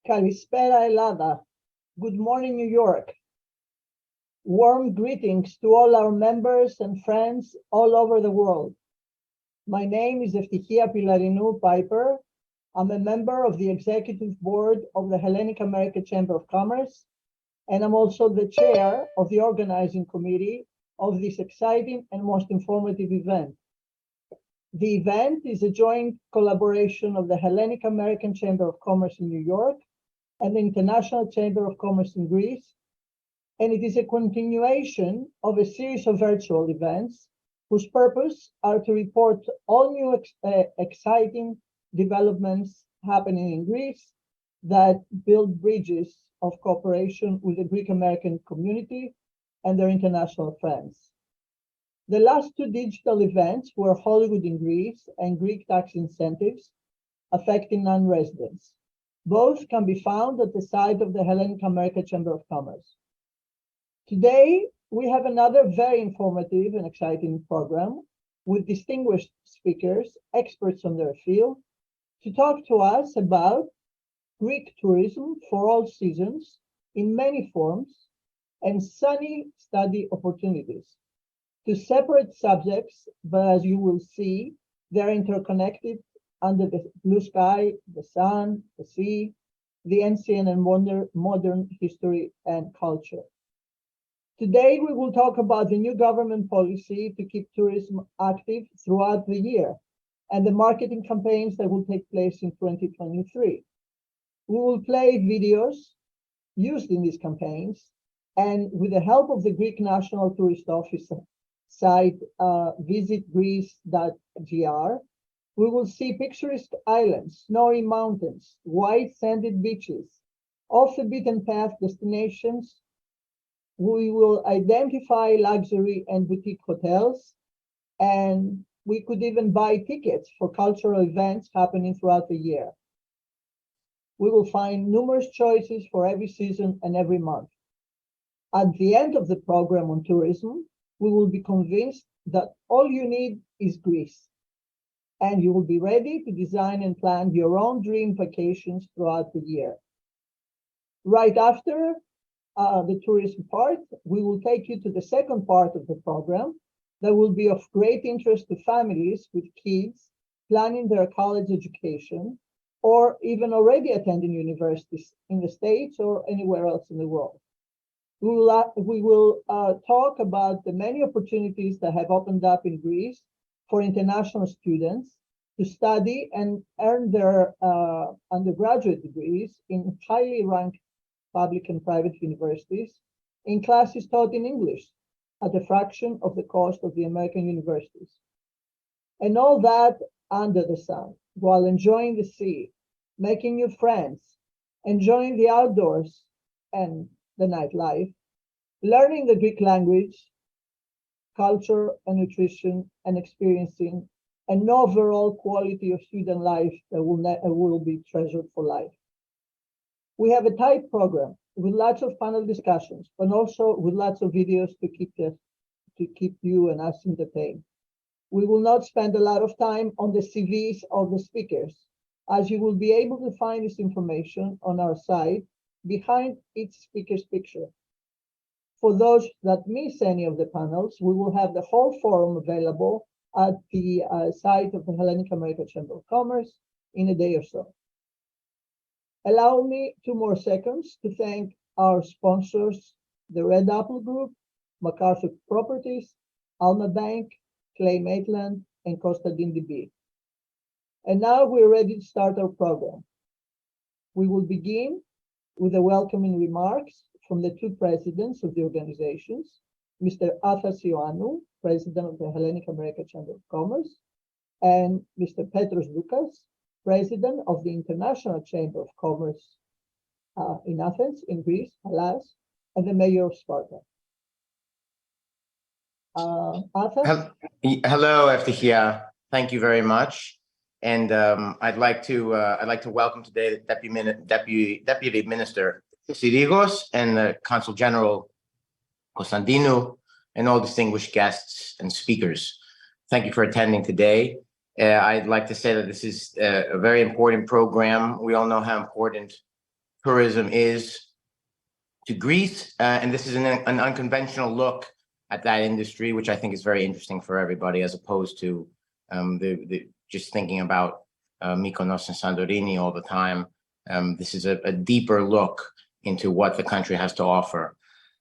Kalispera Elada. Good morning, New York. Warm greetings to all our members and friends all over the world. My name is Icc-Hacc Piper. I'm a member of the executive board of the Hellenic American Chamber of Commerce, and I'm also the chair of the organizing committee of this exciting and most informative event. The event is a joint collaboration of the Hellenic American Chamber of Commerce in New York and the International Chamber of Commerce in Greece, and it is a continuation of a series of virtual events whose purpose are to report all new exciting developments happening in Greece that build bridges of cooperation with the Greek American community and their international friends. The last two digital events were Hollywood in Greece and Greek tax incentives affecting non-residents. Both can be found at the site of the Hellenic American Chamber of Commerce. Today, we have another very informative and exciting program with distinguished speakers, experts on their field, to talk to us about Greek tourism for all seasons in many forms and sunny study opportunities. Two separate subjects, but as you will see, they're interconnected under the blue sky, the sun, the sea, the ancient and modern history and culture. Today, we will talk about the new government policy to keep tourism active throughout the year and the marketing campaigns that will take place in 2023. We will play videos used in these campaigns, and with the help of the Greek National Tourist Office site, visitgreece.gr, we will see picturesque islands, snowy mountains, white sanded beaches, off the beaten path destinations. We will identify luxury and boutique hotels, and we could even buy tickets for cultural events happening throughout the year. We will find numerous choices for every season and every month. At the end of the program on tourism, we will be convinced that all you need is Greece, and you will be ready to design and plan your own dream vacations throughout the year. Right after the tourism part, we will take you to the second part of the program that will be of great interest to families with kids planning their college education or even already attending universities in the States or anywhere else in the world. We will talk about the many opportunities that have opened up in Greece for international students to study and earn their undergraduate degrees in highly ranked public and private universities in classes taught in English at a fraction of the cost of the American universities. And all that under the sun, while enjoying the sea, making new friends, enjoying the outdoors and the nightlife, learning the Greek language, culture and nutrition, and experiencing an overall quality of student life that will be treasured for life. We have a tight program with lots of panel discussions, but also with lots of videos to keep you and us entertained. We will not spend a lot of time on the CVs of the speakers, as you will be able to find this information on our site behind each speaker's picture. For those that miss any of the panels, we will have the whole forum available at the site of the Hellenic American Chamber of Commerce in a day or so. Allow me 2 more seconds to thank our sponsors, the Red Apple Group, MacArthur Properties, Alma Bank, Clay Maitland, and Constantin DB. And now we're ready to start our program. We will begin with the welcoming remarks from the 2 presidents of the organizations, Mr. Athas Ioannou, President of the Hellenic American Chamber of Commerce, and Mr. Petros Loukas, President of the International Chamber of Commerce in Athens, in Greece, Hellas, and the Mayor of Sparta. Athas? Hello, Icc-Hacc. Thank you very much. And I'd like to welcome today the Deputy Minister Sirigos and the Consul General Constantinou and all distinguished guests and speakers. Thank you for attending today. I'd like to say that this is a very important program. We all know how important tourism is to Greece, and this is an unconventional look at that industry, which I think is very interesting for everybody, as opposed to just thinking about Mykonos and Santorini all the time. This is a deeper look into what the country has to offer,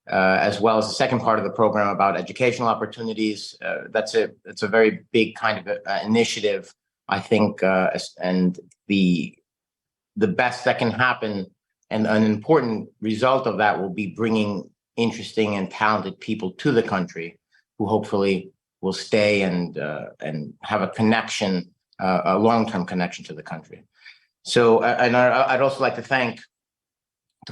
as well as the second part of the program about educational opportunities. It's a very big kind of initiative, I think, and the best that can happen and an important result of that will be bringing interesting and talented people to the country who hopefully will stay and have a connection, a long-term connection to the country. So, and I'd also like to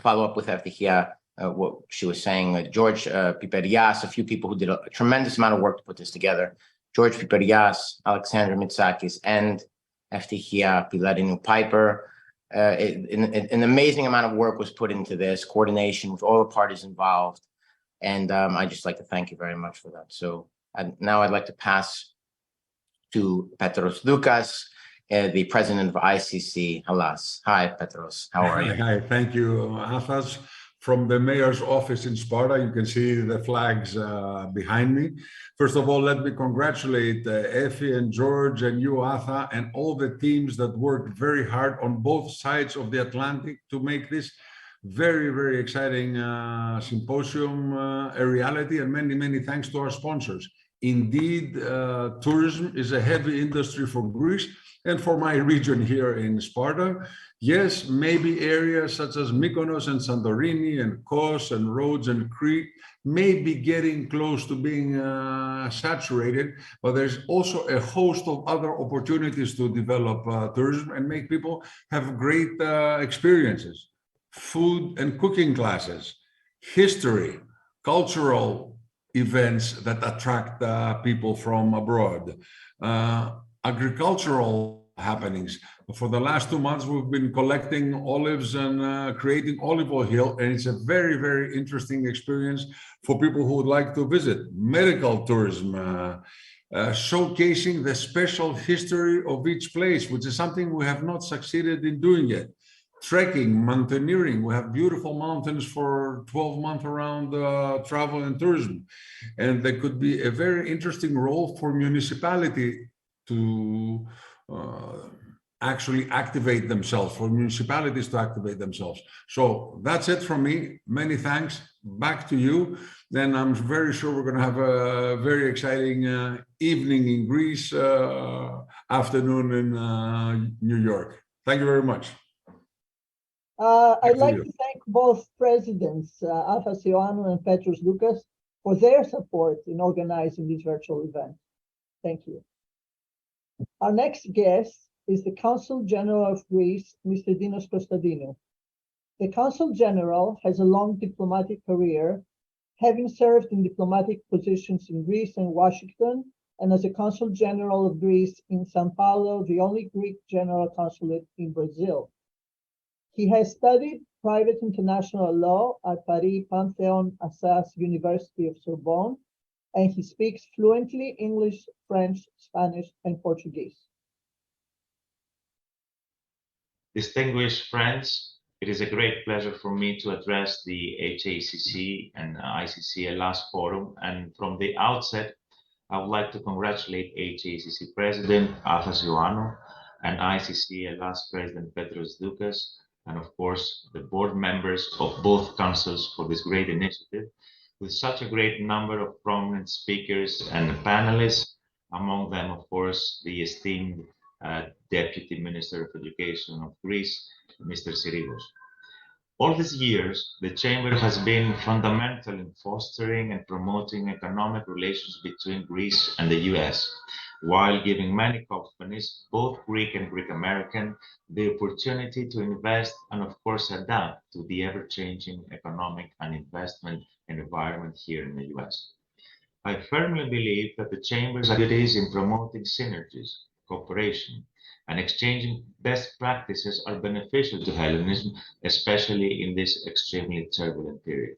follow up with Icc-Hacc, what she was saying, George Piperias, a few people who did a tremendous amount of work to put this together. George Piperias, Alexander Mitsakis, and Icc-Hacc, Pilarinu Piper. An amazing amount of work was put into this, coordination with all the parties involved. And I'd just like to thank you very much for that. So now I'd like to pass to Petros Doukas, the president of Icc-Hellas. Hi, Petros. How are you? Hi, thank you, Athas. From the mayor's office in Sparta, you can see the flags behind me. First of all, let me congratulate Effie and George and you, Atha, and all the teams that worked very hard on both sides of the Atlantic to make this very, very exciting symposium a reality, and many, many thanks to our sponsors. Indeed, tourism is a heavy industry for Greece and for my region here in Sparta. Yes, maybe areas such as Mykonos and Santorini and Kos and Rhodes and Crete may be getting close to being saturated, but there's also a host of other opportunities to develop tourism and make people have great experiences. Food and cooking classes, history, cultural events that attract people from abroad, agricultural happenings. For the last 2 months, we've been collecting olives and creating olive oil, and it's a very, very interesting experience for people who would like to visit. Medical tourism, showcasing the special history of each place, which is something we have not succeeded in doing yet. Trekking, mountaineering, we have beautiful mountains for 12-month around travel and tourism. And there could be a very interesting role for municipality to actually activate themselves, for municipalities to activate themselves. So that's it from me. Many thanks. Back to you. Then I'm very sure we're going to have a very exciting evening in Greece, afternoon in New York. Thank you very much. I'd like to thank both presidents, Athas Ioannou and Petros Doukas, for their support in organizing this virtual event. Thank you. Our next guest is the Consul General of Greece, Mr. Dinos Kostadinu. The Consul General has a long diplomatic career, having served in diplomatic positions in Greece and Washington, and as a Consul General of Greece in Sao Paulo, the only Greek general consulate in Brazil. He has studied private international law at Paris Panthéon Assas University of Sorbonne, and he speaks fluently English, French, Spanish, and Portuguese. Distinguished friends, it is a great pleasure for me to address the HACC and Icc-Hellas Forum, and from the outset, I would like to congratulate HACC President Athas Ioannou and Icc-Hellas President Petros Doukas, and of course the board members of both councils for this great initiative, with such a great number of prominent speakers and panelists, among them, of course, the esteemed Deputy Minister of Education of Greece, Mr. Sirigos. All these years, the Chamber has been fundamental in fostering and promoting economic relations between Greece and the US, while giving many companies, both Greek and Greek American, the opportunity to invest and, of course, adapt to the ever-changing economic and investment environment here in the US. I firmly believe that the Chamber's activities in promoting synergies, cooperation, and exchanging best practices are beneficial to Hellenism, especially in this extremely turbulent period.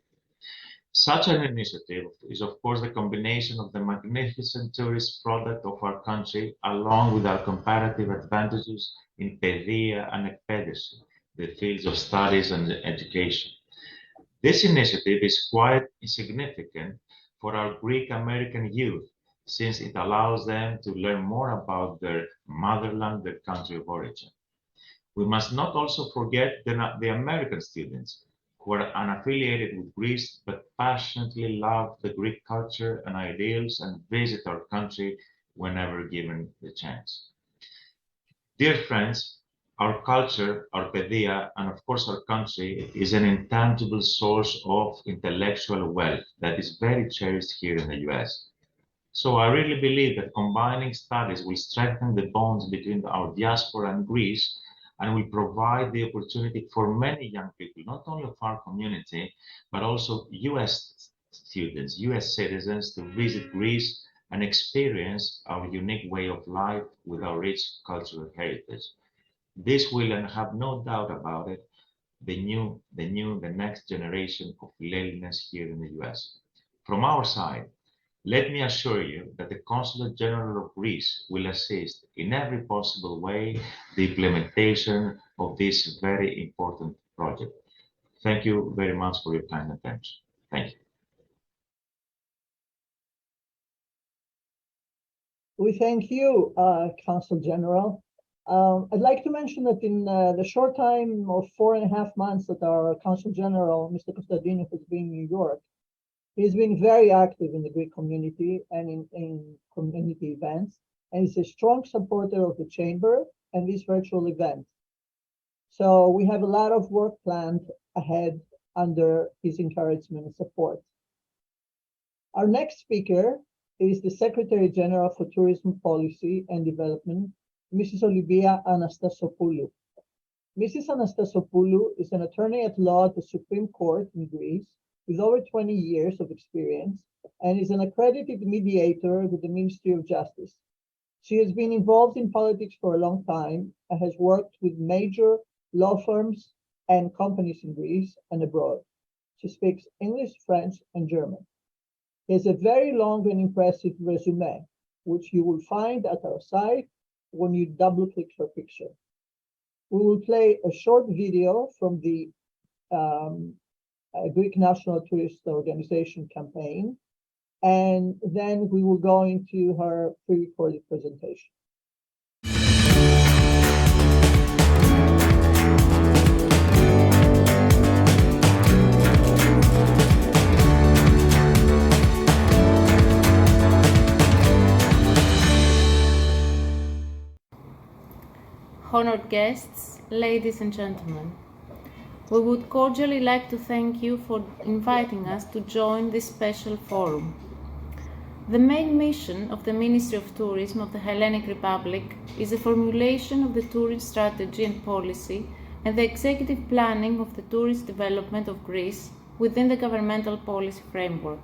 Such an initiative is, of course, the combination of the magnificent tourist product of our country, along with our comparative advantages in παιδεία and εκπαίδευση, the fields of studies and education. This initiative is quite significant for our Greek American youth, since it allows them to learn more about their motherland, their country of origin. We must not also forget the American students who are unaffiliated with Greece but passionately love the Greek culture and ideals and visit our country whenever given the chance. Dear friends, our culture, our pedia, and of course our country is an intangible source of intellectual wealth that is very cherished here in the US. So I really believe that combining studies will strengthen the bonds between our diaspora and Greece and will provide the opportunity for many young people, not only of our community, but also US students, US citizens to visit Greece and experience our unique way of life with our rich cultural heritage. This will, and have no doubt about it, the next generation of Lelinas here in the US. From our side, let me assure you that the Consulate General of Greece will assist in every possible way the implementation of this very important project. Thank you very much for your kind attention. Thank you. We thank you, Consul General. I'd like to mention that in the short time of 4.5 months that our Consul General, Mr. Kostadinov, has been in New York, he's been very active in the Greek community and in community events, and he's a strong supporter of the Chamber and this virtual event. So we have a lot of work planned ahead under his encouragement and support. Our next speaker is the Secretary General for Tourism Policy and Development, Mrs. Olivia Anastasopoulou. Mrs. Anastasopoulou is an attorney at law at the Supreme Court in Greece with over 20 years of experience and is an accredited mediator with the Ministry of Justice. She has been involved in politics for a long time and has worked with major law firms and companies in Greece and abroad. She speaks English, French, and German. She has a very long and impressive resume, which you will find at our site when you double-click her picture. We will play a short video from the Greek National Tourist Organization campaign, and then we will go into her pre-recorded presentation. Honored guests, ladies and gentlemen, we would cordially like to thank you for inviting us to join this special forum. The main mission of the Ministry of Tourism of the Hellenic Republic is the formulation of the tourist strategy and policy and the executive planning of the tourist development of Greece within the governmental policy framework.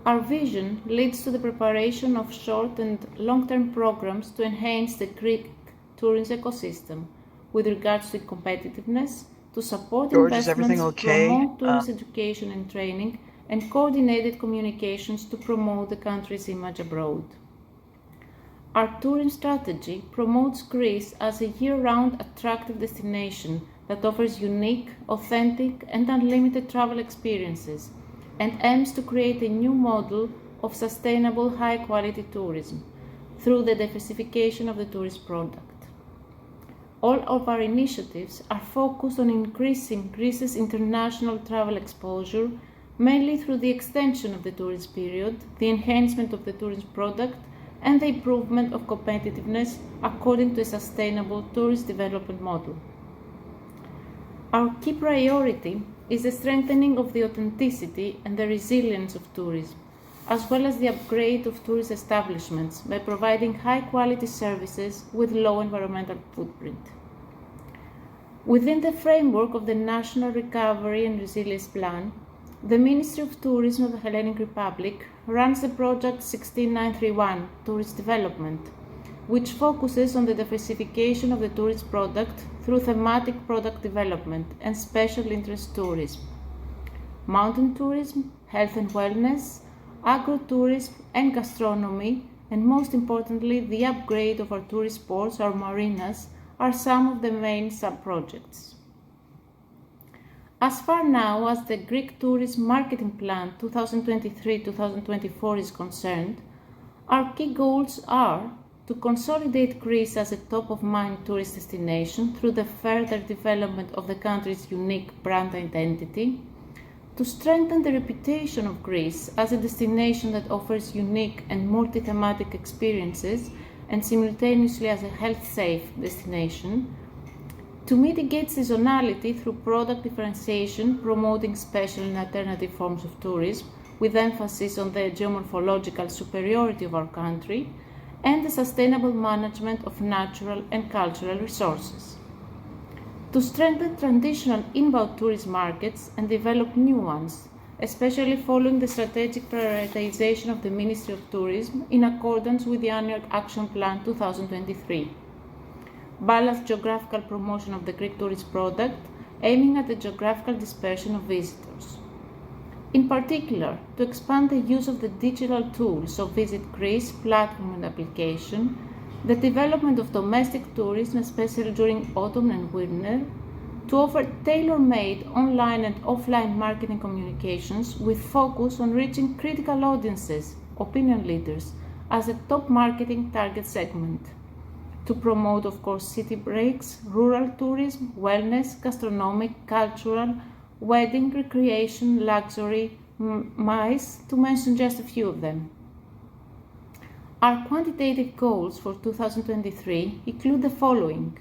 Our vision leads to the preparation of short and long-term programs to enhance the Greek tourism ecosystem with regards to competitiveness, to support George, investments, okay? promote tourist education and training, and coordinated communications to promote the country's image abroad. Our tourism strategy promotes Greece as a year-round attractive destination that offers unique, authentic, and unlimited travel experiences, and aims to create a new model of sustainable high-quality tourism through the diversification of the tourist product. All of our initiatives are focused on increasing Greece's international travel exposure, mainly through the extension of the tourist period, the enhancement of the tourist product, and the improvement of competitiveness according to a sustainable tourist development model. Our key priority is the strengthening of the authenticity and the resilience of tourism, as well as the upgrade of tourist establishments by providing high-quality services with low environmental footprint. Within the framework of the National Recovery and Resilience Plan, the Ministry of Tourism of the Hellenic Republic runs the project 16931, Tourist Development, which focuses on the diversification of the tourist product through thematic product development and special interest tourism, mountain tourism, health and wellness, agro-tourism and gastronomy, and most importantly, the upgrade of our tourist ports, our marinas, are some of the main sub-projects. As far now as the Greek Tourism Marketing Plan 2023-2024 is concerned, our key goals are to consolidate Greece as a top-of-mind tourist destination through the further development of the country's unique brand identity, to strengthen the reputation of Greece as a destination that offers unique and multi-thematic experiences and simultaneously as a health-safe destination, to mitigate seasonality through product differentiation, promoting special and alternative forms of tourism, with emphasis on the geomorphological superiority of our country, and the sustainable management of natural and cultural resources. To strengthen traditional inbound tourism markets and develop new ones, especially following the strategic prioritization of the Ministry of Tourism in accordance with the Annual Action Plan 2023. Balanced geographical promotion of the Greek tourist product, aiming at the geographical dispersion of visitors. In particular, to expand the use of the digital tools of Visit Greece platform and application, the development of domestic tourism, especially during autumn and winter, to offer tailor-made online and offline marketing communications with focus on reaching critical audiences, opinion leaders, as a top marketing target segment. To promote, of course, city breaks, rural tourism, wellness, gastronomic, cultural, wedding, recreation, luxury, MICE, to mention just a few of them. Our quantitative goals for 2023 include the following: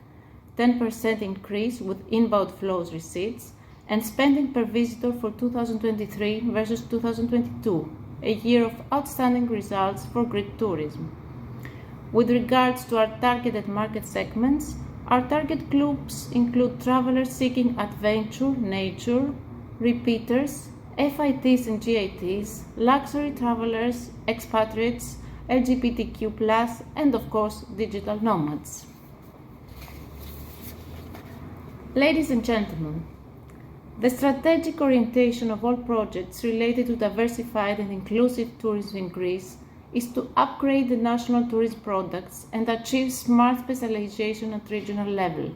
10% increase with inbound flows receipts and spending per visitor for 2023 versus 2022, a year of outstanding results for Greek tourism. With regards to our targeted market segments, our target groups include travelers seeking adventure, nature, repeaters, FITs and GITs, luxury travelers, expatriates, LGBTQ+, and of course, digital nomads. Ladies and gentlemen, the strategic orientation of all projects related to diversified and inclusive tourism in Greece is to upgrade the national tourism products and achieve smart specialization at regional level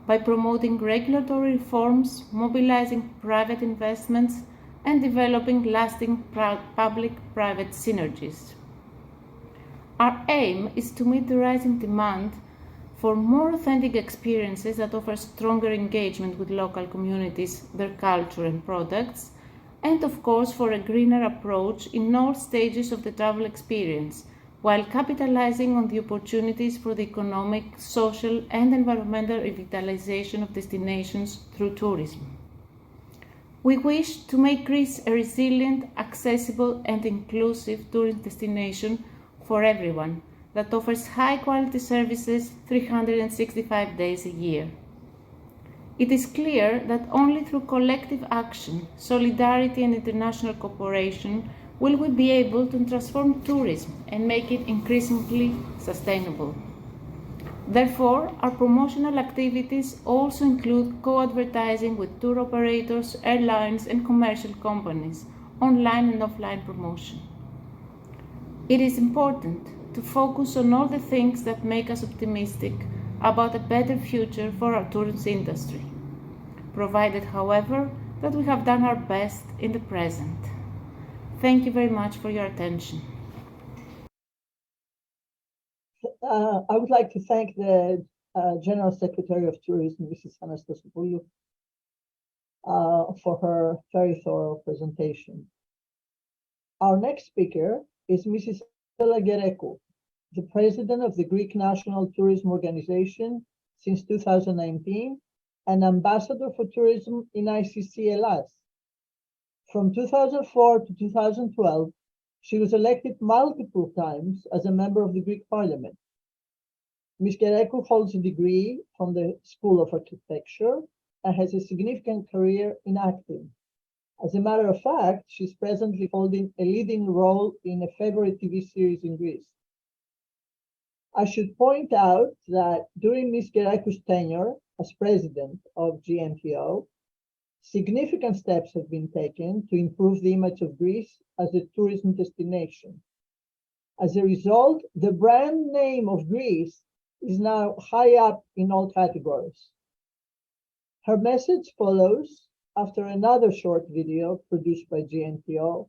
by promoting regulatory reforms, mobilizing private investments, and developing lasting public-private synergies. Our aim is to meet the rising demand for more authentic experiences that offer stronger engagement with local communities, their culture and products, and of course for a greener approach in all stages of the travel experience, while capitalizing on the opportunities for the economic, social, and environmental revitalization of destinations through tourism. We wish to make Greece a resilient, accessible, and inclusive tourist destination for everyone that offers high-quality services 365 days a year. It is clear that only through collective action, solidarity, and international cooperation will we be able to transform tourism and make it increasingly sustainable. Therefore, our promotional activities also include co-advertising with tour operators, airlines, and commercial companies, online and offline promotion. It is important to focus on all the things that make us optimistic about a better future for our tourism industry, provided, however, that we have done our best in the present. Thank you very much for your attention. I would like to thank the General Secretary of Tourism, Mrs. Anastasopoulou, for her very thorough presentation. Our next speaker is Mrs. Icc-Hacc, the President of the Greek National Tourism Organization since 2019 and Ambassador for Tourism in Icc-Hellas. From 2004 to 2012, she was elected multiple times as a member of the Greek Parliament. Ms. Icc-Hacc holds a degree from the School of Architecture and has a significant career in acting. As a matter of fact, she's presently holding a leading role in a favorite TV series in Greece. I should point out that during Ms. Icc-Hacc's tenure as president of GNTO, significant steps have been taken to improve the image of Greece as a tourism destination. As a result, the brand name of Greece is now high up in all categories. Her message follows after another short video produced by GNTO.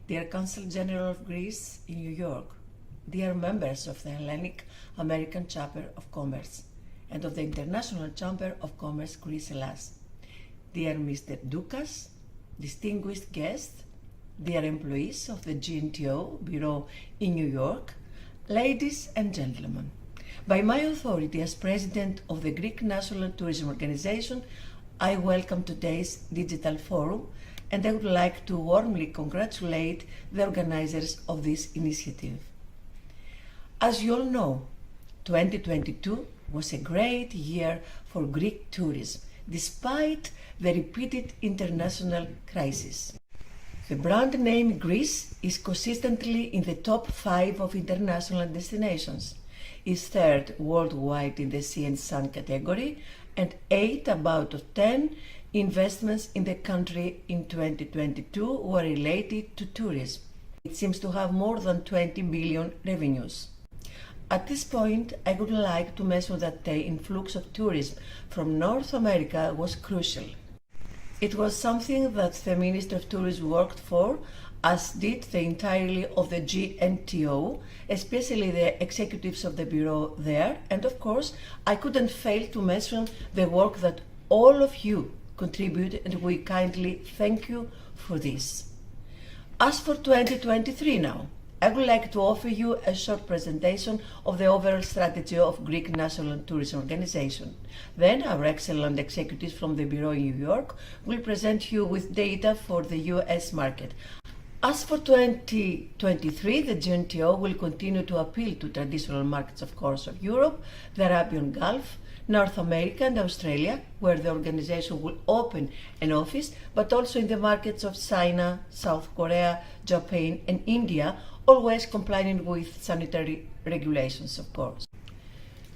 Dear Consul General of Greece in New York, dear members of the Hellenic American Chamber of Commerce and of the International Chamber of Commerce Greece Hellas, dear Mr. Doukas, distinguished guests, dear employees of the GNTO Bureau in New York, ladies and gentlemen, by my authority as President of the Greek National Tourism Organization, I welcome today's digital forum, and I would like to warmly congratulate the organizers of this initiative. As you all know, 2022 was a great year for Greek tourism, despite the repeated international crisis. The brand name Greece is consistently in the top 5 of international destinations, is third worldwide in the Sea and Sun category, and 8 out of 10 investments in the country in 2022 were related to tourism. It seems to have more than 20 billion revenues. At this point, I would like to mention that the influx of tourism from North America was crucial. It was something that the Minister of Tourism worked for, as did the entirety of the GNTO, especially the executives of the Bureau there, and of course, I couldn't fail to mention the work that all of you contribute, and we kindly thank you for this. As for 2023 now, I would like to offer you a short presentation of the overall strategy of Greek National Tourism Organization. Then our excellent executives from the Bureau in New York will present you with data for the US market. As for 2023, the GNTO will continue to appeal to traditional markets, of course, of Europe, the Arabian Gulf, North America and Australia, where the organization will open an office, but also in the markets of China, South Korea, Japan and India, always complying with sanitary regulations, of course.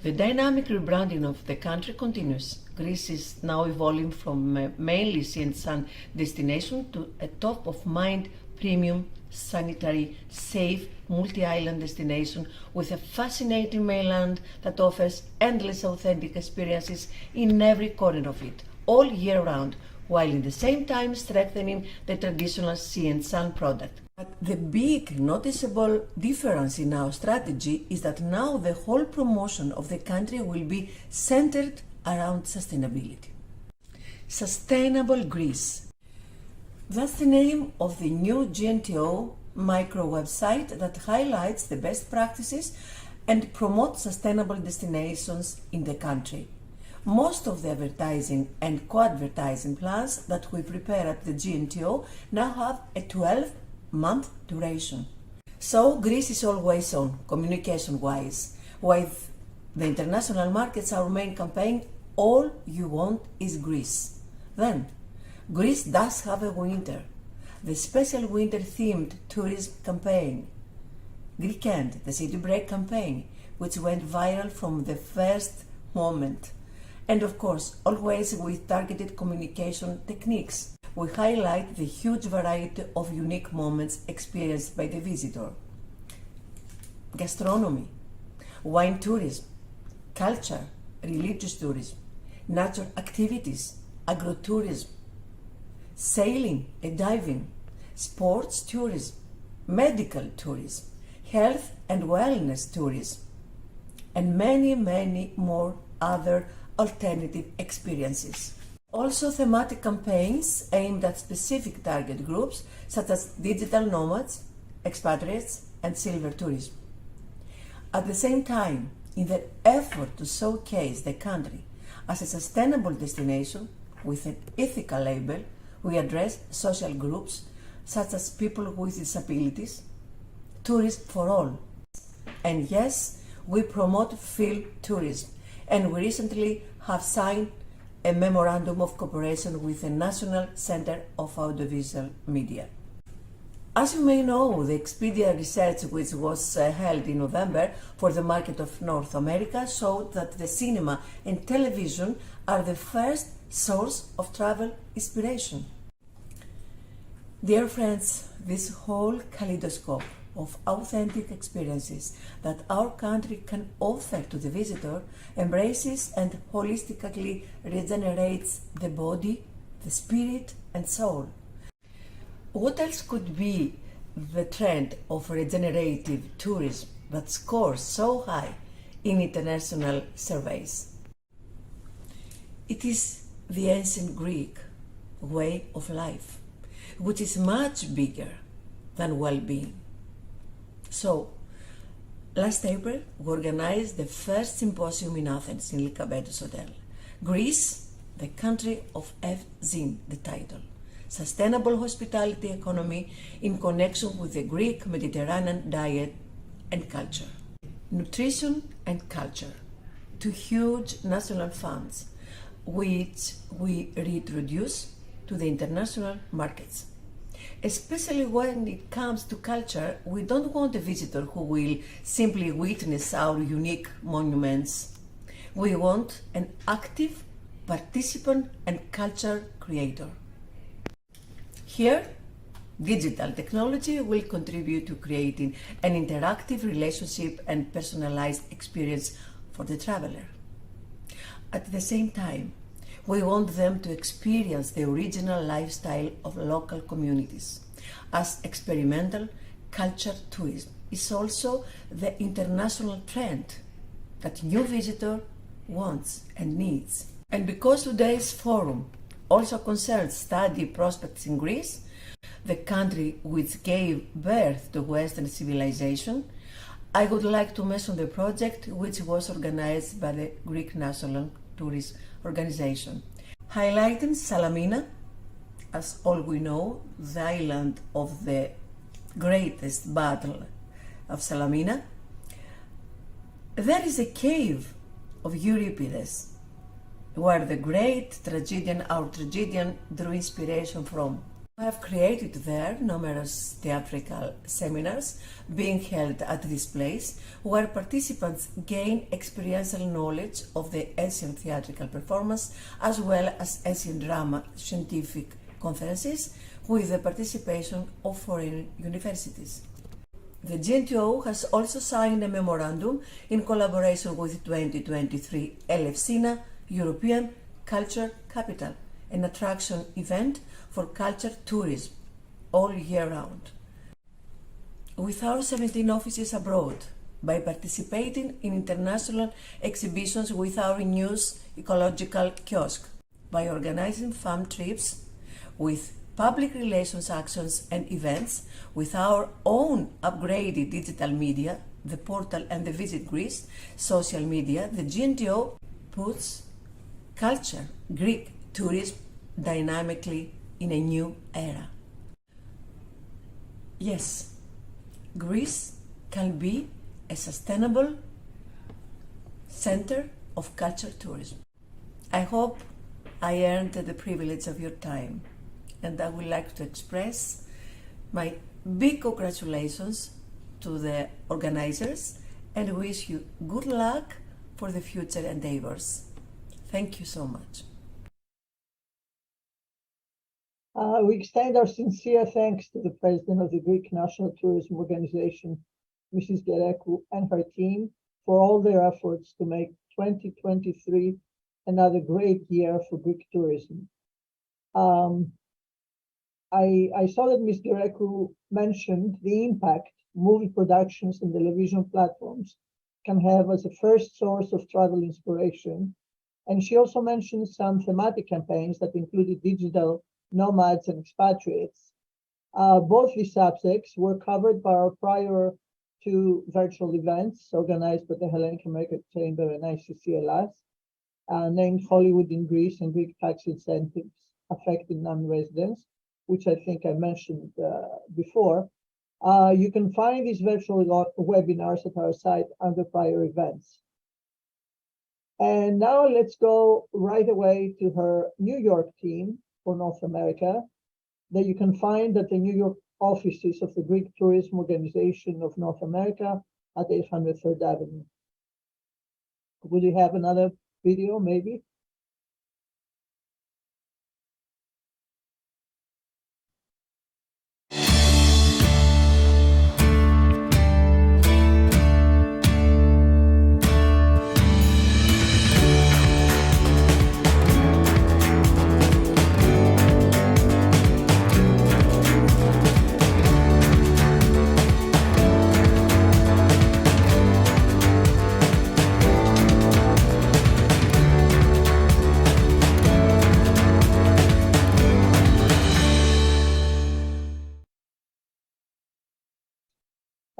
The dynamic rebranding of the country continues. Greece is now evolving from a mainly sea and sun destination to a top-of-mind premium, sanitary, safe, multi-island destination with a fascinating mainland that offers endless authentic experiences in every corner of it, all year round, while in the same time strengthening the traditional sea and sun product. But the big noticeable difference in our strategy is that now the whole promotion of the country will be centered around sustainability. Sustainable Greece. That's the name of the new GNTO micro website that highlights the best practices and promotes sustainable destinations in the country. Most of the advertising and co-advertising plans that we prepare at the GNTO now have a 12-month duration. So Greece is always on, communication-wise. With the international markets, our main campaign, All You Want is Greece. Then, Greece does have a winter, the special winter-themed tourism campaign, Greekend, the city break campaign, which went viral from the first moment. And of course, always with targeted communication techniques. We highlight the huge variety of unique moments experienced by the visitor. Gastronomy, wine tourism, culture, religious tourism, nature activities, agrotourism, sailing and diving, sports tourism, medical tourism, health and wellness tourism, and many, many more other alternative experiences. Also thematic campaigns aimed at specific target groups such as digital nomads, expatriates, and silver tourism. At the same time, in the effort to showcase the country as a sustainable destination with an ethical label, we address social groups such as people with disabilities, tourism for all, And yes, we promote film tourism, and we recently have signed a memorandum of cooperation with the National Center of Audiovisual Media. As you may know, the Expedia research, which was held in November for the market of North America, showed that the cinema and television are the first source of travel inspiration. Dear friends, this whole kaleidoscope of authentic experiences that our country can offer to the visitor embraces and holistically regenerates the body, the spirit, and soul. What else could be the trend of regenerative tourism that scores so high in international surveys? It is the ancient Greek way of life, which is much bigger than well-being. So, last April, we organized the first symposium in Athens in Lycabettos Hotel. Greece, the country of Evzine, the title. Sustainable hospitality economy in connection with the Greek Mediterranean diet and culture. Nutrition and culture, two huge national funds which we reintroduce to the international markets. Especially when it comes to culture, we don't want a visitor who will simply witness our unique monuments. We want an active participant and culture creator. Here, digital technology will contribute to creating an interactive relationship and personalized experience for the traveler. At the same time, we want them to experience the original lifestyle of local communities, as experimental culture tourism is also the international trend that new visitor wants and needs. And because today's forum also concerns study prospects in Greece, the country which gave birth to Western civilization, I would like to mention the project which was organized by the Greek National Tourist Organization, highlighting Salamina, as all we know, the island of the greatest battle of Salamina. There is a cave of Euripides, where the great tragedian, our tragedian, drew inspiration from. I have created there numerous theatrical seminars being held at this place, where participants gain experiential knowledge of the ancient theatrical performance as well as ancient drama scientific conferences with the participation of foreign universities. The GNTO has also signed a memorandum in collaboration with 2023 Elefsina European Culture Capital, an attraction event for culture tourism all year round. With our 17 offices abroad, by participating in international exhibitions with our news ecological kiosk, by organizing farm trips with public relations actions and events, with our own upgraded digital media, the portal and the Visit Greece social media, the GNTO puts culture, Greek tourism dynamically in a new era. Yes, Greece can be a sustainable center of culture tourism. I hope I earned the privilege of your time, and I would like to express my big congratulations to the organizers and wish you good luck for the future endeavors. Thank you so much. We extend our sincere thanks to the President of the Greek National Tourism Organization, Mrs. Gerekou, and her team for all their efforts to make 2023 another great year for Greek tourism. I saw that Ms. Gerekou mentioned the impact movie productions and television platforms can have as a first source of travel inspiration. And she also mentioned some thematic campaigns that included digital nomads and expatriates. Both these subjects were covered by our prior two virtual events organized by the Hellenic American Chamber and Icc-Hacc, named Hollywood in Greece and Greek tax incentives affecting non-residents, which I think I mentioned before. You can find these virtual webinars at our site under prior events. And now let's go right away to her New York team for North America that you can find at the New York offices of the Greek Tourism Organization of North America at 800 3rd Avenue. Would you have another video, maybe?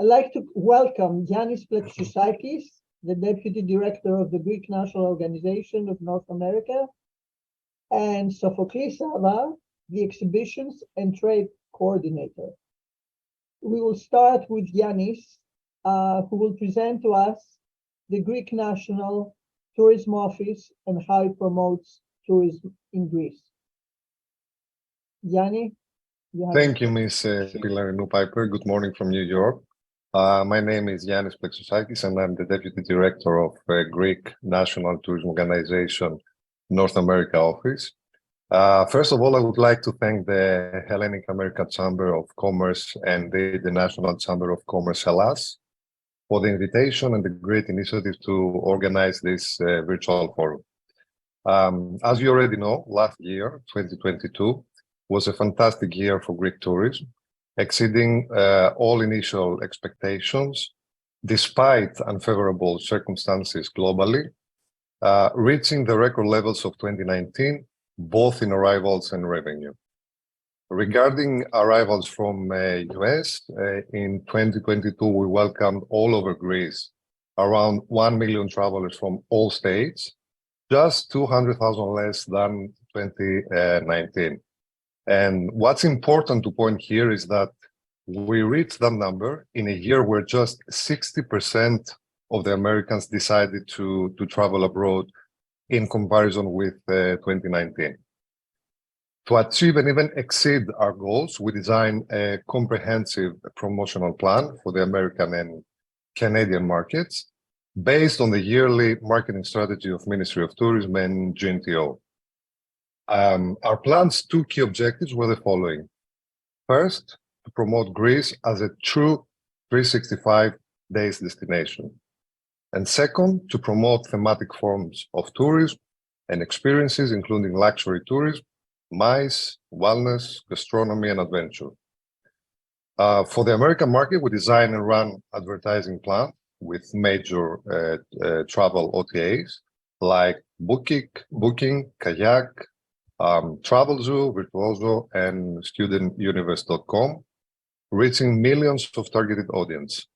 I'd like to welcome Yannis Plexousakis, the Deputy Director of the Greek National Organization of North America, and Sophocles Sava, the Exhibitions and Trade Coordinator. We will start with Yannis, who will present to us the Greek National Tourism Office and how it promotes tourism in Greece. Yanni? Thank you, Ms. Pilar Piper. Good morning from New York. My name is Yannis Plexousakis, and I'm the Deputy Director of Greek National Tourism Organization North America Office. First of all, I would like to thank the Hellenic American Chamber of Commerce and the International Chamber of Commerce, Hellas, for the invitation and the great initiative to organize this virtual forum. As you already know, last year, 2022, was a fantastic year for Greek tourism, exceeding all initial expectations, despite unfavorable circumstances globally, reaching the record levels of 2019, both in arrivals and revenue. Regarding arrivals from US, in 2022, we welcomed all over Greece around 1 million travelers from all states, just 200,000 less than 2019. And what's important to point here is that we reached that number in a year where just 60% of the Americans decided to travel abroad in comparison with 2019. To achieve and even exceed our goals, we designed a comprehensive promotional plan for the American and Canadian markets based on the yearly marketing strategy of Ministry of Tourism and GNTO. Our plan's two key objectives were the following. First, to promote Greece as a true 365 days destination. And second, to promote thematic forms of tourism and experiences, including luxury tourism, MICE, wellness, gastronomy, and adventure. For the American market, we design and run advertising plans with major travel OTAs like Booking, Kayak, TravelZoo, Virtuoso, and StudentUniverse.com, reaching millions of targeted audience.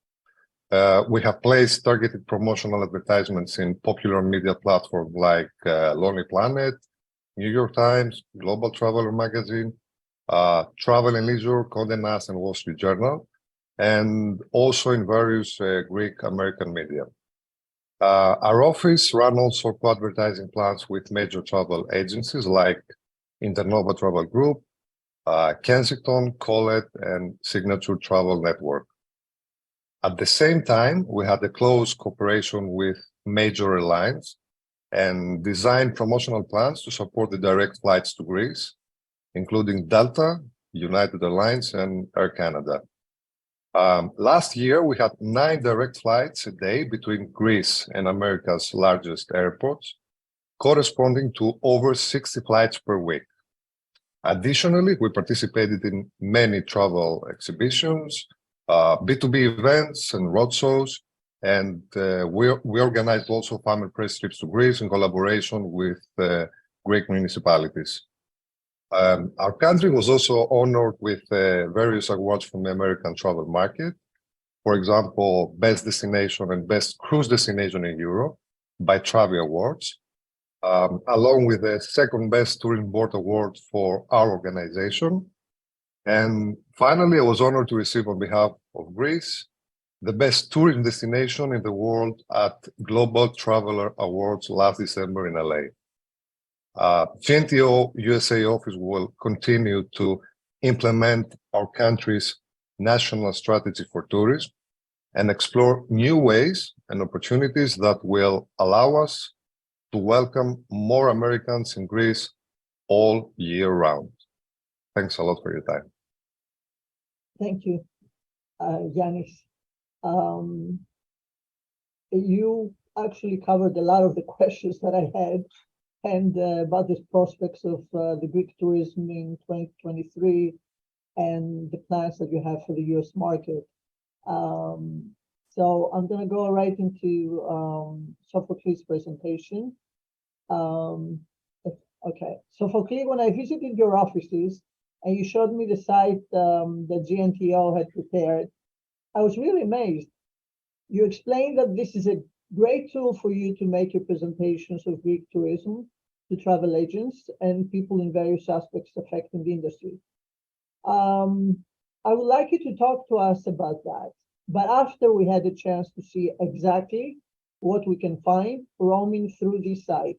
We have placed targeted promotional advertisements in popular media platforms like Lonely Planet, New York Times, Global Traveler Magazine, Travel and Leisure, Condé Nast, and Wall Street Journal, and also in various Greek American media. Our office ran also co-advertising plans with major travel agencies like Internova Travel Group, Kensington, Colette, and Signature Travel Network. At the same time, we had a close cooperation with major airlines and designed promotional plans to support the direct flights to Greece, including Delta, United Airlines, and Air Canada. Last year, we had 9 direct flights a day between Greece and America's largest airports, corresponding to over 60 flights per week. Additionally, we participated in many travel exhibitions, B2B events and roadshows, and we organized also farmer press trips to Greece in collaboration with Greek municipalities. Our country was also honored with various awards from the American travel market. For example, Best Destination and Best Cruise Destination in Europe by Travel Awards, along with the second Best Tourism Board Award for our organization, And finally, I was honored to receive on behalf of Greece the best tourism destination in the world at Global Traveler Awards last December in LA. GNTO USA office will continue to implement our country's national strategy for tourism and explore new ways and opportunities that will allow us to welcome more Americans in Greece all year round. Thanks a lot for your time. Thank you, Yanis. You actually covered a lot of the questions that I had, and about the prospects of the Greek tourism in 2023 and the plans that you have for the US market. So I'm going to go right into Sophocles' presentation. Okay, Sophocles, when I visited your offices and you showed me the site that GNTO had prepared, I was really amazed. You explained that this is a great tool for you to make your presentations of Greek tourism to travel agents and people in various aspects affecting the industry. I would like you to talk to us about that, but after we had a chance to see exactly what we can find roaming through this site.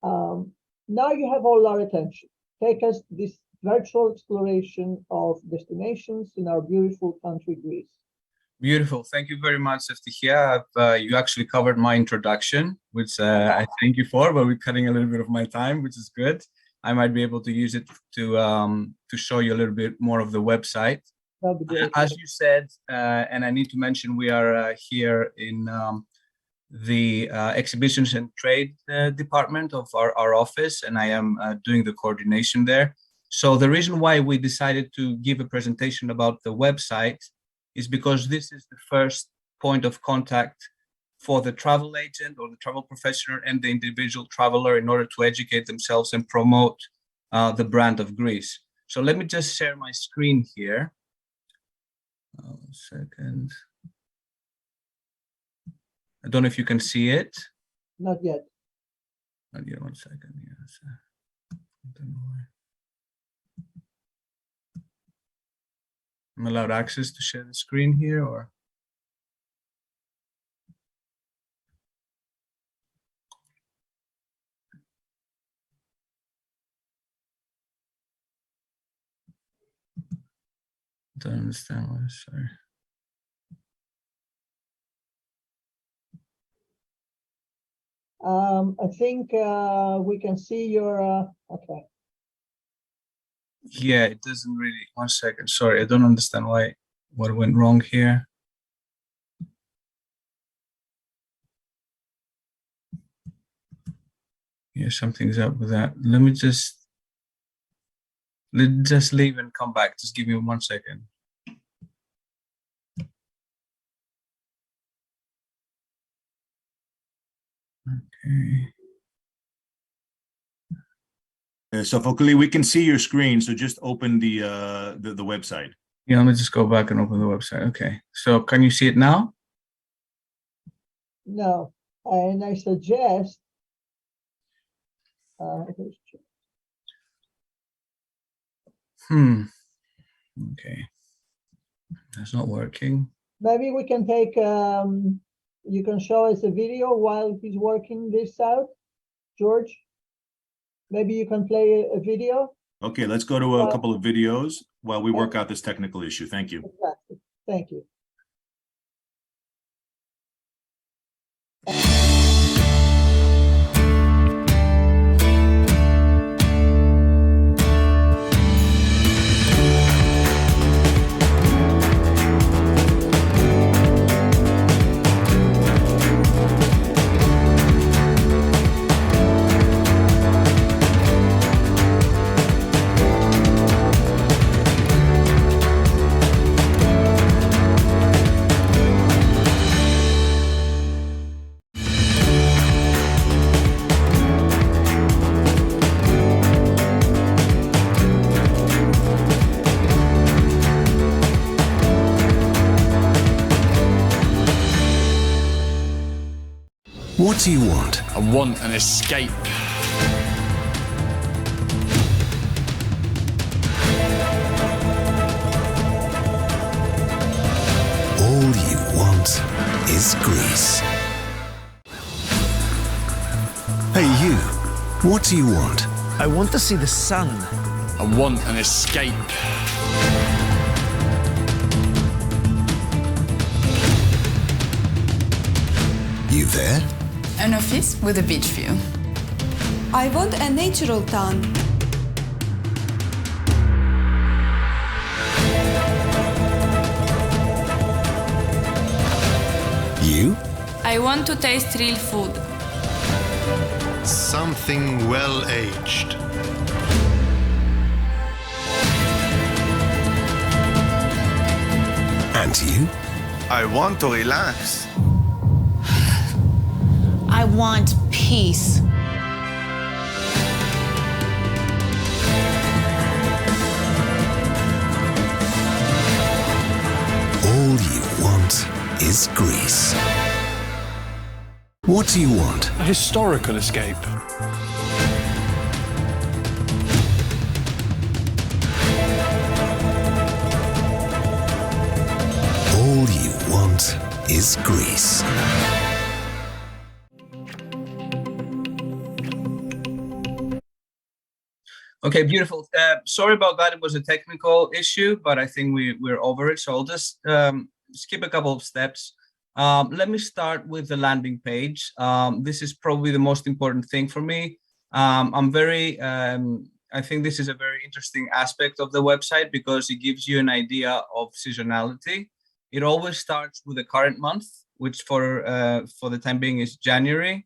Now you have all our attention. Take us this virtual exploration of destinations in our beautiful country, Greece. Beautiful. Thank you very much, Icc-Hacc. You actually covered my introduction, which I thank you for, but we're cutting a little bit of my time, which is good. I might be able to use it to show you a little bit more of the website. That'd be great. As you said, and I need to mention, we are here in the Exhibitions and Trade department of our office, and I am doing the coordination there. So the reason why we decided to give a presentation about the website is because this is the first point of contact for the travel agent or the travel professional and the individual traveler in order to educate themselves and promote the brand of Greece. So let me just share my screen here. 1 second. I don't know if you can see it. Not yet. Not yet. 1 second. Yes. I don't know why. I'm allowed access to share the screen here, or? Don't understand what. Sorry. I think we can see your, okay. Yeah, it doesn't really. 1 second. Sorry, I don't understand what went wrong here. Yeah, something's up with that. Let's just leave and come back. Just give me 1 second. Okay. Sophocles, we can see your screen, so just open the website. Yeah, let me just go back and open the website. Okay, so can you see it now? No, and I suggest, Okay, that's not working. maybe we can take, you can show us a video while he's working this out, George. Maybe you can play a video. Okay, let's go to a couple of videos while we work out this technical issue. Thank you. Exactly. Thank you. What do you want? I want an escape. is Greece. Hey you, what do you want? I want to see the sun. I want an escape. You there? An office with a beach view. I want a natural town. You? I want to taste real food. Something well-aged. And you? I want to relax. I want peace. All you want is Greece. What do you want? A historical escape. All you want is Greece. Okay, beautiful. Sorry about that. It was a technical issue, but I think we're over it. So I'll just skip a couple of steps. Let me start with the landing page. This is probably the most important thing for me. I think this is a very interesting aspect of the website because it gives you an idea of seasonality. It always starts with the current month, which for the time being is January.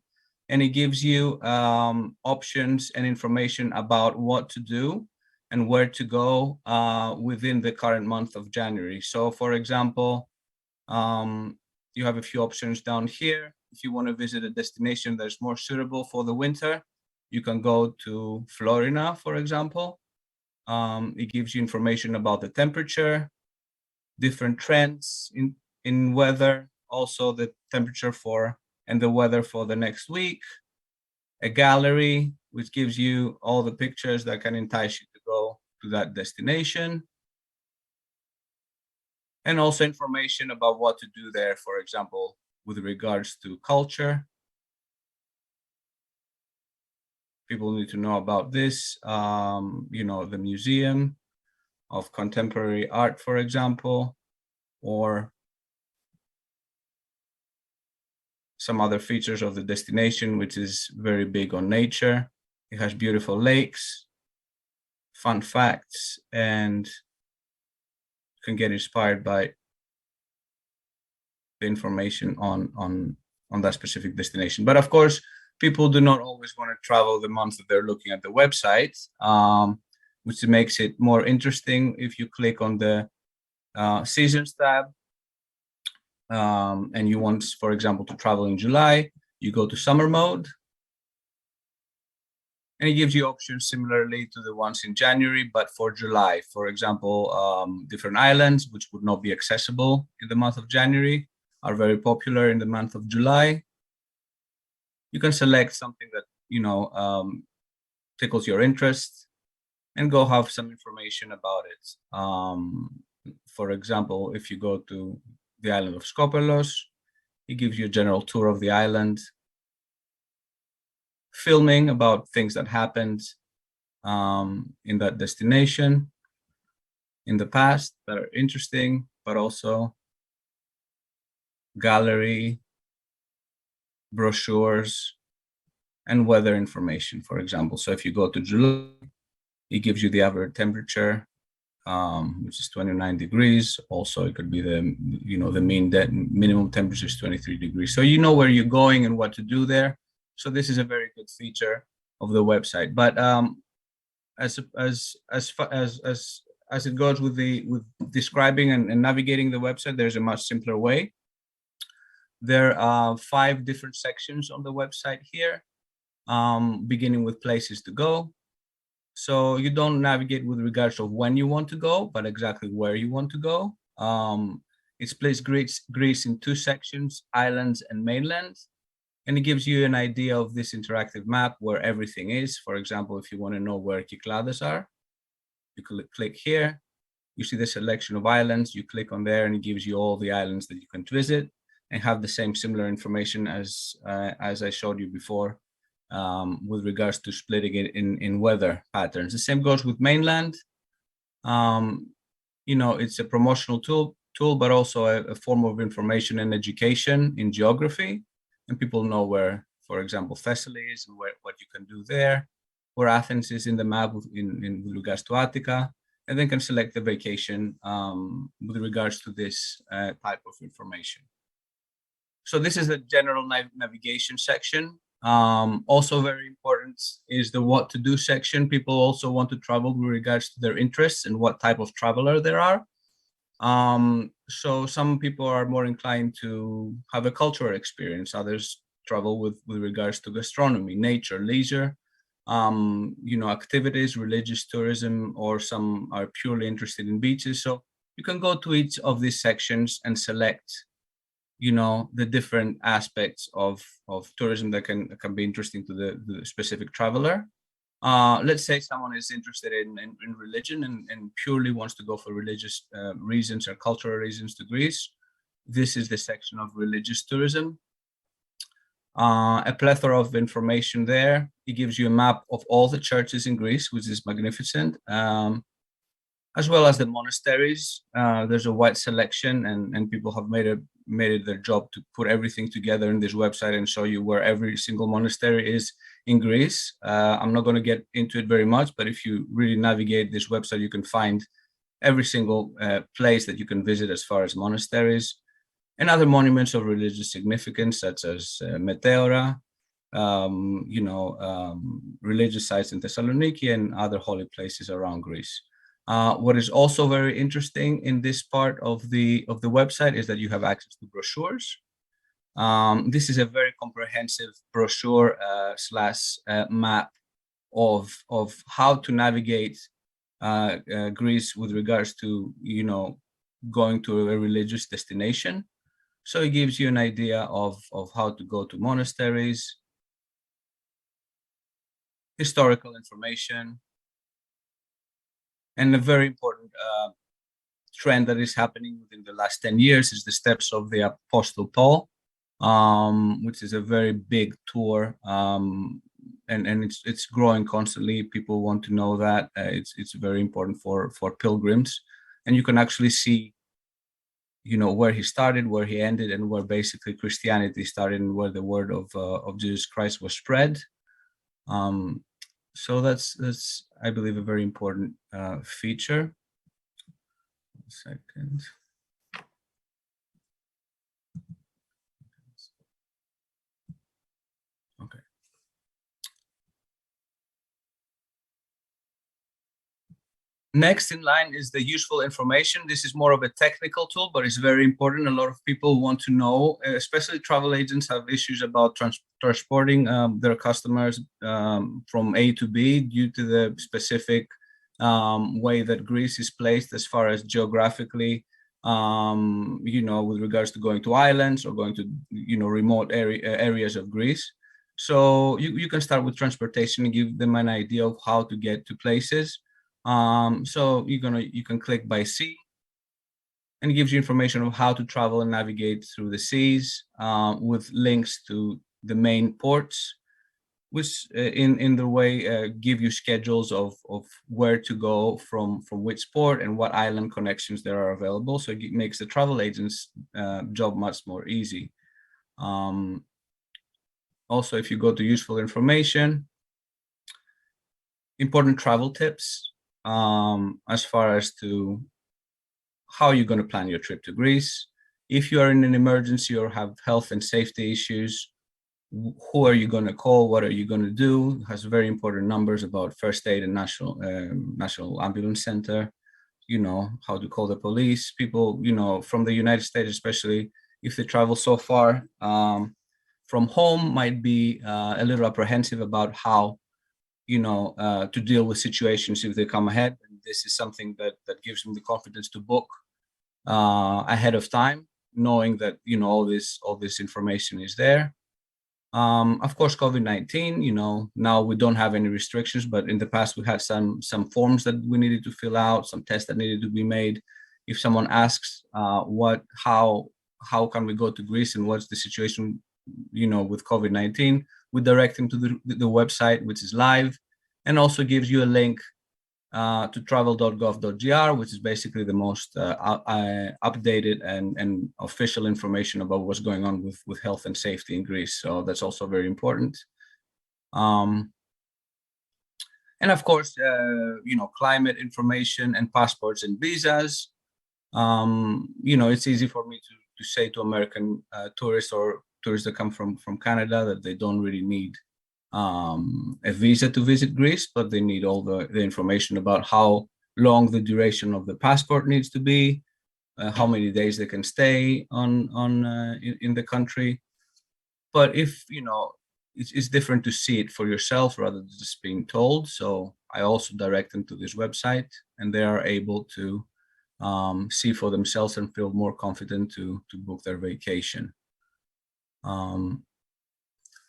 And it gives you options and information about what to do and where to go within the current month of January. So for example, you have a few options down here. If you want to visit a destination that's more suitable for the winter, you can go to Florida, for example. It gives you information about the temperature, different trends in weather, also the temperature and the weather for the next week, a gallery, which gives you all the pictures that can entice you to go to that destination, and also information about what to do there, for example, with regards to culture. People need to know about this, the Museum of Contemporary Art, for example, or some other features of the destination, which is very big on nature. It has beautiful lakes, fun facts, and you can get inspired by the information on that specific destination. But of course, people do not always want to travel the month that they're looking at the website, which makes it more interesting. If you click on the Seasons tab, and you want, for example, to travel in July, you go to summer mode, and it gives you options similarly to the ones in January, but for July. For example, different islands which would not be accessible in the month of January are very popular in the month of July. You can select something that tickles your interest and go have some information about it. For example, if you go to the island of Skopelos, it gives you a general tour of the island, filming about things that happened in that destination in the past that are interesting, but also gallery, brochures, and weather information, for example. So if you go to July, it gives you the average temperature, which is 29 degrees. Also, it could be the minimum temperature is 23 degrees. So you know where you're going and what to do there. So this is a very good feature of the website. But as it goes with describing and navigating the website, there's a much simpler way. There are 5 different sections on the website here, beginning with places to go. So you don't navigate with regards of when you want to go, but exactly where you want to go. It splits Greece in 2 sections, islands and mainland. And it gives you an idea of this interactive map where everything is. For example, if you want to know where Kykladas are, you click here. You see the selection of islands. You click on there and it gives you all the islands that you can visit. and have the same similar information as I showed you before with regards to splitting it in weather patterns. The same goes with mainland. It's a promotional tool, but also a form of information and education in geography. And people know where, for example, Thessaly is and what you can do there, where Athens is in the map in regards to Attica, and then can select the vacation with regards to this type of information. So this is the general navigation section. Also very important is the what to do section. People also want to travel with regards to their interests and what type of traveler there are. So some people are more inclined to have a cultural experience. Others travel with regards to gastronomy, nature, leisure, activities, religious tourism, or some are purely interested in beaches. So you can go to each of these sections and select the different aspects of tourism that can be interesting to the specific traveler. Let's say someone is interested in religion and purely wants to go for religious reasons or cultural reasons to Greece. This is the section of religious tourism. A plethora of information there. It gives you a map of all the churches in Greece, which is magnificent, as well as the monasteries. There's a wide selection, and people have made it their job to put everything together in this website and show you where every single monastery is in Greece. I'm not going to get into it very much, but if you really navigate this website, you can find every single place that you can visit as far as monasteries and other monuments of religious significance, such as Meteora, religious sites in Thessaloniki and other holy places around Greece. What is also very interesting in this part of the website is that you have access to brochures. This is a very comprehensive brochure slash map of how to navigate Greece with regards to going to a religious destination. So it gives you an idea of how to go to monasteries, historical information, and a very important trend that is happening within the last 10 years is the Steps of the Apostle Paul, which is a very big tour, and it's growing constantly. People want to know that. It's very important for pilgrims, and you can actually see where he started, where he ended, and where basically Christianity started and where the word of Jesus Christ was spread. So that's I believe a very important feature. 1 second. Okay. Next in line is the useful information. This is more of a technical tool, but it's very important. A lot of people want to know, especially travel agents have issues about transporting their customers from A to B due to the specific way that Greece is placed as far as geographically, with regards to going to islands or going to, remote areas of Greece. So you can start with transportation and give them an idea of how to get to places. So you can click by sea, and it gives you information of how to travel and navigate through the seas with links to the main ports, which in the way give you schedules of where to go from which port and what island connections there are available. So it makes the travel agent's job much more easy. Also, if you go to useful information, important travel tips as far as to how you're going to plan your trip to Greece. If you are in an emergency or have health and safety issues, who are you going to call? What are you going to do? It has very important numbers about first aid and national ambulance center, how to call the police. People, from the United States, especially if they travel so far from home, might be a little apprehensive about how to deal with situations if they come ahead. And this is something that gives them the confidence to book ahead of time, knowing that all this information is there. Of course, COVID-19, now we don't have any restrictions, but in the past we had some forms that we needed to fill out, some tests that needed to be made. If someone asks how how can we go to Greece and what's the situation, with COVID-19, we direct them to the website, which is live, and also gives you a link to travel.gov.gr, which is basically the most updated and official information about what's going on with health and safety in Greece. So that's also very important. And of course, climate information and passports and visas. It's easy for me to say to American tourists or tourists that come from Canada that they don't really need a visa to visit Greece, but they need all the information about how long the duration of the passport needs to be, how many days they can stay in the country. But if it's different to see it for yourself rather than just being told. So I also direct them to this website, and they are able to see for themselves and feel more confident to book their vacation.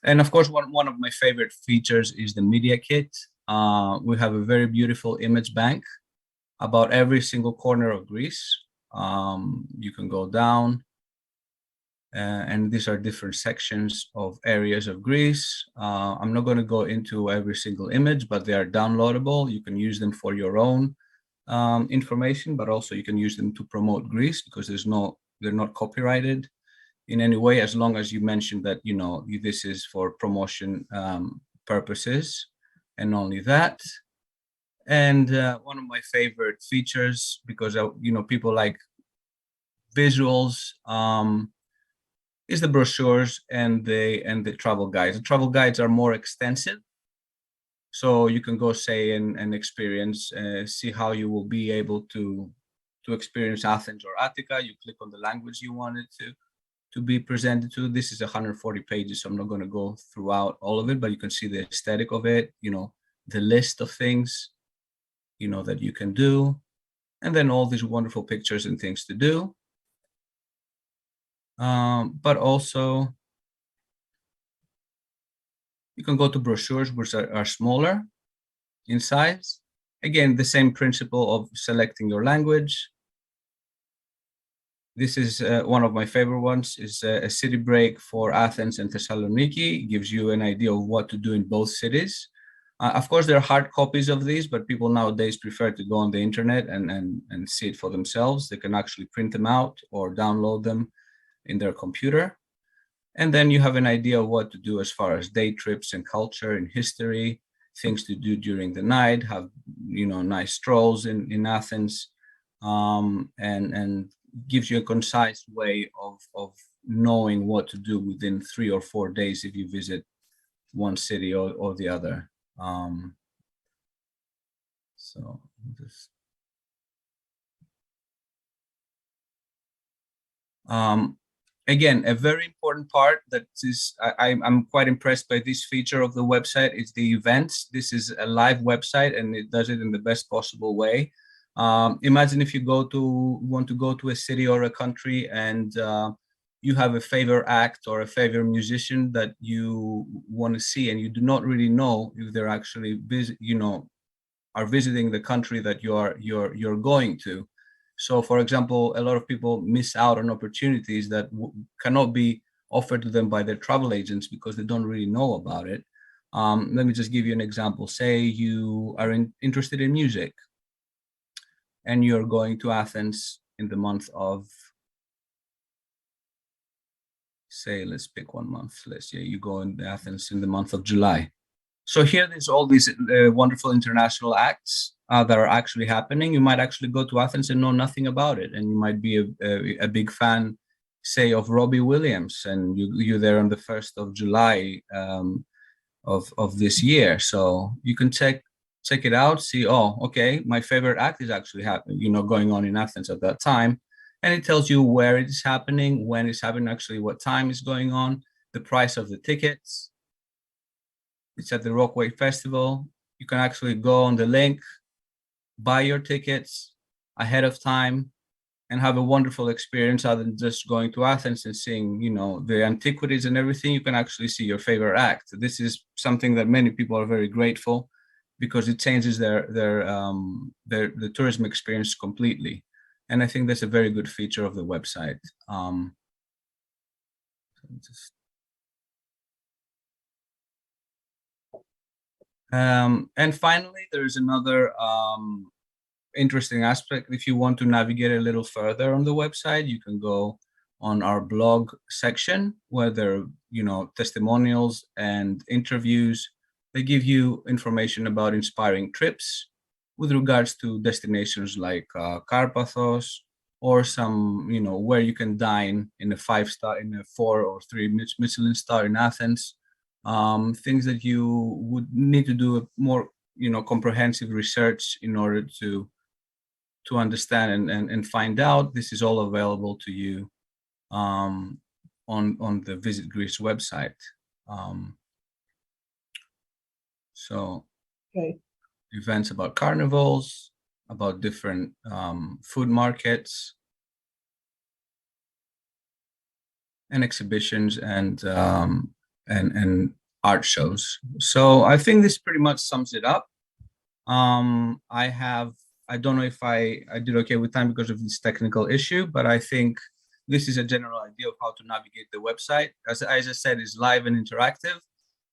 And of course, one of my favorite features is the media kit. We have a very beautiful image bank about every single corner of Greece. You can go down, and these are different sections of areas of Greece. I'm not going to go into every single image, but they are downloadable. You can use them for your own information, but also you can use them to promote Greece because they're not copyrighted in any way, as long as you mention that this is for promotion purposes and only that. And one of my favorite features, because people like visuals, is the brochures and the travel guides. The travel guides are more extensive, so you can go say and experience, see how you will be able to experience Athens or Attica. You click on the language you wanted to be presented to. This is 140 pages, so I'm not going to go throughout all of it, but you can see the aesthetic of it, the list of things, that you can do, and then all these wonderful pictures and things to do. But also, you can go to brochures, which are smaller in size. Again, the same principle of selecting your language. This is one of my favorite ones, is a city break for Athens and Thessaloniki. It gives you an idea of what to do in both cities. Of course, there are hard copies of these, but people nowadays prefer to go on the internet and see it for themselves. They can actually print them out or download them in their computer. And then you have an idea of what to do as far as day trips and culture and history, things to do during the night, have nice strolls in Athens, and gives you a concise way of knowing what to do within 3 or 4 days if you visit one city or the other. So this. Again, a very important part that is, I'm quite impressed by this feature of the website is the events. This is a live website and it does it in the best possible way. Imagine if you want to go to a city or a country and you have a favorite act or a favorite musician that you want to see, and you do not really know if they're actually are visiting the country that you're going to. So, for example, a lot of people miss out on opportunities that cannot be offered to them by their travel agents because they don't really know about it. Let me just give you an example. Say you are interested in music and you're going to Athens in the month of, say, let's pick one month. Let's say you go in Athens in the month of July. So here there's all these wonderful international acts that are actually happening. You might actually go to Athens and know nothing about it. And you might be a big fan, say, of Robbie Williams, and you're there on the 1st of July of this year. So you can check it out, see, oh, okay, my favorite act is actually going on in Athens at that time. And it tells you where it is happening, when it's happening, actually what time is going on, the price of the tickets. It's at the Rockway Festival. You can actually go on the link, buy your tickets ahead of time, and have a wonderful experience other than just going to Athens and seeing, the antiquities and everything. You can actually see your favorite act. This is something that many people are very grateful because it changes the tourism experience completely. And I think that's a very good feature of the website. just and finally, there's another interesting aspect. If you want to navigate a little further on the website, you can go on our blog section where there are, testimonials and interviews. They give you information about inspiring trips with regards to destinations like Carpathos, or some, where you can dine in a 5-star, in a 4 or 3 Michelin star in Athens. Things that you would need to do a more, comprehensive research in order to understand and find out. This is all available to you on the Visit Greece website. So okay. Events about carnivals, about different food markets, and exhibitions and art shows. So I think this pretty much sums it up. I don't know if I did okay with time because of this technical issue, but I think this is a general idea of how to navigate the website. As I said, it's live and interactive.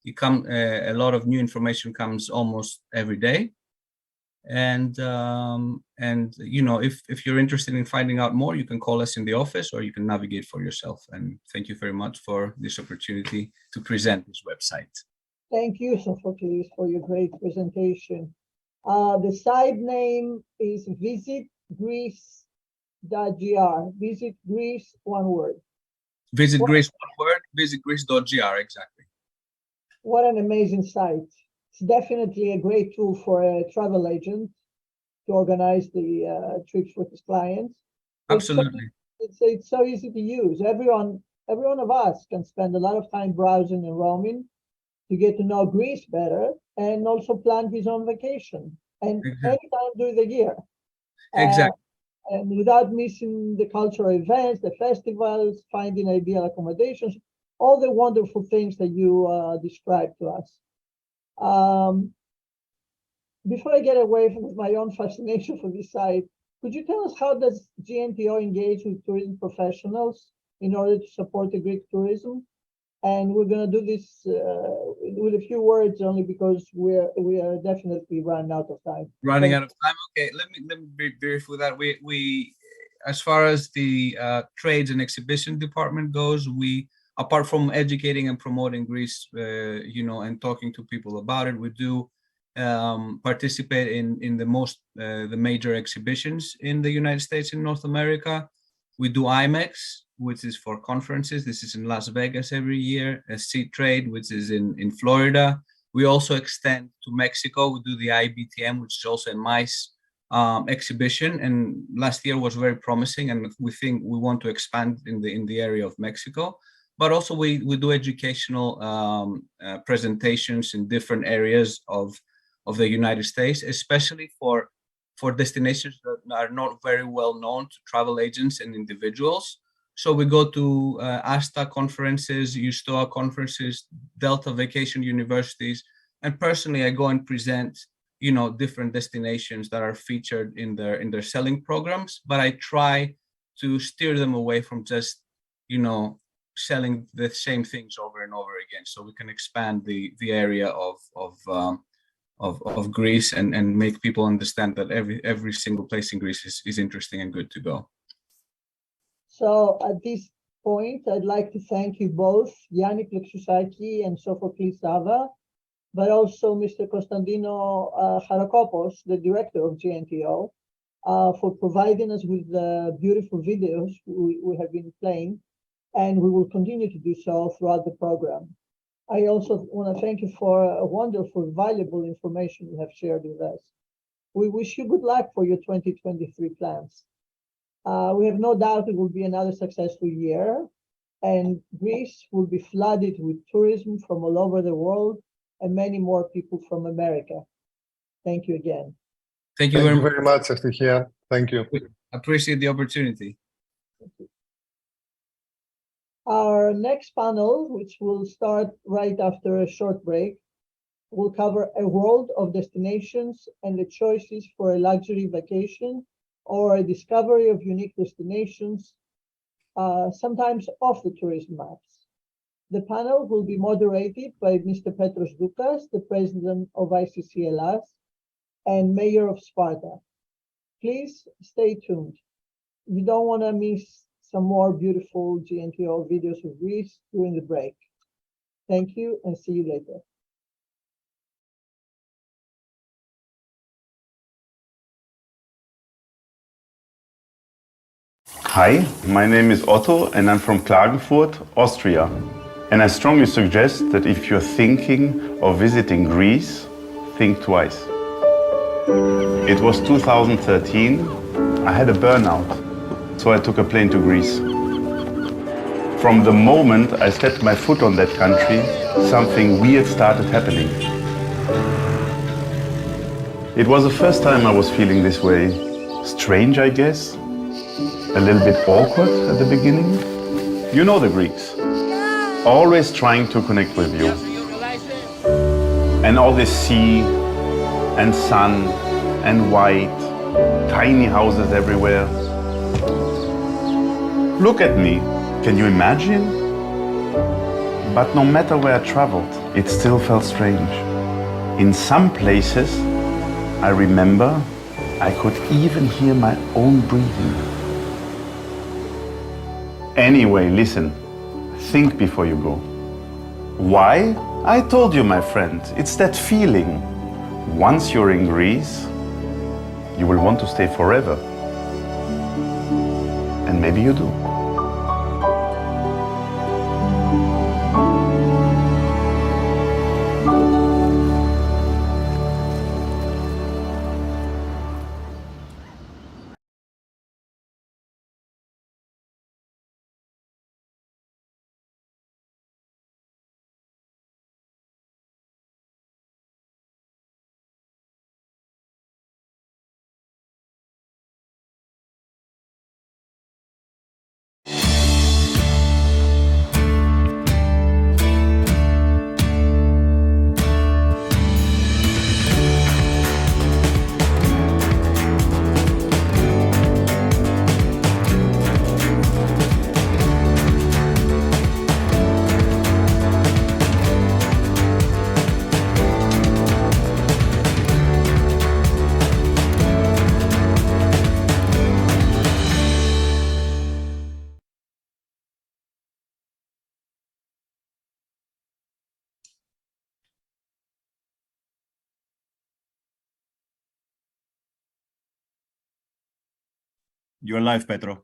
A lot of new information comes almost every day. And if you're interested in finding out more, you can call us in the office or you can navigate for yourself. And thank you very much for this opportunity to present this website. Thank you, Sophocles, for your great presentation. The site name is visitgreece.gr. Visit Greece, one word. Visit Greece, one word. Visitgreece.gr, exactly. What an amazing site. It's definitely a great tool for a travel agent to organize the trips with his clients. Absolutely. It's so easy to use. Every one of us can spend a lot of time browsing and roaming to get to know Greece better and also plan his own vacation and anytime during the year. Exactly. And without missing the cultural events, the festivals, finding ideal accommodations, all the wonderful things that you described to us. Before I get away from my own fascination for this site, could you tell us how does GNTO engage with tourism professionals in order to support the Greek tourism? And we're going to do this with a few words only because we are definitely running out of time. Running out of time. Okay, let me be brief with that. We as far as the trades and exhibition department goes, we, apart from educating and promoting Greece, and talking to people about it, we do participate in the major exhibitions in the United States and North America. We do IMEX, which is for conferences. This is in Las Vegas every year. A Sea Trade, which is in Florida. We also extend to Mexico. We do the IBTM, which is also a MICE exhibition. And last year was very promising, and we think we want to expand in the area of Mexico. But also we do educational presentations in different areas of the United States, especially for destinations that are not very well known to travel agents and individuals. So we go to ASTA conferences, USTOA conferences, Delta Vacation Universities, and personally I go and present, different destinations that are featured in their selling programs. But I try to steer them away from just, selling the same things over and over again, so we can expand the area of Greece and make people understand that every single place in Greece is interesting and good to go. So at this point, I'd like to thank you both, Yanni Plexousaki and Sophocles Sava, but also Mr. Konstantino Charokopos, the director of GNTO, for providing us with the beautiful videos we have been playing, and we will continue to do so throughout the program. I also want to thank you for a wonderful, valuable information you have shared with us. We wish you good luck for your 2023 plans. We have no doubt it will be another successful year, and Greece will be flooded with tourism from all over the world and many more people from America. Thank you again. Thank you very much, Icc-Hacc. Thank you. Appreciate the opportunity. Thank you. Our next panel, which will start right after a short break, will cover a world of destinations and the choices for a luxury vacation or a discovery of unique destinations, sometimes off the tourism maps. The panel will be moderated by Mr. Petros Doukas, the president of Icc-Hellas and mayor of Sparta. Please stay tuned. You don't want to miss some more beautiful GNTO videos of Greece during the break. Thank you and see you later. Hi, my name is Otto and I'm from Klagenfurt, Austria. And I strongly suggest that if you're thinking of visiting Greece, think twice. It was 2013, I had a burnout, so I took a plane to Greece. From the moment I stepped my foot on that country, something weird started happening. It was the first time I was feeling this way. Strange, I guess. A little bit awkward at the beginning. You know the Greeks. Always trying to connect with you. And all this sea and sun and white, tiny houses everywhere. Look at me. Can you imagine? But no matter where I traveled, it still felt strange. In some places, I remember I could even hear my own breathing. Anyway, listen, think before you go. Why? I told you, my friend, it's that feeling. Once you're in Greece, you will want to stay forever. And maybe you do. You're live, Petro.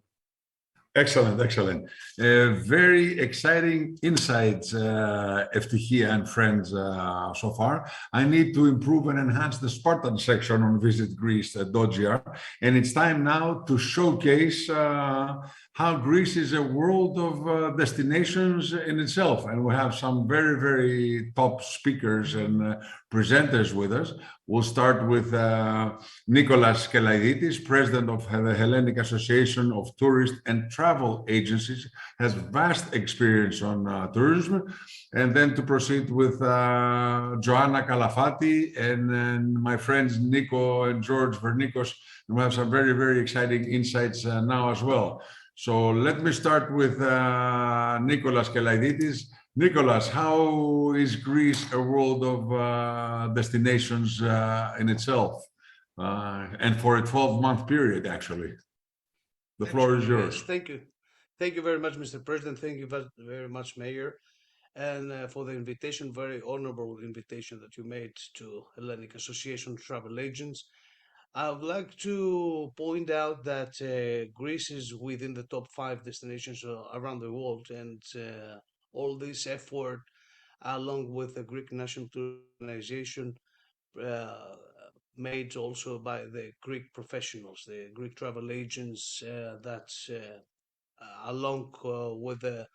Excellent, excellent. Very exciting insights, Ευτυχία and friends, so far. I need to improve and enhance the Spartan section on Visit Greece .gr. And it's time now to showcase how Greece is a world of destinations in itself. And we have some very, very top speakers and presenters with us. We'll start with Nicholas Kelaididis, president of the Hellenic Association of Tourist and Travel Agencies, has vast experience on tourism. And then to proceed with Joanna Kalafati and my friends Nico and George Vernikos. We have some very, very exciting insights now as well. So let me start with Nicholas Kelaididis. Nicholas, how is Greece a world of destinations in itself? And for a 12-month period, actually. The floor is yours. Yes, thank you. Thank you very much, Mr. President. Thank you very much, Mayor. And for the invitation, very honorable invitation that you made to Hellenic Association of Travel Agents. I would like to point out that Greece is within the top 5 destinations around the world, and all this effort, along with the Greek National Tourism Organization, made also by the Greek professionals, the Greek travel agents, that along with the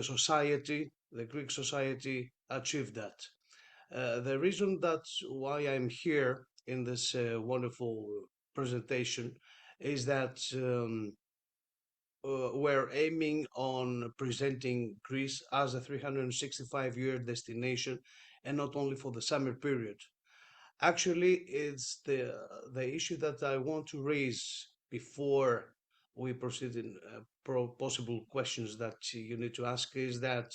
society, the Greek society, achieved that. The reason that's why I'm here in this wonderful presentation is that we're aiming on presenting Greece as a 365-year destination, and not only for the summer period. Actually, it's the issue that I want to raise before we proceed in possible questions that you need to ask, is that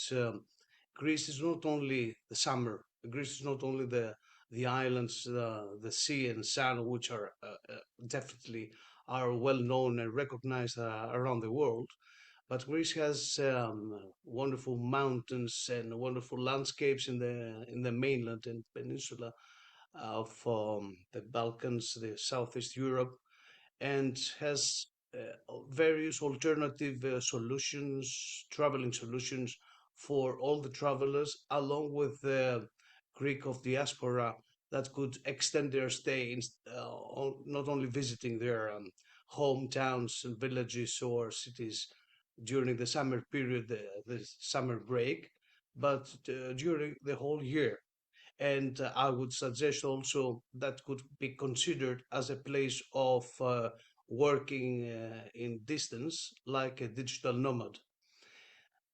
Greece is not only the summer. Greece is not only the islands, the sea and sun, which are definitely are well known and recognized around the world. But Greece has wonderful mountains and wonderful landscapes in the mainland and peninsula of the Balkans, the Southeast Europe, and has various alternative solutions, traveling solutions for all the travelers, along with the Greek of diaspora that could extend their stay in, not only visiting their hometowns and villages or cities during the summer period, the summer break, but during the whole year. And I would suggest also that could be considered as a place of working in distance, like a digital nomad.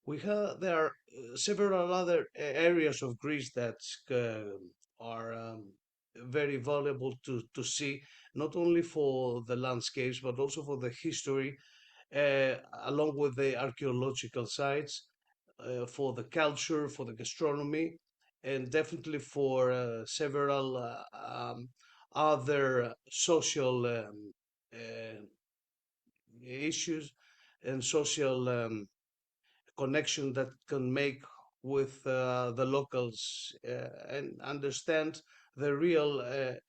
There are several other areas of Greece that are very valuable to see, not only for the landscapes but also for the history, along with the archaeological sites, for the culture, for the gastronomy, and definitely for several other social issues and social connection that can make with the locals and understand the real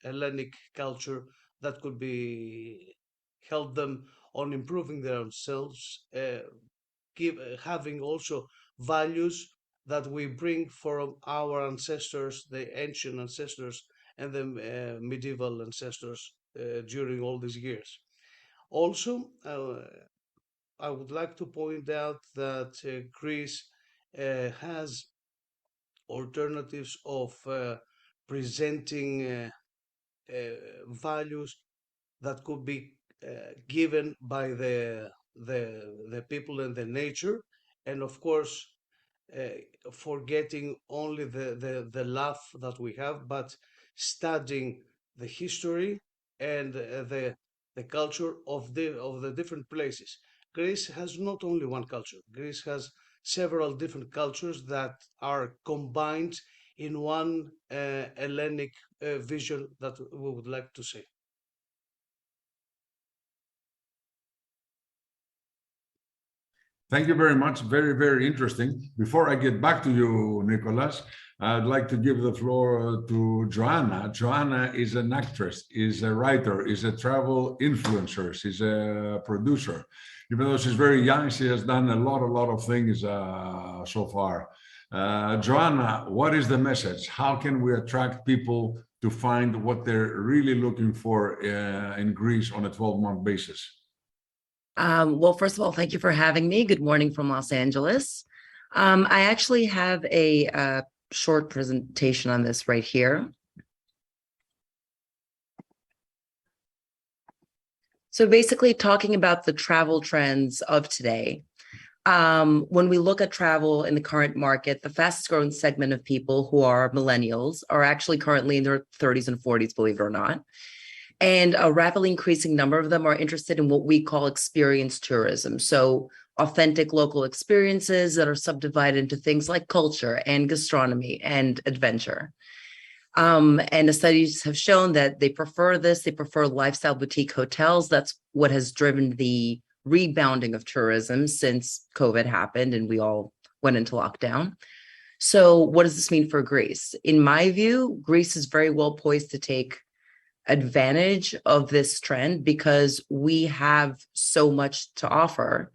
Hellenic culture that could be help them on improving themselves, having also values that we bring from our ancestors, the ancient ancestors and the medieval ancestors during all these years. Also, I would like to point out that Greece has alternatives of presenting values that could be given by the people and the nature, and of course, forgetting only the love that we have, but studying the history and the culture of the different places. Greece has not only one culture. Greece has several different cultures that are combined in one Hellenic vision that we would like to see. Thank you very much. Very, very interesting. Before I get back to you, Nicholas, I'd like to give the floor to Joanna. Joanna is an actress, is a writer, is a travel influencer, she's a producer. Even though she's very young, she has done a lot of things so far. Joanna, what is the message? How can we attract people to find what they're really looking for in Greece on a 12-month basis? Well, first of all, thank you for having me. Good morning from Los Angeles. I actually have a short presentation on this right here. So basically talking about the travel trends of today. When we look at travel in the current market, the fastest growing segment of people who are millennials are actually currently in their 30s and 40s, believe it or not. And a rapidly increasing number of them are interested in what we call experience tourism. So authentic local experiences that are subdivided into things like culture and gastronomy and adventure. And the studies have shown that they prefer this. They prefer lifestyle boutique hotels. That's what has driven the rebounding of tourism since COVID happened and we all went into lockdown. So what does this mean for Greece? In my view, Greece is very well poised to take advantage of this trend because we have so much to offer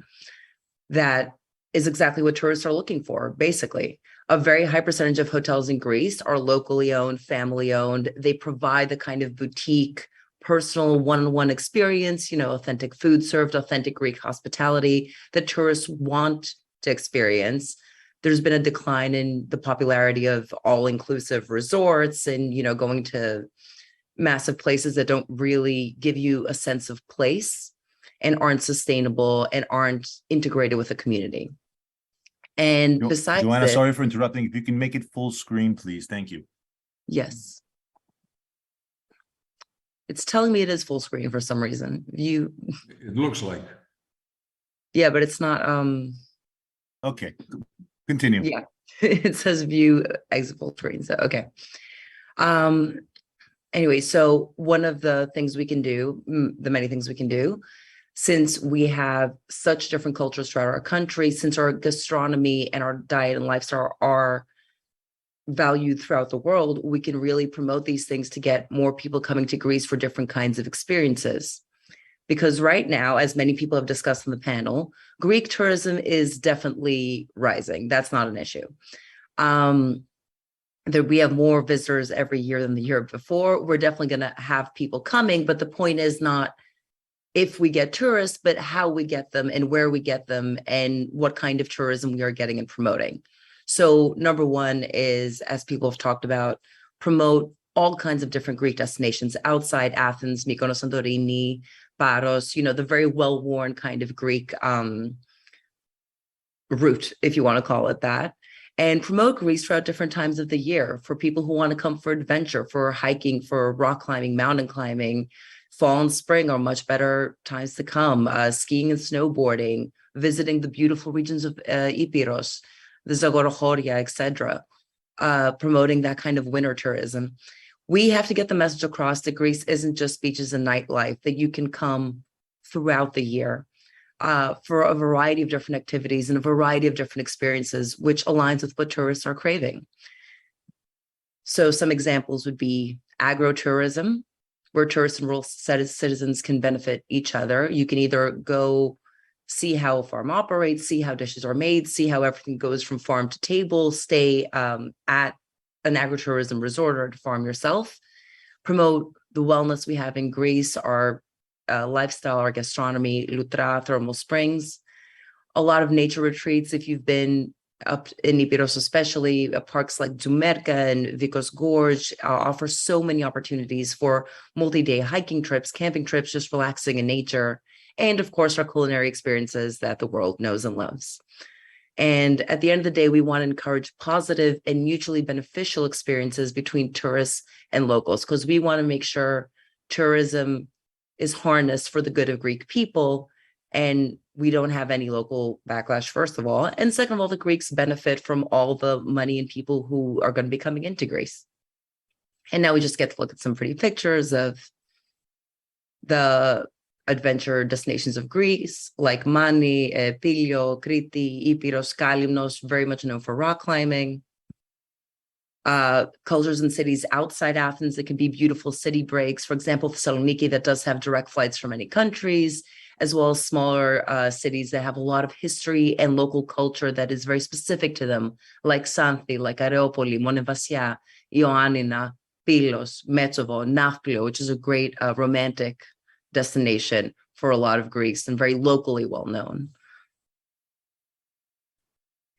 that is exactly what tourists are looking for. Basically, a very high percentage of hotels in Greece are locally owned, family owned. They provide the kind of boutique, personal one-on-one experience, authentic food served, authentic Greek hospitality that tourists want to experience. There's been a decline in the popularity of all-inclusive resorts and, going to massive places that don't really give you a sense of place and aren't sustainable and aren't integrated with the community. And besides Joanna, sorry for interrupting. If you can make it full screen, please. Thank you. Yes. It's telling me it is full screen for some reason. It looks like. Yeah, but it's not, Okay, continue. yeah, it says view exit full screen, so, okay. Anyway, so one of the things we can do, the many things we can do, since we have such different cultures throughout our country, since our gastronomy and our diet and lifestyle are valued throughout the world, we can really promote these things to get more people coming to Greece for different kinds of experiences. Because right now, as many people have discussed on the panel, Greek tourism is definitely rising. That's not an issue. We have more visitors every year than the year before. We're definitely going to have people coming, but the point is not if we get tourists, but how we get them and where we get them and what kind of tourism we are getting and promoting. So number one is, as people have talked about, promote all kinds of different Greek destinations outside Athens, Mykonos, Santorini, Paros, the very well-worn kind of Greek route, if you want to call it that. And promote Greece throughout different times of the year for people who want to come for adventure, for hiking, for rock climbing, mountain climbing. Fall and spring are much better times to come. Skiing and snowboarding, visiting the beautiful regions of Epirus, the Zagorochoria, etc. Promoting that kind of winter tourism. We have to get the message across that Greece isn't just beaches and nightlife, that you can come throughout the year. For a variety of different activities and a variety of different experiences, which aligns with what tourists are craving. So some examples would be agro-tourism, where tourists and rural citizens can benefit each other. You can either go see how a farm operates, see how dishes are made, see how everything goes from farm to table, stay at an agro-tourism resort or to farm yourself, promote the wellness we have in Greece, our lifestyle, our gastronomy, Lutra, thermal springs, a lot of nature retreats. If you've been up in Epirus, especially parks like Dzumerka and Vikos Gorge offer so many opportunities for multi-day hiking trips, camping trips, just relaxing in nature, and of course our culinary experiences that the world knows and loves. And at the end of the day, we want to encourage positive and mutually beneficial experiences between tourists and locals, because we want to make sure tourism is harnessed for the good of Greek people, and we don't have any local backlash, first of all. And second of all, the Greeks benefit from all the money and people who are going to be coming into Greece. And now we just get to look at some pretty pictures of the adventure destinations of Greece, like Mani, Pylio, Crete, Epirus, Kalimnos, very much known for rock climbing. Cultures and cities outside Athens that can be beautiful city breaks. For example, Thessaloniki, that does have direct flights from many countries, as well as smaller cities that have a lot of history and local culture that is very specific to them, like Xanthi, like Areopoli, Monevasia, Ioannina, Pylos, Metsovo, Nafplio, which is a great romantic destination for a lot of Greeks and very locally well known.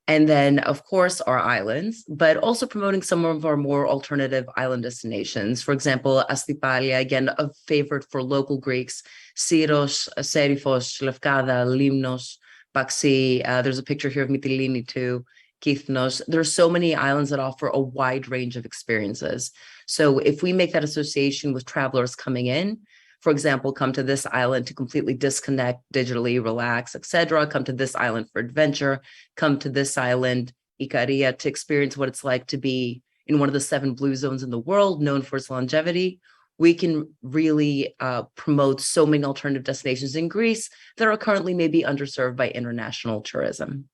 And then, of course, our islands, but also promoting some of our more alternative island destinations. For example, Astypalia, again, a favorite for local Greeks, Syros, Serifos, Lefkada, Limnos, Paxi. There's a picture here of Mytilene too, Kythnos. There are so many islands that offer a wide range of experiences. So if we make that association with travelers coming in, for example, come to this island to completely disconnect, digitally relax, etc. Come to this island for adventure. Come to this island, Ikaria, to experience what it's like to be in one of the 7 blue zones in the world, known for its longevity. We can really promote so many alternative destinations in Greece that are currently maybe underserved by international tourism.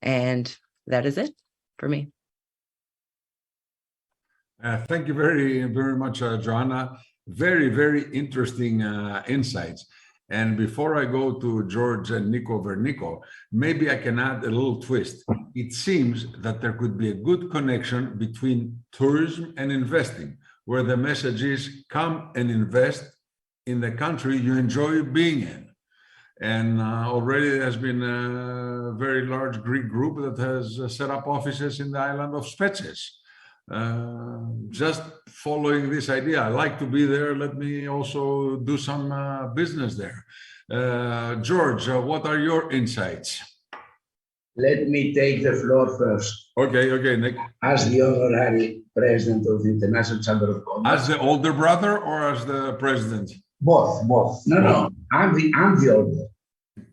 And that is it for me. Thank you very, very much, Joanna. Very, very interesting insights. And before I go to George and Nico Vernico, maybe I can add a little twist. It seems that there could be a good connection between tourism and investing, where the message is come and invest in the country you enjoy being in. And already there has been a very large Greek group that has set up offices in the island of Spetses. Just following this idea, I like to be there. Let me also do some business there. George, what are your insights? Let me take the floor first. Okay, Nick. As the honorary president of the International Chamber of Commerce. As the older brother or as the president? Both. No. I'm the older.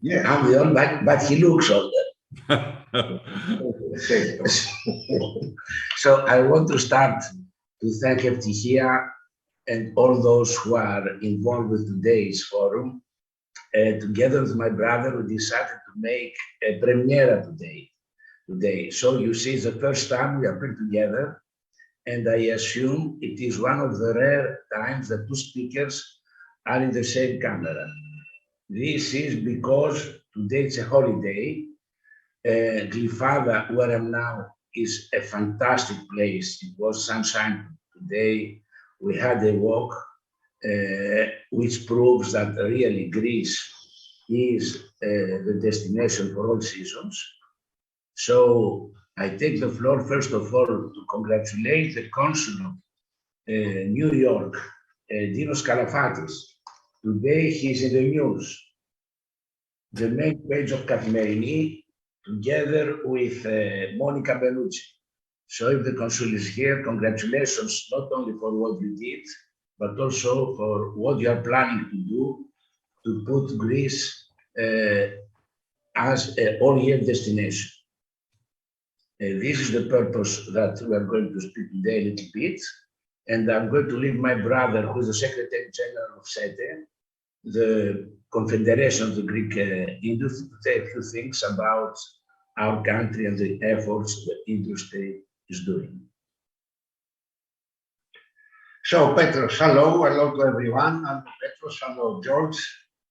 Yeah, I'm the old, but he looks older. So I want to start to thank Icc-Hacc and all those who are involved with today's forum. Together with my brother, we decided to make a premiere today. So you see, it's the first time we are put together, and I assume it is one of the rare times that two speakers are in the same camera. This is because today it's a holiday. Glyfada, where I'm now, is a fantastic place. It was sunshine today. We had a walk, which proves that really Greece is the destination for all seasons. So I take the floor, first of all, to congratulate the Consul of New York, Dinos Kalafatis. Today he's in the news. The main page of Katmerini, together with Monica Bellucci. So if the Consul is here, congratulations not only for what you did, but also for what you are planning to do to put Greece as an all-year destination. This is the purpose that we are going to speak today a little bit. And I'm going to leave my brother, who is the Secretary General of SETE, the Confederation of the Greek Industry, to say a few things about our country and the efforts the industry is doing. So, Petros, hello to everyone. I'm Petros, hello, George.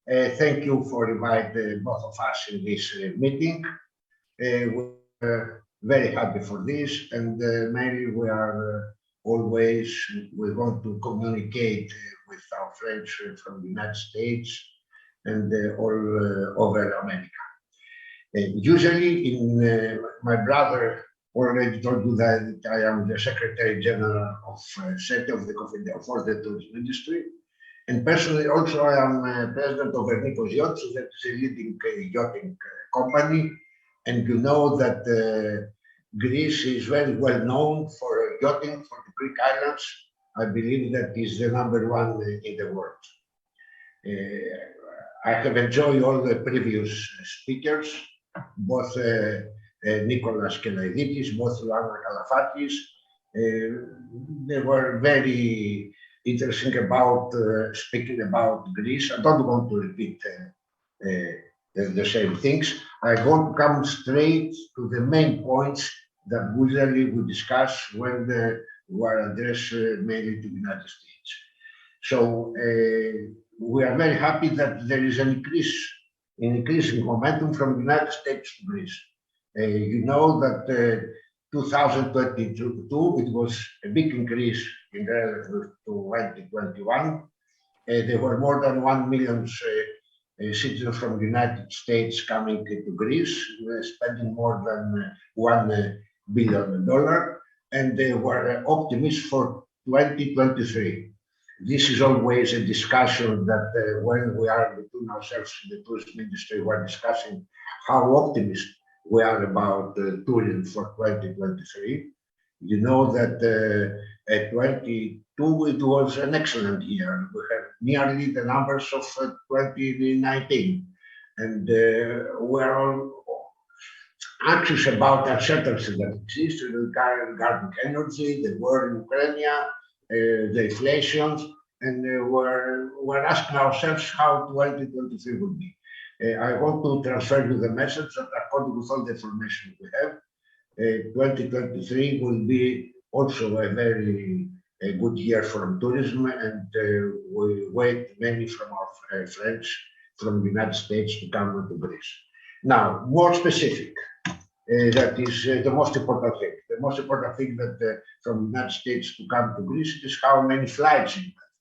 Thank you for inviting both of us in this meeting. We're very happy for this, and mainly we want to communicate with our friends from the United States and all over America. Usually, my brother already told you that I am the Secretary General of SETE, of the tourism industry. And personally, also, I am president of Ernikos Yachts, that is a leading yachting company. And you know that Greece is very well known for yachting, for the Greek islands. I believe that is the #1 in the world. I have enjoyed all the previous speakers, both Nicholas Kelaididis, both Luana Kalafatis. They were very interesting about speaking about Greece. I don't want to repeat the same things. I want to come straight to the main points that usually we discuss when we are addressed mainly to the United States. So we are very happy that there is an increasing momentum from the United States to Greece. You know that 2022, it was a big increase in relative to 2021. There were more than 1 million citizens from the United States coming to Greece, spending more than $1 billion, and they were optimistic for 2023. This is always a discussion that when we are between ourselves in the tourism industry, we're discussing how optimistic we are about tourism for 2023. You know that 22, it was an excellent year. We have nearly the numbers of 2019. And we are all anxious about uncertainty that exists regarding energy, the war in Ukraine, the inflation, and we're asking ourselves how 2023 will be. I want to transfer you the message that according to all the information we have, 2023 will be also a very good year for tourism, and we wait many from our friends from the United States to come to Greece. Now, more specific, that is the most important thing. The most important thing that from the United States to come to Greece is how many flights you have.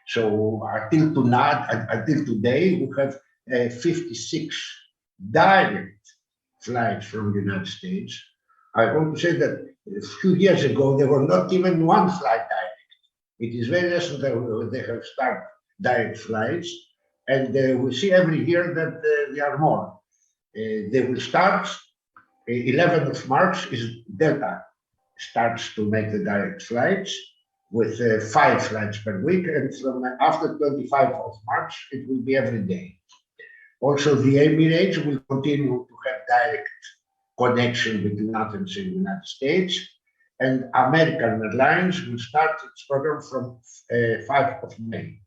So until today, we have 56 direct flights from the United States. I want to say that a few years ago, there were not even one flight direct. It is very recent that they have started direct flights, and we see every year that there are more. They will start, 11th of March is Delta starts to make the direct flights with 5 flights per week, and from after 25th of March, it will be every day. Also, the Emirates will continue to have direct connection between Athens and the United States. And American Airlines will start its program from 5th of May.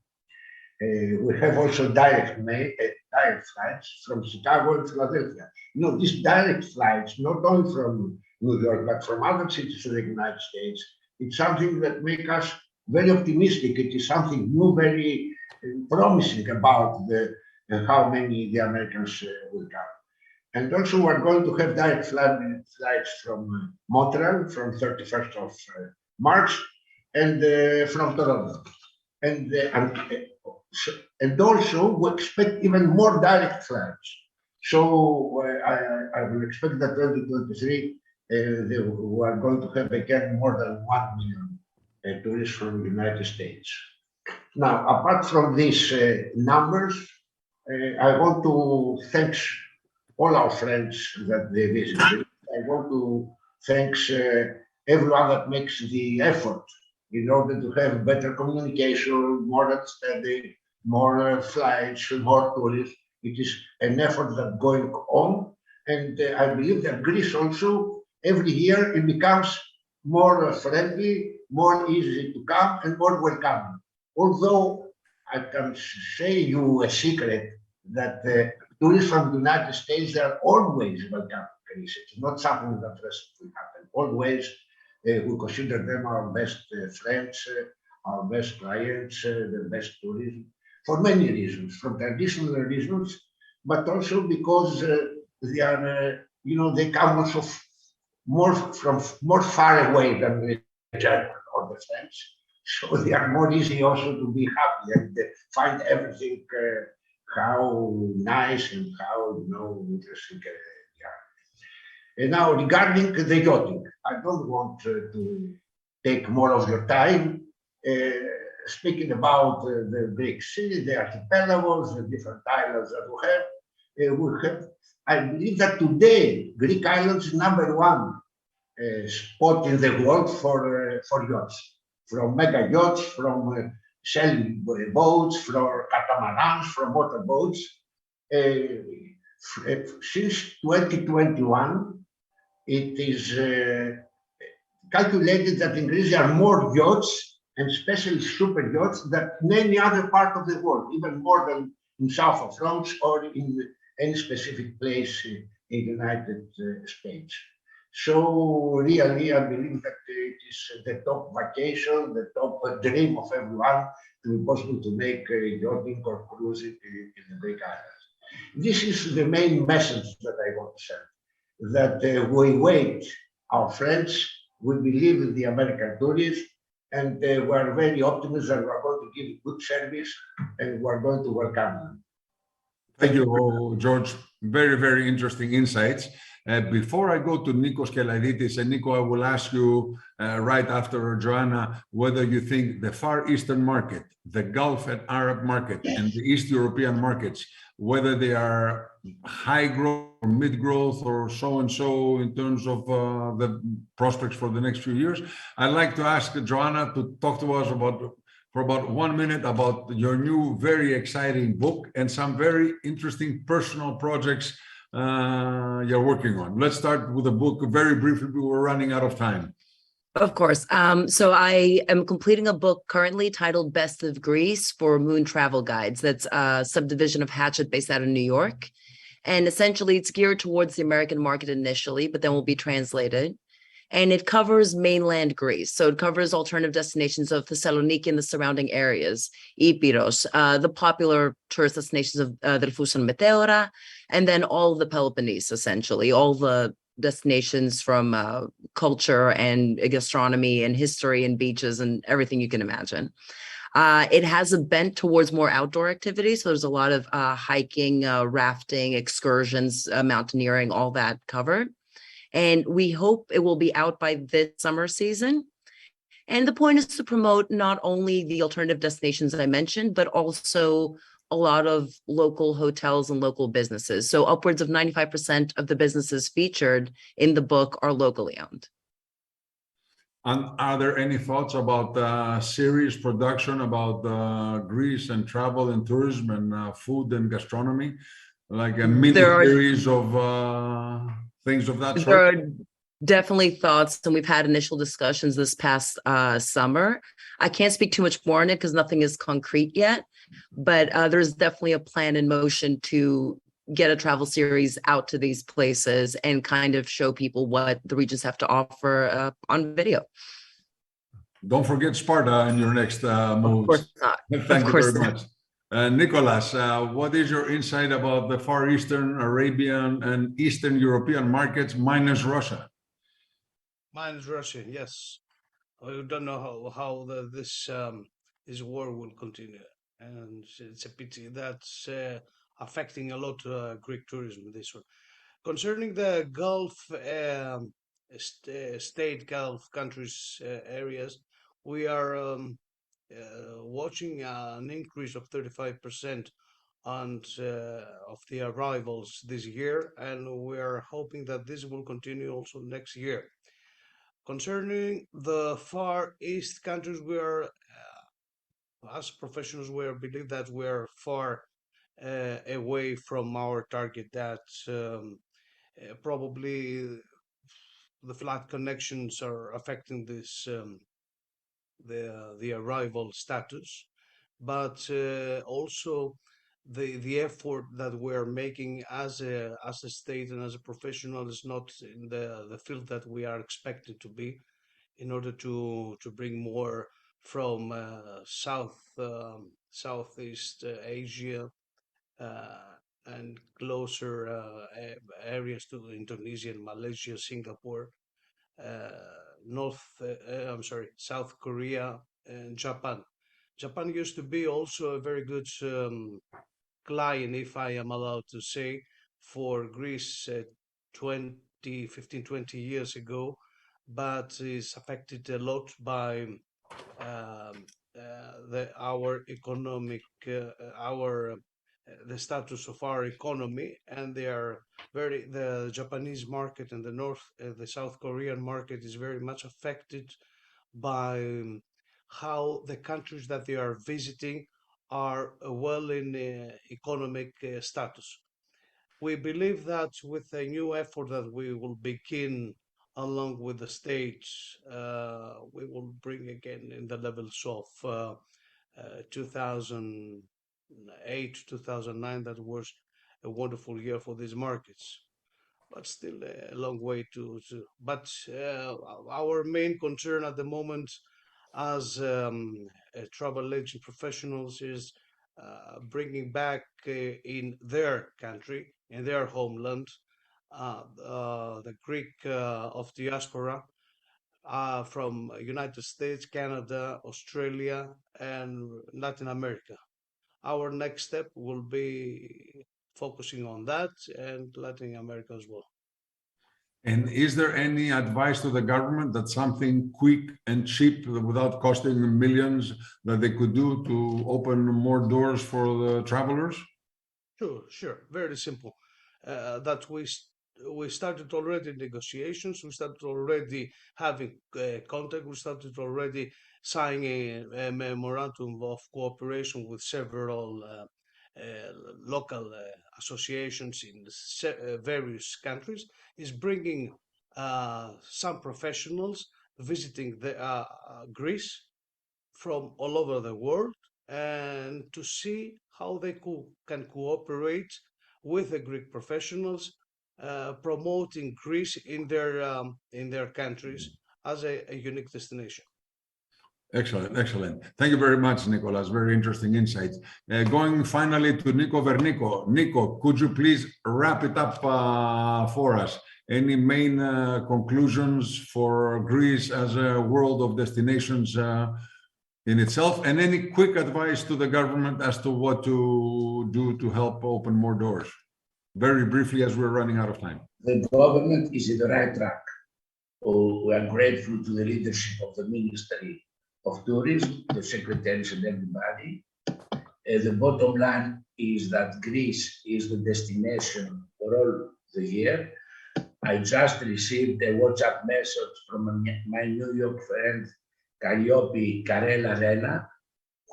We have also direct flights from Chicago and Philadelphia. You know, these direct flights, not only from New York, but from other cities of the United States, it's something that makes us very optimistic. It is something new, very promising about how many the Americans will come. And also we're going to have direct flights from Montreal from 31st of March and from Toronto. And also we expect even more direct flights. So I will expect that 2023 we are going to have again more than 1 million tourists from the United States. Now, apart from these numbers, I want to thank all our friends that they visited. I want to thank everyone that makes the effort in order to have better communication, more understanding, more flights, more tourists. It is an effort that's going on. And I believe that Greece also, every year, it becomes more friendly, more easy to come, and more welcoming. Although I can say you a secret that tourists from the United States, they are always welcome in Greece. It's not something that recently happened. Always we consider them our best friends, our best clients, the best tourism, for many reasons, from traditional reasons, but also because they are, you know, they come also from more far away than the German or the French. So they are more easy also to be happy and find everything how nice and how, you know, interesting they are. And now regarding the yachting, I don't want to take more of your time. Speaking about the Greek Sea, the archipelagos, the different islands that we have, I believe that today Greek islands is #1 spot in the world for yachts, from mega yachts, from sailing boats, from catamarans, from motorboats. Since 2021, it is calculated that in Greece there are more yachts, and especially super yachts, than in any other part of the world, even more than in south of France or in any specific place in the United States. So really, I believe that it is the top vacation, the top dream of everyone to be possible to make yachting or cruising in the Greek islands. This is the main message that I want to send, that we wait our friends, we believe in the American tourists, and we are very optimistic that we are going to give good service and we are going to welcome them. Thank you, George. Very, very interesting insights. Before I go to Nikos Kelaididis, and Nico, I will ask you right after Joanna, whether you think the Far Eastern market, the Gulf and Arab market, and the East European markets, whether they are high growth or mid growth or so and so in terms of the prospects for the next few years. I'd like to ask Joanna to talk to us for about 1 minute about your new, very exciting book and some very interesting personal projects you're working on. Let's start with the book very briefly. We're running out of time. Of course. So I am completing a book currently titled Best of Greece for Moon Travel Guides. That's a subdivision of Hachette based out of New York. And essentially it's geared towards the American market initially, but then will be translated. And it covers mainland Greece. So it covers alternative destinations of Thessaloniki and the surrounding areas, Epirus, the popular tourist destinations of Delphos and Meteora, and then all the Peloponnese, essentially, all the destinations from culture and gastronomy and history and beaches and everything you can imagine. It has a bent towards more outdoor activities. So there's a lot of hiking, rafting, excursions, mountaineering, all that covered. And we hope it will be out by this summer season. And the point is to promote not only the alternative destinations I mentioned, but also a lot of local hotels and local businesses. So upwards of 95% of the businesses featured in the book are locally owned. And are there any thoughts about series production about Greece and travel and tourism and food and gastronomy? like a mini series of things of that There sort? are definitely thoughts, and we've had initial discussions this past summer. I can't speak too much more on it because nothing is concrete yet, but there's definitely a plan in motion to get a travel series out to these places and kind of show people what the regions have to offer on video. Don't forget Sparta in your next moves. Of course not. Thank you very much. Nicholas, what is your insight about the Far Eastern, Arabian, and Eastern European markets minus Russia? Minus Russia, yes. We don't know how this war will continue, and it's a pity that's affecting a lot Greek tourism. This one, concerning the Gulf state Gulf countries areas, we are watching an increase of 35% and of the arrivals this year, and we are hoping that this will continue also next year. Concerning the Far East countries, we are, as professionals, we believe that we are far away from our target. That probably the flat connections are affecting this the arrival status, but also the effort that we're making as a state and as a professional is not in the field that we are expected to be, in order to bring more from Southeast Asia and closer areas to Indonesia and Malaysia, Singapore, South Korea and Japan. Japan used to be also a very good client, if I am allowed to say, for Greece 15, 20 years ago, but is affected a lot by our economic, the status of our economy, and they are the Japanese market and the South Korean market is very much affected by how the countries that they are visiting are well in economic status. We believe that with a new effort that we will begin along with the states, we will bring again in the levels of 2008, 2009. That was a wonderful year for these markets, but still a long way to. But our main concern at the moment as travel agent professionals is bringing back in their country, in their homeland, the Greek of diaspora from United States, Canada, Australia, and Latin America. Our next step will be focusing on that and Latin America as well. And is there any advice to the government that something quick and cheap without costing millions that they could do to open more doors for the travelers? Sure. Very simple. That we started already negotiations. We started already having contact. We started already signing a memorandum of cooperation with several local associations in various countries. Is bringing some professionals visiting Greece from all over the world, and to see how they can cooperate with the Greek professionals, promoting Greece in their countries as a unique destination. Excellent. Thank you very much, Nicholas. Very interesting insights. Going finally to Nico Vernico. Nico, could you please wrap it up for us? Any main conclusions for Greece as a world of destinations in itself, and any quick advice to the government as to what to do to help open more doors? Very briefly, as we're running out of time. The government is in the right track. We are grateful to the leadership of the Ministry of Tourism, the secretaries and everybody. The bottom line is that Greece is the destination for all the year. I just received a WhatsApp message from my New York friend, Calliope Carella Rena,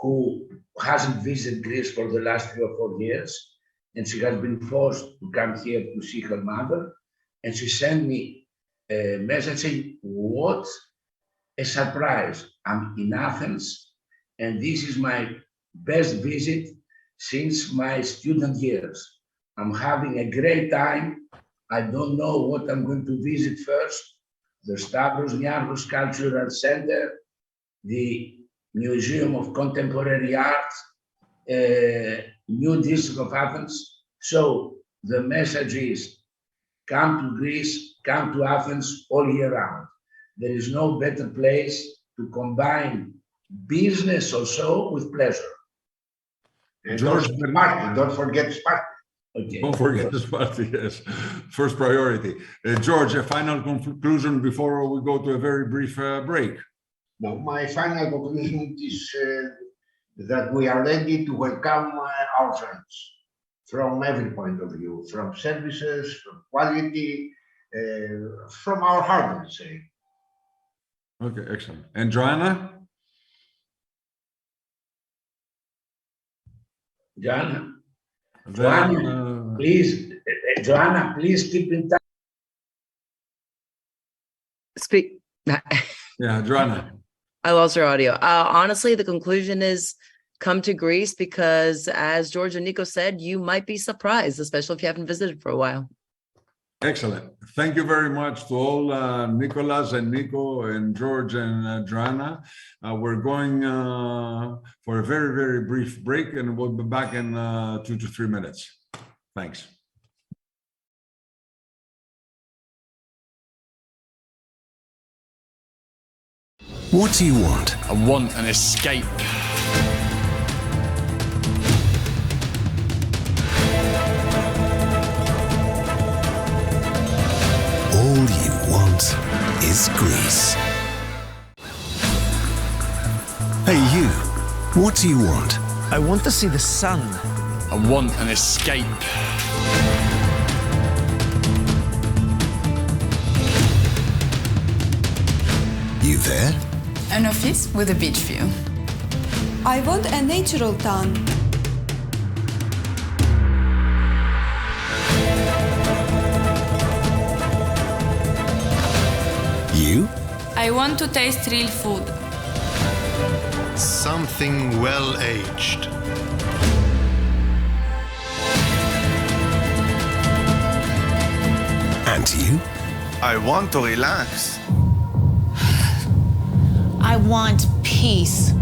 who hasn't visited Greece for the last 3 or 4 years. and she has been forced to come here to see her mother. And she sent me a message saying, what a surprise. I'm in Athens, and this is my best visit since my student years. I'm having a great time. I don't know what I'm going to visit first. The Stavros Niarchos Cultural Center, the Museum of Contemporary Art, New District of Athens. So the message is, come to Greece, come to Athens all year round. There is no better place to combine business also with pleasure. And George, Sparta, don't forget Sparta. Okay. Don't forget Sparta, yes. First priority. George, a final conclusion before we go to a very brief break. No, my final conclusion is that we are ready to welcome our friends from every point of view, from services, from quality, from our heart, let's say. Okay, excellent. And Joanna? Joanna, Then, please, Joanna, please keep in touch. Speak. Yeah, Joanna. I lost your audio. Honestly, the conclusion is come to Greece because, as George and Nico said, you might be surprised, especially if you haven't visited for a while. Excellent. Thank you very much to all Nicholas and Nico and George and Joanna. We're going for a very, very brief break, and we'll be back in 2 to 3 minutes. Thanks. What do you want? I want an escape. All you want is Greece. Hey, you. What do you want? I want to see the sun. I want an escape. You there? An office with a beach view. I want a natural town. You? I want to taste real food. Something well-aged. And you? I want to relax. I want peace.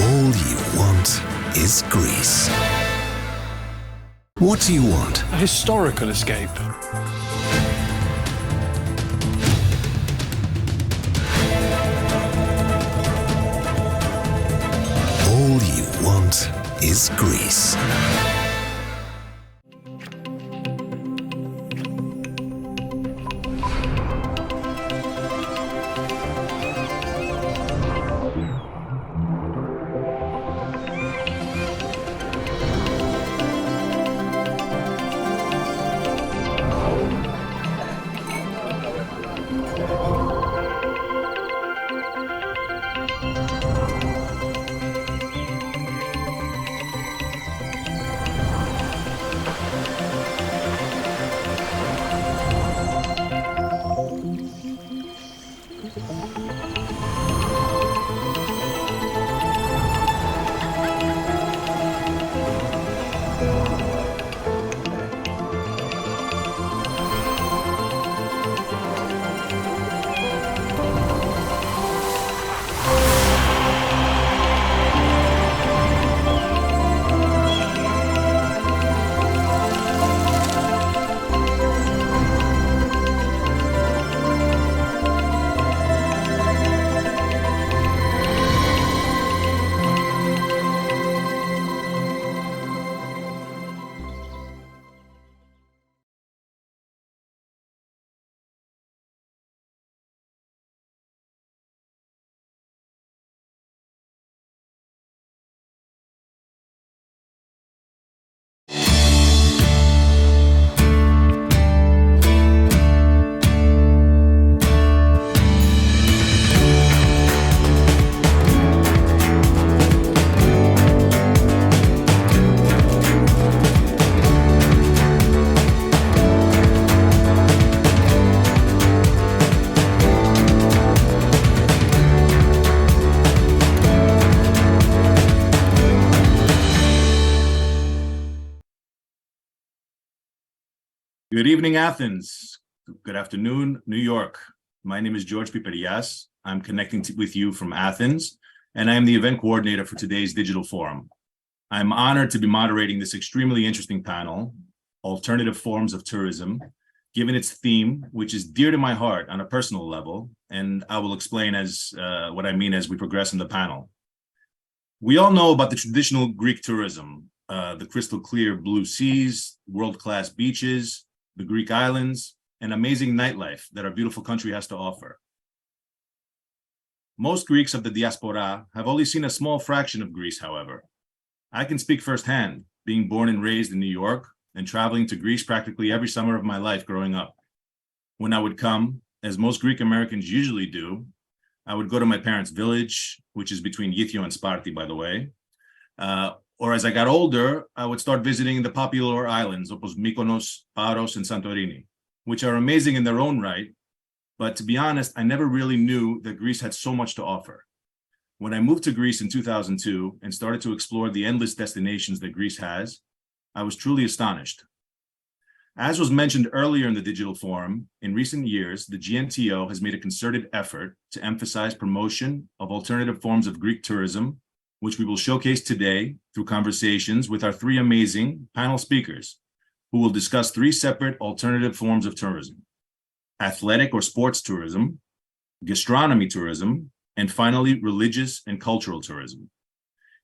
All you want is Greece. What do you want? A historical escape. All you want is Greece. Good evening, Athens. Good afternoon, New York. My name is George Piperias. I'm connecting with you from Athens, and I am the event coordinator for today's digital forum. I'm honored to be moderating this extremely interesting panel, Alternative Forms of Tourism, given its theme, which is dear to my heart on a personal level, and I will explain what I mean as we progress in the panel. We all know about the traditional Greek tourism, the crystal clear blue seas, world-class beaches, the Greek islands, and amazing nightlife that our beautiful country has to offer. Most Greeks of the diaspora have only seen a small fraction of Greece, however. I can speak firsthand, being born and raised in New York and traveling to Greece practically every summer of my life growing up. When I would come, as most Greek Americans usually do, I would go to my parents' village, which is between Yithio and Sparti, by the way. Or as I got older, I would start visiting the popular islands, opos Mykonos, Paros, and Santorini, which are amazing in their own right. But to be honest, I never really knew that Greece had so much to offer. When I moved to Greece in 2002 and started to explore the endless destinations that Greece has, I was truly astonished. As was mentioned earlier in the digital forum, in recent years, the GNTO has made a concerted effort to emphasize promotion of alternative forms of Greek tourism, which we will showcase today through conversations with our three amazing panel speakers, who will discuss three separate alternative forms of tourism: athletic or sports tourism, gastronomy tourism, and finally, religious and cultural tourism.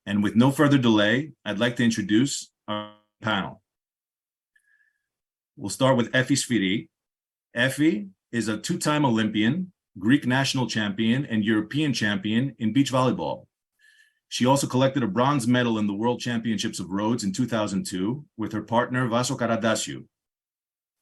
And with no further delay, I'd like to introduce our panel. We'll start with Effi Sfiri. Effi is a two-time Olympian, Greek national champion, and European champion in beach volleyball. She also collected a bronze medal in the World Championships of Rhodes in 2002 with her partner Vaso Karadasiou.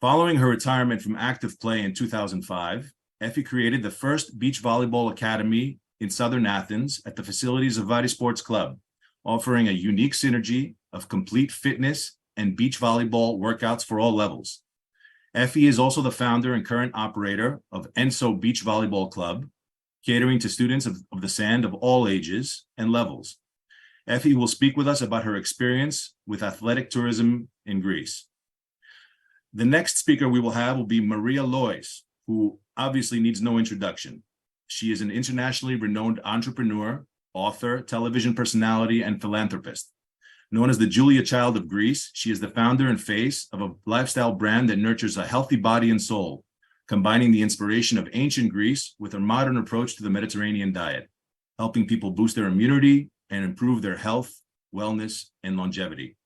Following her retirement from active play in 2005, Effi created the first beach volleyball academy in southern Athens at the facilities of Vari Sports Club, offering a unique synergy of complete fitness and beach volleyball workouts for all levels. Effi is also the founder and current operator of Enso Beach Volleyball Club, catering to students of the sand of all ages and levels. Effi will speak with us about her experience with athletic tourism in Greece. The next speaker we will have will be Maria Lois, who obviously needs no introduction. She is an internationally renowned entrepreneur, author, television personality, and philanthropist. Known as the Julia Child of Greece, she is the founder and face of a lifestyle brand that nurtures a healthy body and soul, combining the inspiration of ancient Greece with a modern approach to the Mediterranean diet, helping people boost their immunity and improve their health, wellness, and longevity.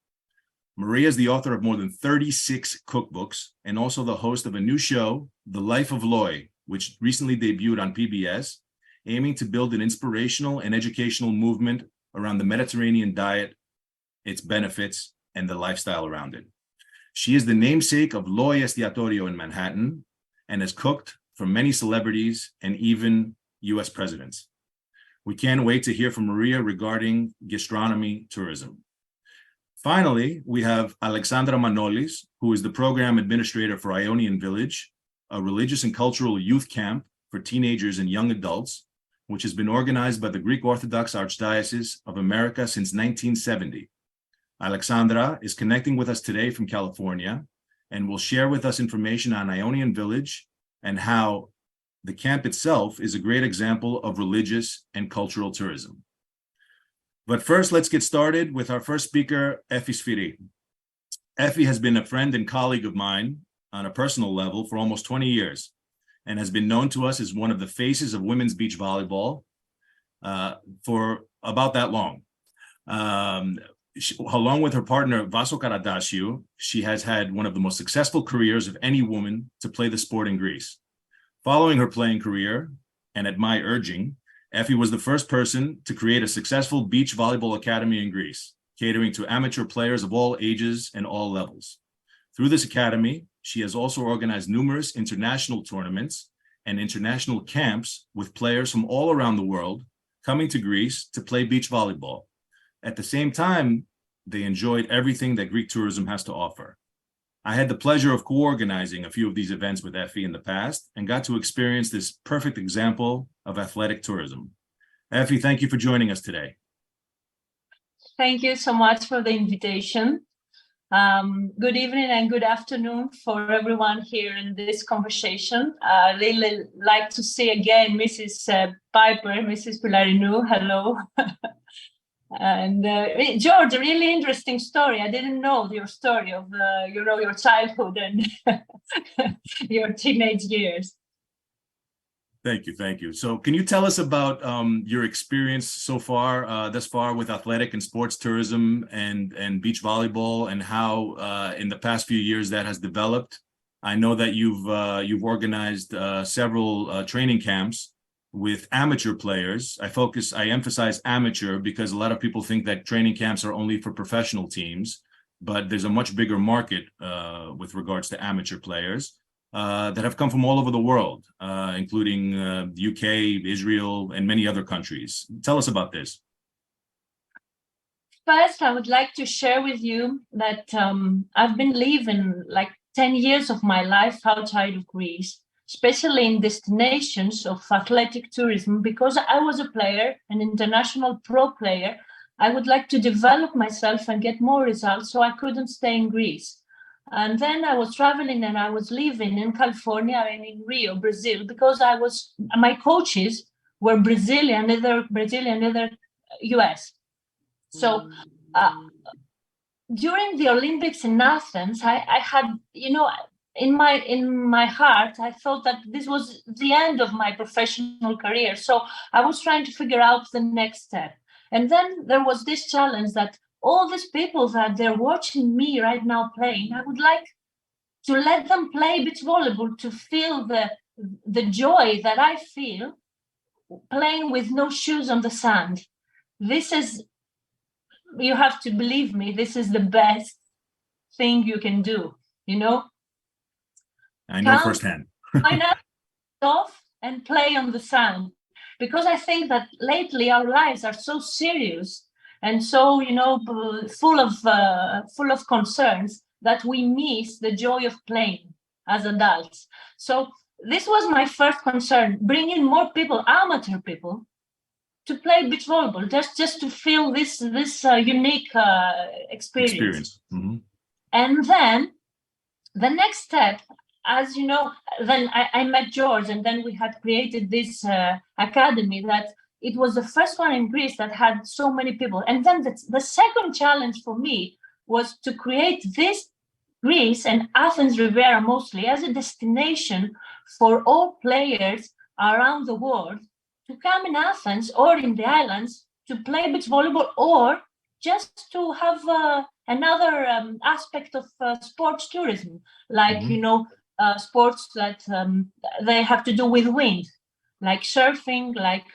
Maria is the author of more than 36 cookbooks and also the host of a new show, The Life of Loi, which recently debuted on PBS, aiming to build an inspirational and educational movement around the Mediterranean diet, its benefits, and the lifestyle around it. She is the namesake of Loi Estiatorio in Manhattan and has cooked for many celebrities and even US presidents. We can't wait to hear from Maria regarding gastronomy tourism. Finally, we have Alexandra Manolis, who is the program administrator for Ionian Village, a religious and cultural youth camp for teenagers and young adults, which has been organized by the Greek Orthodox Archdiocese of America since 1970. Alexandra is connecting with us today from California and will share with us information on Ionian Village and how the camp itself is a great example of religious and cultural tourism. But first, let's get started with our first speaker, Effi Sfiri. Effi has been a friend and colleague of mine on a personal level for almost 20 years and has been known to us as one of the faces of women's beach volleyball for about that long. Along with her partner, Vaso Karadasiou, she has had one of the most successful careers of any woman to play the sport in Greece. Following her playing career, and at my urging, Effi was the first person to create a successful beach volleyball academy in Greece, catering to amateur players of all ages and all levels. Through this academy, she has also organized numerous international tournaments and international camps with players from all around the world coming to Greece to play beach volleyball. At the same time, they enjoyed everything that Greek tourism has to offer. I had the pleasure of co-organizing a few of these events with Effi in the past and got to experience this perfect example of athletic tourism. Effi, thank you for joining us today. Thank you so much for the invitation. Good evening and good afternoon for everyone here in this conversation. Really like to see again Mrs. Piper, Mrs. Pilarinu. Hello. And George, a really interesting story. I didn't know your story of your childhood and your teenage years. Thank you, thank you. So can you tell us about your experience so far, thus far with athletic and sports tourism and beach volleyball, and how in the past few years that has developed? I know that you've organized several training camps with amateur players. I emphasize amateur because a lot of people think that training camps are only for professional teams, but there's a much bigger market with regards to amateur players. That have come from all over the world, including the UK, Israel, and many other countries. Tell us about this. First, I would like to share with you that I've been living like 10 years of my life outside of Greece, especially in destinations of athletic tourism, because I was a player, an international pro player. I would like to develop myself and get more results, so I couldn't stay in Greece. And then I was traveling and I was living in California and in Rio, Brazil, because my coaches were Brazilian, either Brazilian, either US. So during the Olympics in Athens, I had, in my heart, I thought that this was the end of my professional career. So I was trying to figure out the next step. And then there was this challenge that all these people that they're watching me right now playing, I would like to let them play beach volleyball to feel the joy that I feel playing with no shoes on the sand. This is, you have to believe me, this is the best thing you can do, I know firsthand. I know off and play on the sand, because I think that lately our lives are so serious and so, full of concerns that we miss the joy of playing as adults. So this was my first concern, bringing more people, amateur people, to play beach volleyball, just to feel this unique experience. Mm-hmm. And then the next step, as you know, then I met George, and then we had created this academy that it was the first one in Greece that had so many people. And then the second challenge for me was to create this Greece and Athens Riviera mostly as a destination for all players around the world to come in Athens or in the islands to play beach volleyball, or just to have another aspect of sports tourism, like, sports that they have to do with wind, like surfing, like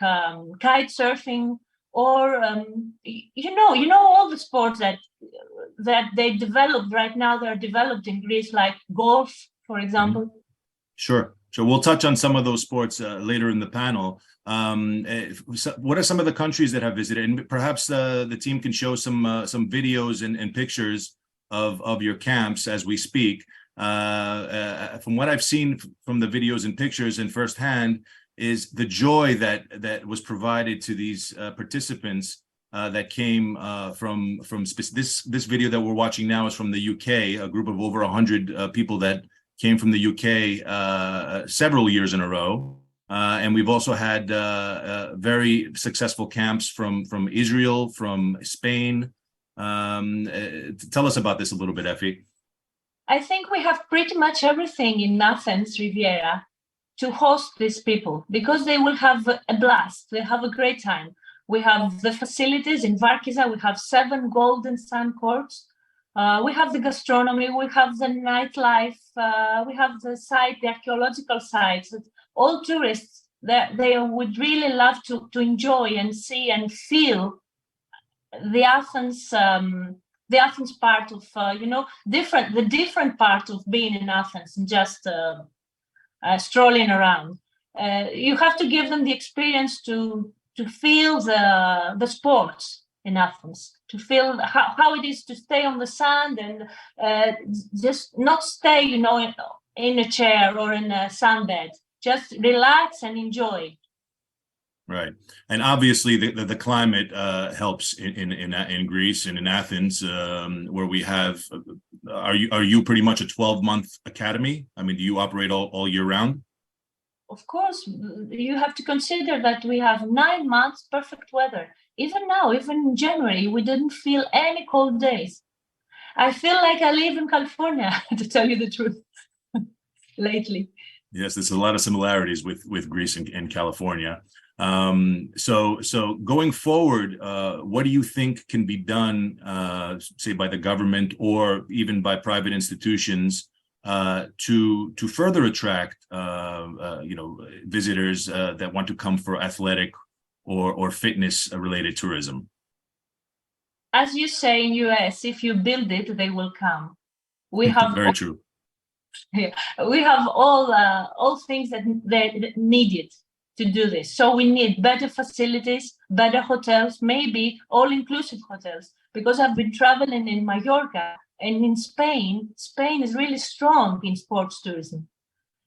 kite surfing, or all the sports that they developed right now. They're developed in Greece, like golf, for example. Sure. We'll touch on some of those sports later in the panel. What are some of the countries that have visited? And perhaps the team can show some videos and pictures of your camps as we speak. From what I've seen from the videos and pictures and firsthand, is the joy that was provided to these participants that came from this video that we're watching now is from the UK, a group of over 100 people that came from the UK several years in a row. And we've also had very successful camps from Israel, from Spain. Tell us about this a little bit, Effie. I think we have pretty much everything in Athens Riviera to host these people, because they will have a blast. They have a great time. We have the facilities in Varkiza. We have 7 golden sand courts. We have the gastronomy. We have the nightlife. We have the archaeological sites. All tourists, they would really love to enjoy and see and feel the Athens part of, the different part of being in Athens and just strolling around. You have to give them the experience to feel the sports in Athens, to feel how it is to stay on the sand and just not stay, in a chair or in a sunbed. Just relax and enjoy. Right, and obviously the climate helps in Greece and in Athens, where we have are you pretty much a 12-month academy? I mean, do you operate all year round? Of course, you have to consider that we have 9 months perfect weather. Even now, even in January, we didn't feel any cold days. I feel like I live in California, to tell you the truth, lately. Yes, there's a lot of similarities with Greece and California. So going forward, what do you think can be done, say by the government or even by private institutions, to further attract visitors that want to come for athletic or fitness related tourism? As you say in US, if you build it, they will come. We have very true. Yeah, we have all things that needed to do this. So we need better facilities, better hotels, maybe all-inclusive hotels. Because I've been traveling in Mallorca and in Spain. Spain is really strong in sports tourism,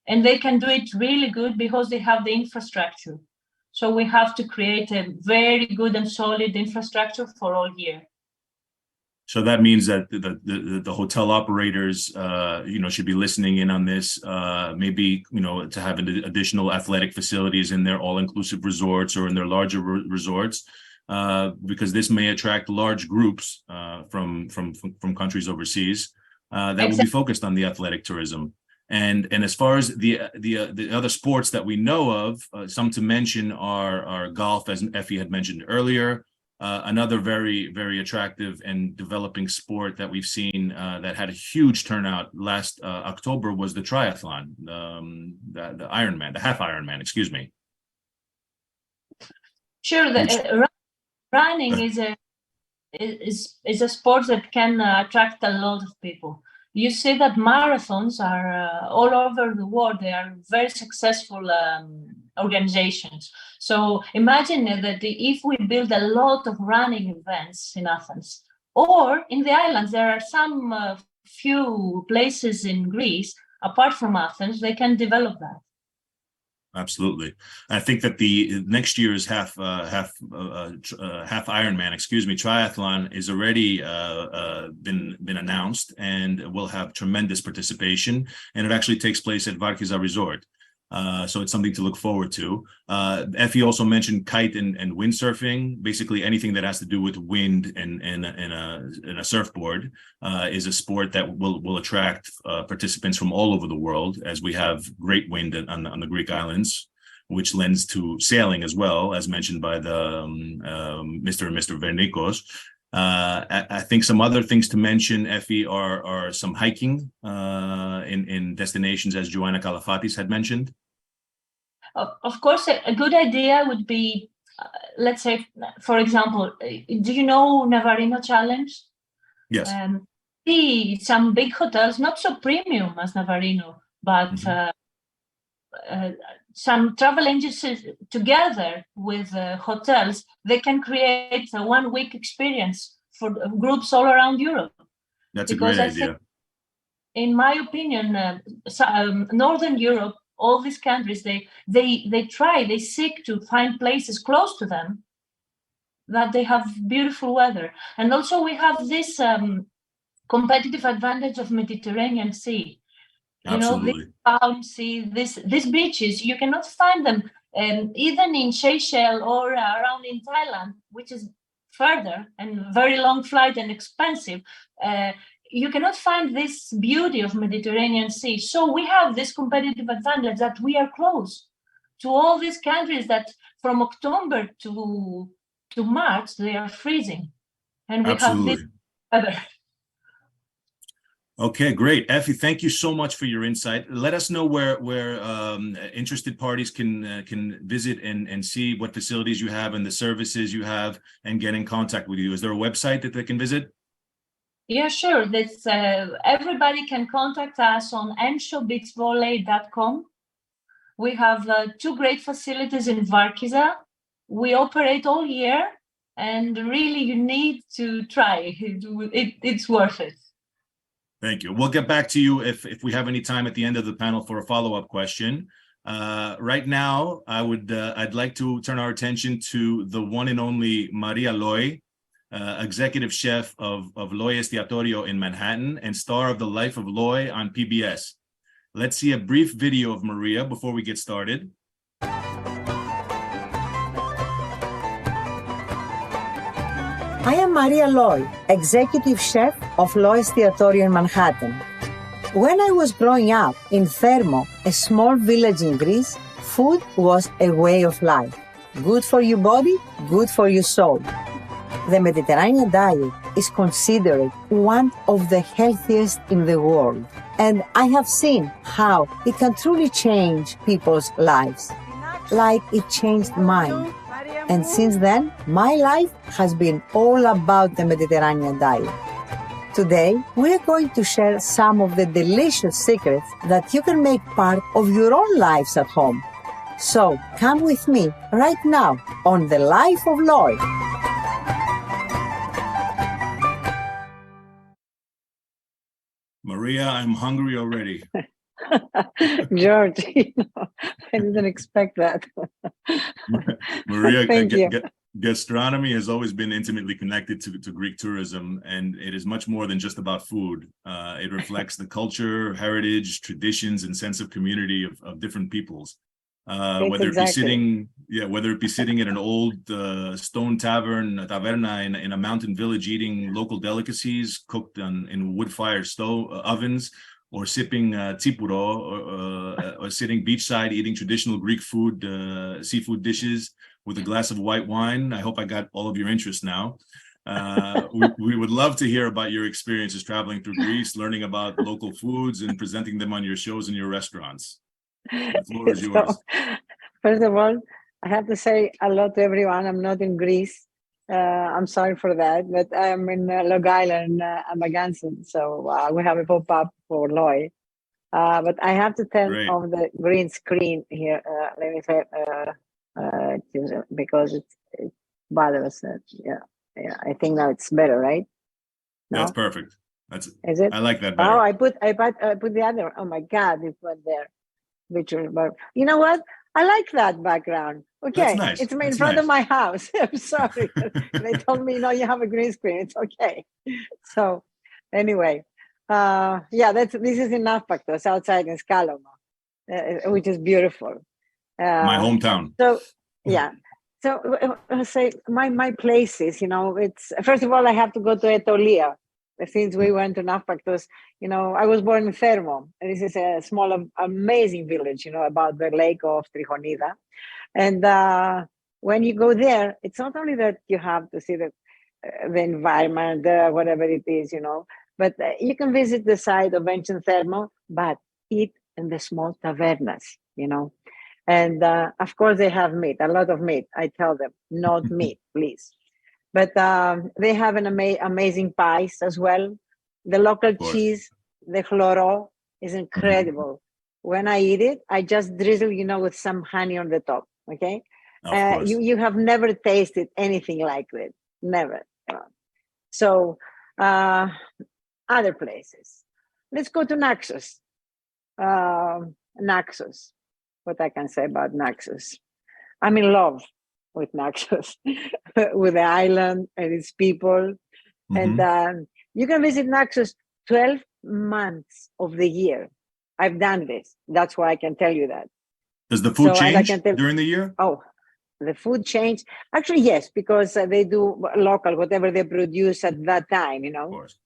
and they can do it really good because they have the infrastructure. So we have to create a very good and solid infrastructure for all year. So that means that the hotel operators, should be listening in on this. Maybe to have additional athletic facilities in their all-inclusive resorts or in their larger resorts, because this may attract large groups from countries overseas that will be focused on the athletic tourism. And as far as the other sports that we know of, some to mention are golf, as Effie had mentioned earlier. Another very, very attractive and developing sport that we've seen that had a huge turnout last October was the triathlon, the Ironman, the half Ironman, excuse me. Sure, running is a sport that can attract a lot of people. You see that marathons are all over the world. They are very successful organizations. So imagine that if we build a lot of running events in Athens, or in the islands, there are some few places in Greece, apart from Athens, they can develop that. Absolutely. I think that the next year's half Ironman, triathlon is already been announced and will have tremendous participation. And it actually takes place at Varkiza Resort. So it's something to look forward to. Effie also mentioned kite and windsurfing. Basically, anything that has to do with wind and a surfboard is a sport that will attract participants from all over the world, as we have great wind on the Greek islands, which lends to sailing as well, as mentioned by the Mr. and Mr. Vernikos. I think some other things to mention, Effie, are some hiking in destinations, as Joanna Kalafatis had mentioned. Of course, a good idea would be, let's say, for example, do you know Navarino Challenge? Yes. See some big hotels, not so premium as Navarino, but some travel agencies together with hotels, they can create a 1-week experience for groups all around Europe. That's because a great idea. Think, in my opinion, Northern Europe, all these countries, they seek to find places close to them that they have beautiful weather. And also we have this competitive advantage of Mediterranean Sea. Absolutely. This calm sea, these beaches, you cannot find them even in Seychelles or around in Thailand, which is further and very long flight and expensive. You cannot find this beauty of Mediterranean Sea. So we have this competitive advantage that we are close to all these countries that from October to March, they are freezing. And we have this weather. Okay, great. Effie, thank you so much for your insight. Let us know where interested parties can visit and see what facilities you have and the services you have and get in contact with you. Is there a website that they can visit? Yeah, sure. That's, everybody can contact us on enshowbeachvolley.com. We have 2 great facilities in Varkiza. We operate all year, and really you need to try. It's worth it. Thank you. We'll get back to you if we have any time at the end of the panel for a follow-up question. Right now, I'd like to turn our attention to the one and only Maria Loi, executive chef of Loy Estiatorio in Manhattan and star of The Life of Loy on PBS. Let's see a brief video of Maria before we get started. I am Maria Loy, executive chef of Loy Estiatorio in Manhattan. When I was growing up in Thermo, a small village in Greece, food was a way of life. Good for your body, good for your soul. The Mediterranean diet is considered one of the healthiest in the world. And I have seen how it can truly change people's lives, like it changed mine. And since then, my life has been all about the Mediterranean diet. Today, we are going to share some of the delicious secrets that you can make part of your own lives at home. So, come with me right now on The Life of Loy. Maria, I'm hungry already. George, I didn't expect that. Maria, Thank you. gastronomy has always been intimately connected to Greek tourism, and it is much more than just about food. It reflects the culture, heritage, traditions, and sense of community of different peoples. Whether it be sitting at an old stone taverna in a mountain village eating local delicacies cooked in wood-fired ovens, or sipping tsipuro, or sitting beachside eating traditional Greek food, seafood dishes with a glass of white wine. I hope I got all of your interest now. We would love to hear about your experiences traveling through Greece, learning about local foods, and presenting them on your shows and your restaurants. The floor is yours. First of all, I have to say hello to everyone. I'm not in Greece. I'm sorry for that, but I'm in Long Island, Amagansett. So we have a pop-up for Loy. But I have to turn off the green screen here. Let me say, because it bothers us. Yeah, I think now it's better, right? No? That's perfect. Is it? I like that better. Oh, I put the other one. Oh my God, it went there. But you know what? I like that background. Okay, that's nice. It's in front of my house. I'm sorry. They told me, no, you have a green screen. It's okay. So anyway, this is in Nafpaktos, outside in Skaloma, which is beautiful. My hometown. So yeah. So say my places, it's first of all I have to go to Etolia. Since we went to Nafpaktos, I was born in Thermo. This is a small, amazing village, about the lake of Trichonida. And when you go there, it's not only that you have to see the environment, whatever it is, but you can visit the site of ancient Thermo, but eat in the small tavernas, And of course, they have meat, a lot of meat. I tell them, not meat, please. But they have an amazing pies as well. The local cheese, the chloro, is incredible. When I eat it, I just drizzle, with some honey on the top. Okay, you have never tasted anything like it, never. So other places. Let's go to Naxos. Naxos. What I can say about Naxos? I'm in love with Naxos, with the island and its people. And you can visit Naxos 12 months of the year. I've done this. That's why I can tell you that. Does the food change during the year? Oh, the food change? Actually, yes, because they do local, whatever they produce at that time, Of course.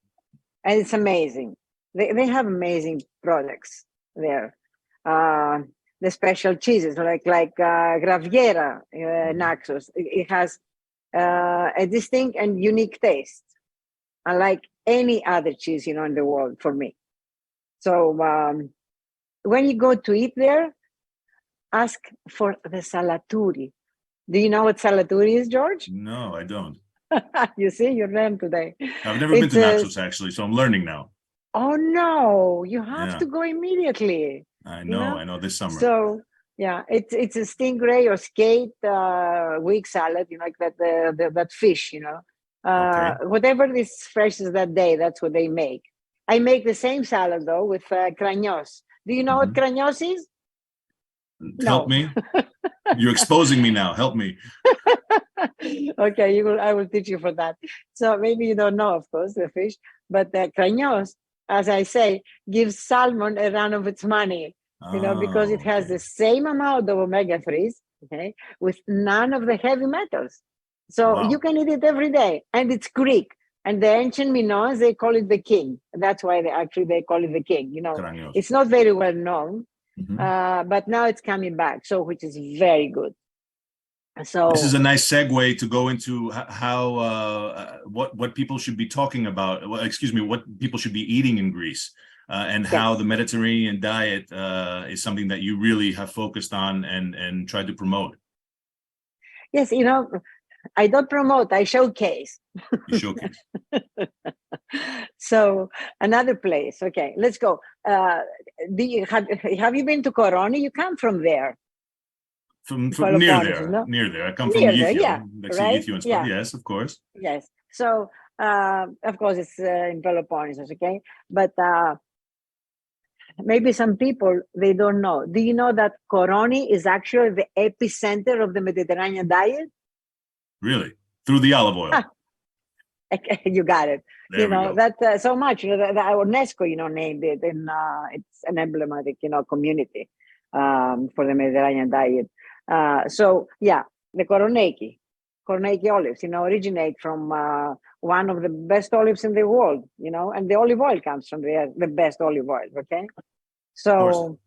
And it's amazing. They have amazing products there. The special cheeses like Graviera, Naxos. It has a distinct and unique taste, unlike any other cheese, in the world for me. So when you go to eat there, ask for the salaturi. Do you know what salaturi is, George? No, I don't. You see, you learned today. I've never been to Naxos, actually, so I'm learning now. Oh, no, you have to go immediately. I know this summer. So, yeah, it's a stingray or skate weak salad, like that fish, whatever is fresh that day, that's what they make. I make the same salad, though, with cranios. Do you know what cranios is? Help me. You're exposing me now. Help me. Okay, I will teach you for that. So maybe you don't know, of course, the fish, but the cranios, as I say, gives salmon a run of its money, because it has the same amount of omega-3s, okay, with none of the heavy metals. So you can eat it every day, and it's Greek. And the ancient Minoans, they call it the king. That's why they call it the king. Cranios. It's not very well known, Mm-hmm. but now it's coming back, so which is very good. So this is a nice segue to go into how what people should be talking about. Well, excuse me, what people should be eating in Greece, and how the Mediterranean diet is something that you really have focused on and tried to promote. Yes, I don't promote, I showcase. You showcase. So another place. Okay, let's go. Have you been to Koroni? You come from there. From near there, no? Near there. I come Near from there, Yithio, yeah, right? Yithio and stuff. Yeah. Yes, of course. Yes. So of course it's in Peloponnesus, okay? But maybe some people, they don't know. Do you know that Koroni is actually the epicenter of the Mediterranean diet? Really? Through the olive oil. You got it. There we go. That so much. That UNESCO, named it, and it's an emblematic, community for the Mediterranean diet. So yeah, the Koroneiki olives, originate from one of the best olives in the world, and the olive oil comes from the best olive oil. Okay, so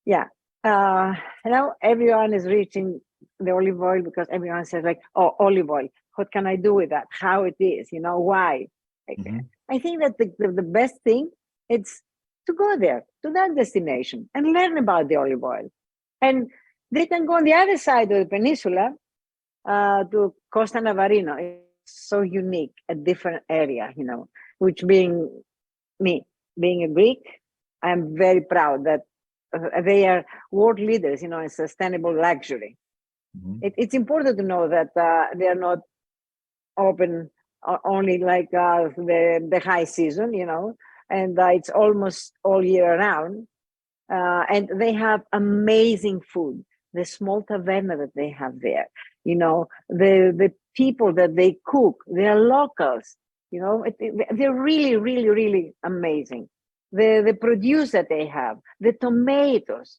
yeah, everyone is reaching the olive oil because everyone says like, oh, olive oil. What can I do with that? How it is? Why? I think that the best thing is to go there to that destination and learn about the olive oil, and they can go on the other side of the peninsula to Costa Navarino. It's so unique, a different area, which being a Greek, I'm very proud that they are world leaders, in sustainable luxury. It's important to know that they are not open only like the high season, and it's almost all year round. And they have amazing food. The small taverna that they have there, the people that they cook, they are locals. They're really, really, really amazing. The produce that they have, the tomatoes.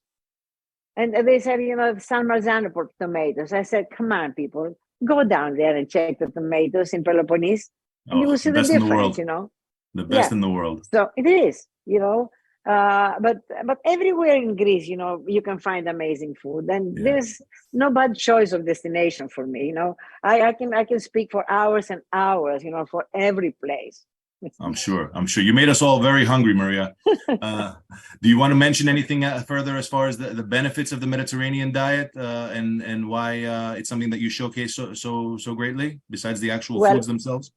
And they said, San Marzano for tomatoes. I said, come on, people, go down there and check the tomatoes in Peloponnese, and you will see the difference, The best in the world. So it is, but everywhere in Greece, you can find amazing food, and there's no bad choice of destination for me. I can speak for hours and hours, for every place. I'm sure. You made us all very hungry, Maria. Do you want to mention anything further as far as the benefits of the Mediterranean diet and why it's something that you showcase so greatly, besides the actual foods themselves?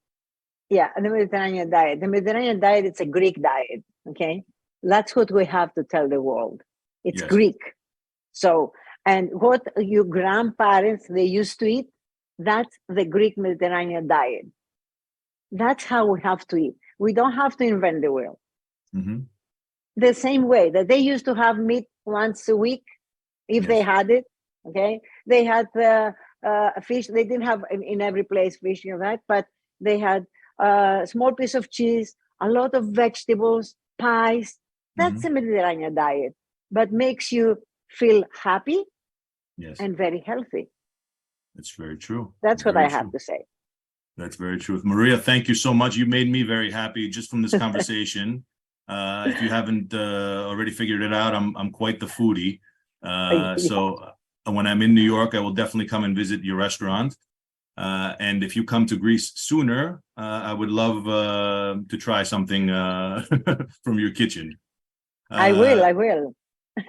Yeah, the Mediterranean diet. The Mediterranean diet, it's a Greek diet, okay? That's what we have to tell the world. It's Greek. So, and what your grandparents, they used to eat, that's the Greek Mediterranean diet. That's how we have to eat. We don't have to invent the wheel. The same way that they used to have meat once a week, if they had it, okay? They had fish. They didn't have in every place fish, but they had a small piece of cheese, a lot of vegetables, pies. That's the Mediterranean diet, but makes you feel happy and very healthy. That's very true. That's what I have to say. That's very true. Maria, thank you so much. You made me very happy just from this conversation. If you haven't already figured it out, I'm quite the foodie. So when I'm in New York, I will definitely come and visit your restaurant. And if you come to Greece sooner, I would love to try something from your kitchen. I will.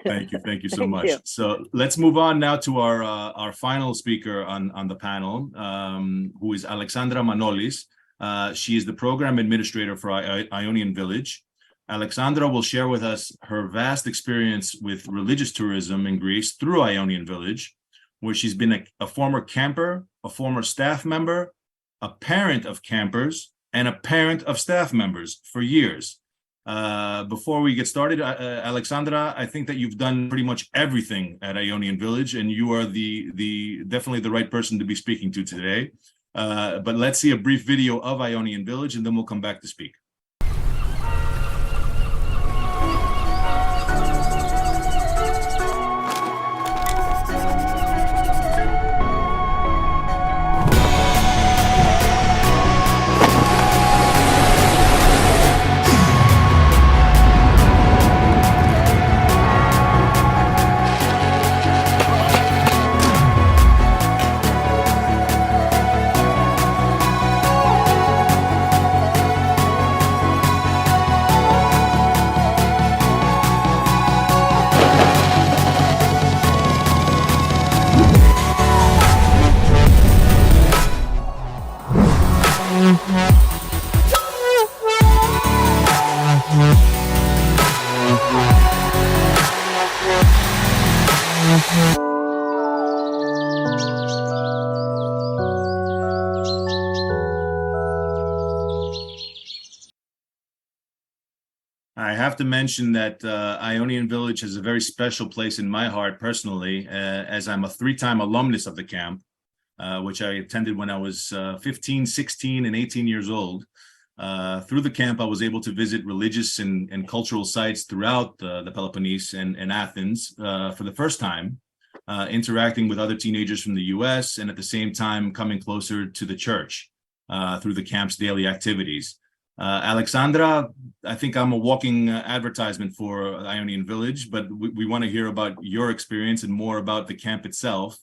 Thank you so much. So let's move on now to our final speaker on the panel, who is Alexandra Manolis. She is the program administrator for Ionian Village. Alexandra will share with us her vast experience with religious tourism in Greece through Ionian Village, where she's been a former camper, a former staff member, a parent of campers, and a parent of staff members for years. Before we get started, Alexandra, I think that you've done pretty much everything at Ionian Village, and you are definitely the right person to be speaking to today. But let's see a brief video of Ionian Village, and then we'll come back to speak. I have to mention that Ionian Village has a very special place in my heart personally, as I'm a 3-time alumnus of the camp, which I attended when I was 15, 16, and 18 years old. Through the camp, I was able to visit religious and cultural sites throughout the Peloponnese and Athens for the first time, interacting with other teenagers from the US, and at the same time coming closer to the church through the camp's daily activities. Alexandra, I think I'm a walking advertisement for Ionian Village, but we want to hear about your experience and more about the camp itself.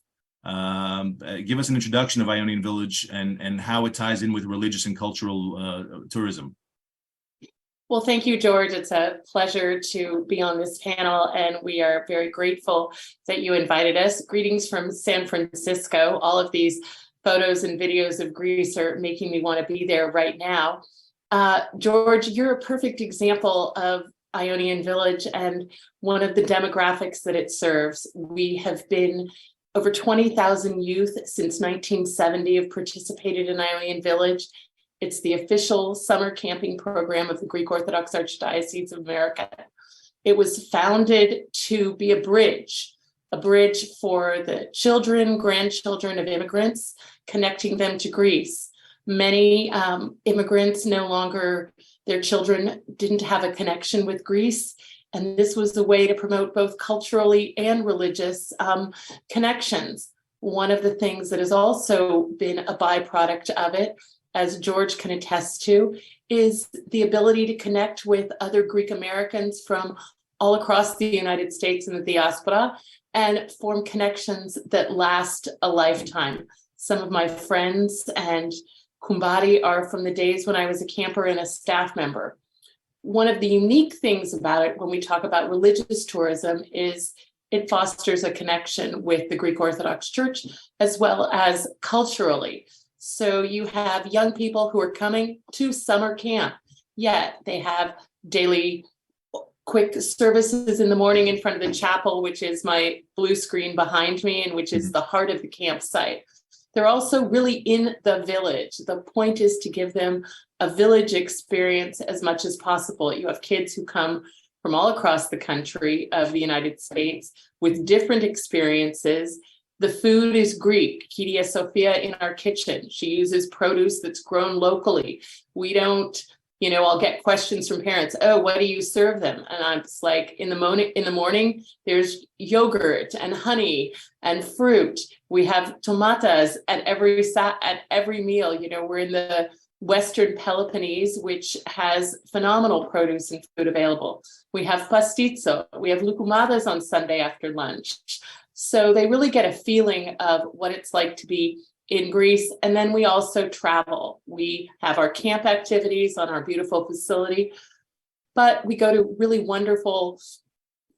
Give us an introduction of Ionian Village and how it ties in with religious and cultural tourism. Well, thank you, George. It's a pleasure to be on this panel, and we are very grateful that you invited us. Greetings from San Francisco. All of these photos and videos of Greece are making me want to be there right now. George, you're a perfect example of Ionian Village and one of the demographics that it serves. We have been over 20,000 youth since 1970 have participated in Ionian Village. It's the official summer camping program of the Greek Orthodox Archdiocese of America. It was founded to be a bridge for the children, grandchildren of immigrants, connecting them to Greece. Many immigrants no longer, their children didn't have a connection with Greece. And this was the way to promote both culturally and religious connections. One of the things that has also been a byproduct of it, as George can attest to, is the ability to connect with other Greek Americans from all across the United States and the diaspora and form connections that last a lifetime. Some of my friends and Kumbari are from the days when I was a camper and a staff member. One of the unique things about it when we talk about religious tourism is it fosters a connection with the Greek Orthodox Church as well as culturally. So you have young people who are coming to summer camp, yet they have daily quick services in the morning in front of the chapel, which is my blue screen behind me and which is the heart of the campsite. They're also really in the village. The point is to give them a village experience as much as possible. You have kids who come from all across the country of the United States with different experiences. The food is Greek. Kyria Sophia in our kitchen. She uses produce that's grown locally. We don't, I'll get questions from parents. Oh, what do you serve them? And I'm just like, in the morning, there's yogurt and honey and fruit. We have tomatas at every meal. We're in the Western Peloponnese, which has phenomenal produce and food available. We have pastitso. We have lukumadas on Sunday after lunch. So they really get a feeling of what it's like to be in Greece. And then we also travel. We have our camp activities on our beautiful facility, but we go to really wonderful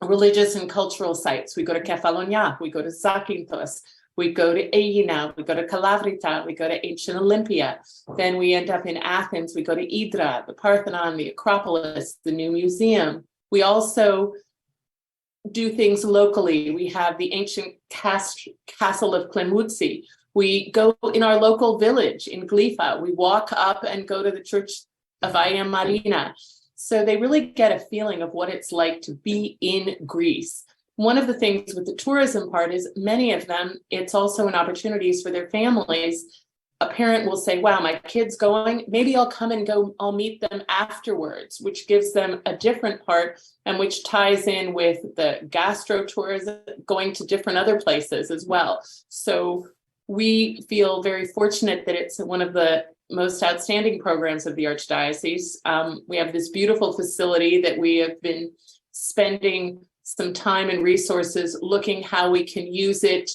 religious and cultural sites. We go to Kefalonia, we go to Zakynthos, we go to Aegina, we go to Kalavrita, we go to ancient Olympia. Then we end up in Athens, we go to Hydra, the Parthenon, the Acropolis, the new museum. We also do things locally. We have the ancient castle of Klemoutsi. We go in our local village in Glifa. We walk up and go to the Church of Aya Marina. So they really get a feeling of what it's like to be in Greece. One of the things with the tourism part is many of them, it's also an opportunities for their families. A parent will say, wow, my kid's going, maybe I'll come and go, I'll meet them afterwards, which gives them a different part and which ties in with the gastro tourism, going to different other places as well. So we feel very fortunate that it's one of the most outstanding programs of the Archdiocese. We have this beautiful facility that we have been spending some time and resources looking how we can use it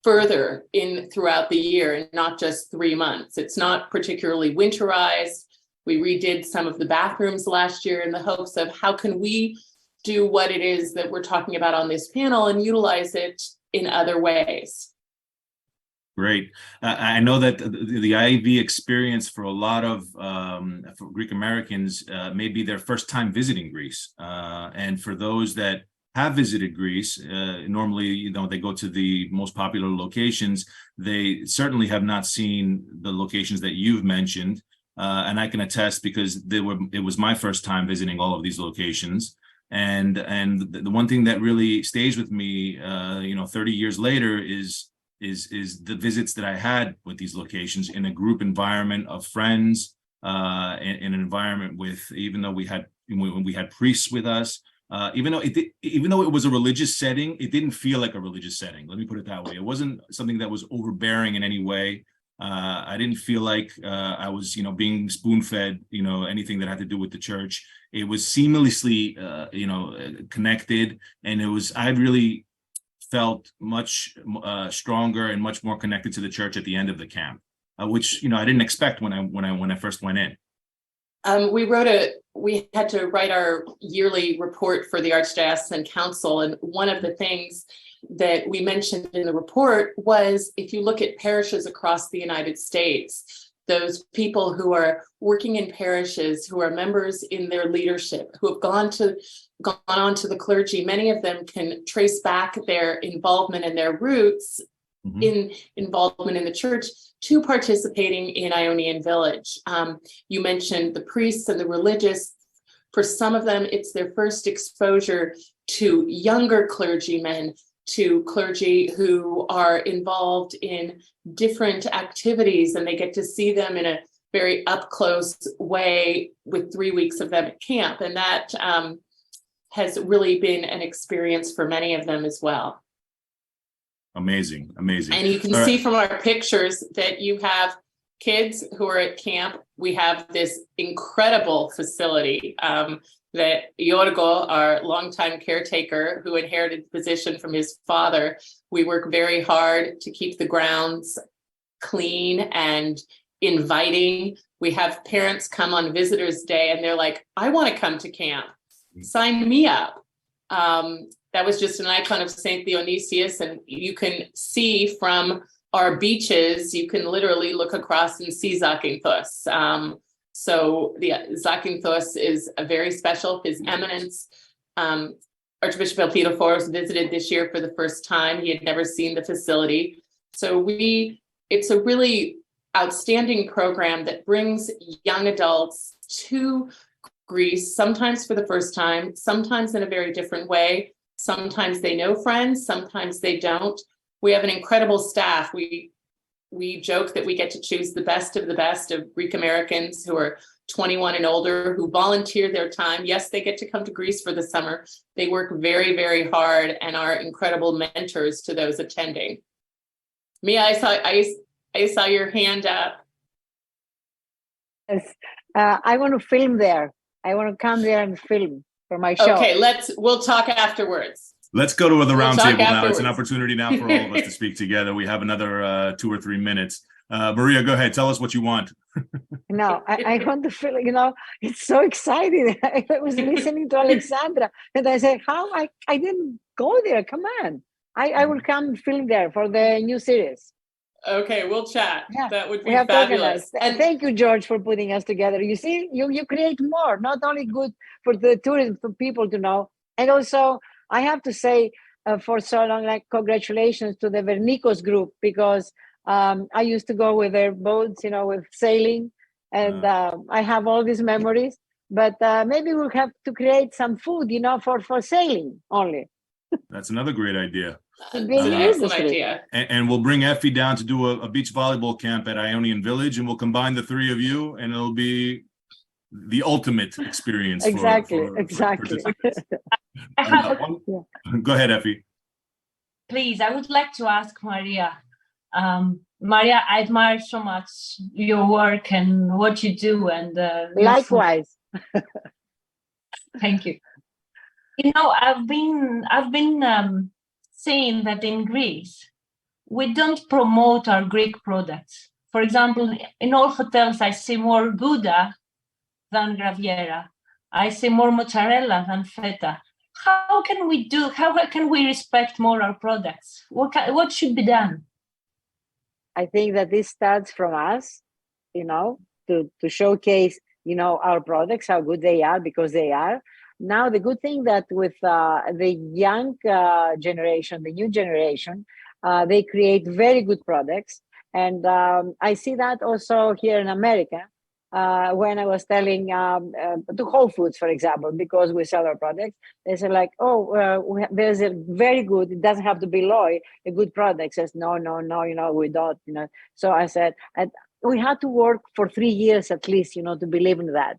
further in throughout the year and not just 3 months. It's not particularly winterized. We redid some of the bathrooms last year in the hopes of how can we do what it is that we're talking about on this panel and utilize it in other ways. Great. I know that the IV experience for a lot of for Greek Americans may be their first time visiting Greece. And for those that have visited Greece, normally, they go to the most popular locations. They certainly have not seen the locations that you've mentioned. And I can attest because it was my first time visiting all of these locations. And the one thing that really stays with me, 30 years later is the visits that I had with these locations in a group environment of friends, in an environment with, even though we had priests with us, even though it was a religious setting, it didn't feel like a religious setting. Let me put it that way. It wasn't something that was overbearing in any way. I didn't feel like I was, being spoon-fed, anything that had to do with the church. It was seamlessly, connected, and I really felt much stronger and much more connected to the church at the end of the camp, which I didn't expect when I first went in. We had to write our yearly report for the Archdiocesan Council, and one of the things that we mentioned in the report was if you look at parishes across the United States, those people who are working in parishes, who are members in their leadership, who have gone on to the clergy, many of them can trace back their involvement and their roots in involvement in the church to participating in Ionian Village. You mentioned the priests and the religious. For some of them, it's their first exposure to younger clergymen, to clergy who are involved in different activities, and they get to see them in a very up close way with 3 weeks of them at camp. And that has really been an experience for many of them as well. Amazing. And you can see from our pictures that you have kids who are at camp. We have this incredible facility that Yorgo, our longtime caretaker, who inherited the position from his father, we work very hard to keep the grounds clean and inviting. We have parents come on Visitors' Day and they're like, I want to come to camp. Sign me up. That was just an icon of St. Dionysius, and you can see from our beaches, you can literally look across and see Zakynthos. So the Zakynthos is a very special. His Eminence, Archbishop Elpidophorus, visited this year for the first time. He had never seen the facility. So it's a really outstanding program that brings young adults to Greece, sometimes for the first time, sometimes in a very different way. Sometimes they know friends, sometimes they don't. We have an incredible staff. We joke that we get to choose the best of Greek Americans who are 21 and older, who volunteer their time. Yes, they get to come to Greece for the summer. They work very, very hard and are incredible mentors to those attending. Mia, I saw your hand up. Yes, I want to film there. I want to come there and film for my show. Okay, we'll talk afterwards. Let's go to the round table now. Afterwards. It's an opportunity now for all of us to speak together. We have another 2 or 3 minutes. Maria, go ahead. Tell us what you want. No, I want to feel, it's so exciting. I was listening to Alexandra and I said, how I didn't go there. Come on. I will come film there for the new series. Okay, we'll chat. Yeah, that would be we have fabulous. And thank you, George, for putting us together. You see, you create more, not only good for the tourism, for people to know. And also, I have to say, for so long, congratulations to the Vernikos group, because I used to go with their boats, with sailing, and I have all these memories. but maybe we'll have to create some food, for sailing only. That's another great idea. It's an excellent industry. idea. And we'll bring Effie down to do a beach volleyball camp at Ionian Village, and we'll combine the three of you, and it'll be the ultimate experience. Exactly. For Exactly. Go ahead, Effie. Please, I would like to ask Maria. Maria, I admire so much your work and what you do, and likewise. Thank you. I've been saying that in Greece we don't promote our Greek products. For example, in all hotels I see more Gouda than Graviera. I see more mozzarella than feta. How can we respect more our products? What should be done? I think that this starts from us, to showcase, our products, how good they are, because they are. Now, the good thing that with the young generation, the new generation, they create very good products. And I see that also here in America, when I was telling to Whole Foods, for example, because we sell our products, they say like, there's a very good, it doesn't have to be Loy, a good product. Says, no, we don't, So I said, we had to work for 3 years at least, to believe in that.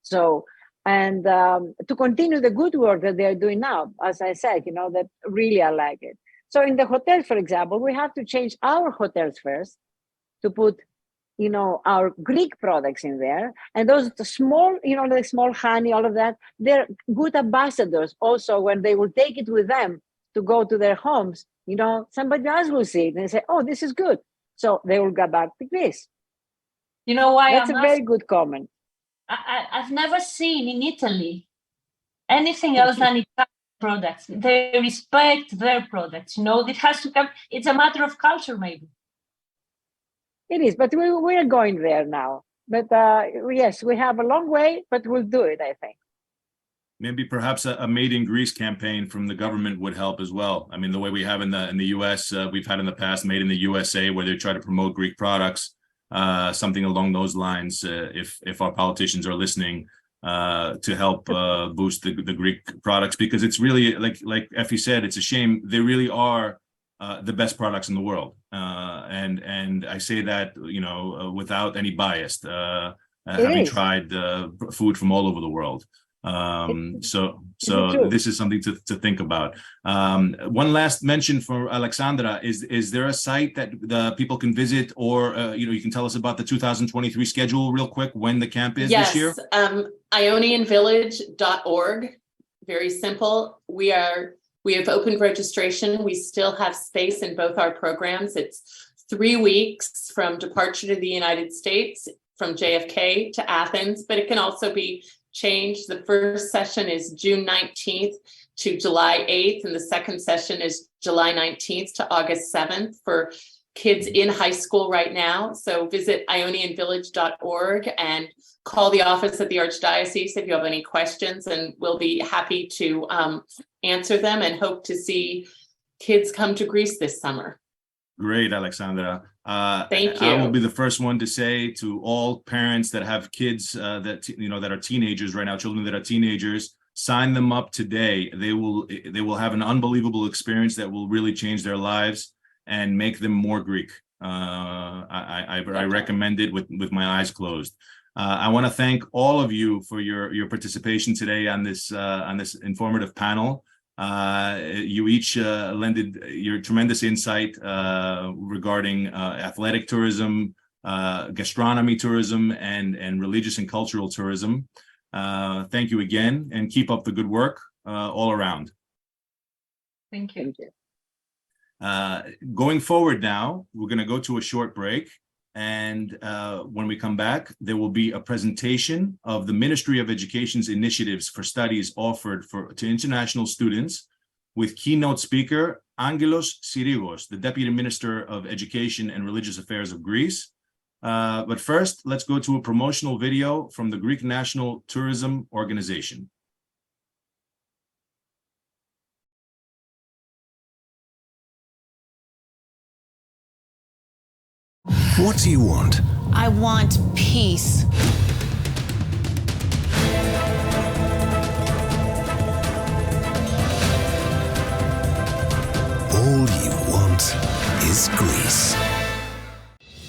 So, and to continue the good work that they're doing now, as I said, that really I like it. So in the hotels, for example, we have to change our hotels first to put, our Greek products in there. And those small, the small honey, all of that, they're good ambassadors also when they will take it with them to go to their homes. Somebody else will see it and say, oh, this is good. So they will go back to Greece. You know why? That's a very good comment. I've never seen in Italy anything else than Italian products. They respect their products. It has to come. It's a matter of culture, maybe. It is, but we're going there now. But yes, we have a long way, but we'll do it, I think. Maybe perhaps a Made in Greece campaign from the government would help as well. I mean, the way we have in the US, we've had in the past Made in the USA, where they try to promote Greek products. Something along those lines, if our politicians are listening, to help boost the Greek products, because it's really like Effie said, it's a shame. They really are the best products in the world, and I say that without any bias, having tried food from all over the world. So this is something to think about. One last mention for Alexandra: is there a site that the people can visit, or you can tell us about the 2023 schedule real quick, when the camp is this year? Yes, ionianvillage.org. Very simple. We have opened registration. We still have space in both our programs. It's 3 weeks from departure to the United States, from JFK to Athens, but it can also be changed. The first session is June 19th to July 8th, and the second session is July 19th to August 7th for kids in high school right now. So visit ionianvillage.org and call the office at the Archdiocese if you have any questions, and we'll be happy to answer them, and hope to see kids come to Greece this summer. Great, Alexandra. Thank you. I will be the first one to say to all parents that have kids that are teenagers right now, children that are teenagers, sign them up today. They will have an unbelievable experience that will really change their lives and make them more Greek. I recommend it with my eyes closed. I want to thank all of you for your participation today on this informative panel. You each lended your tremendous insight regarding athletic tourism, gastronomy tourism, and religious and cultural tourism. Thank you again, and keep up the good work all around. Thank you. Going forward now, we're going to go to a short break. And when we come back, there will be a presentation of the Ministry of Education's initiatives for studies offered to international students, with keynote speaker Angelos Sirigos, the Deputy Minister of Education and Religious Affairs of Greece. But first, let's go to a promotional video from the Greek National Tourism Organization. What do you want? I want peace.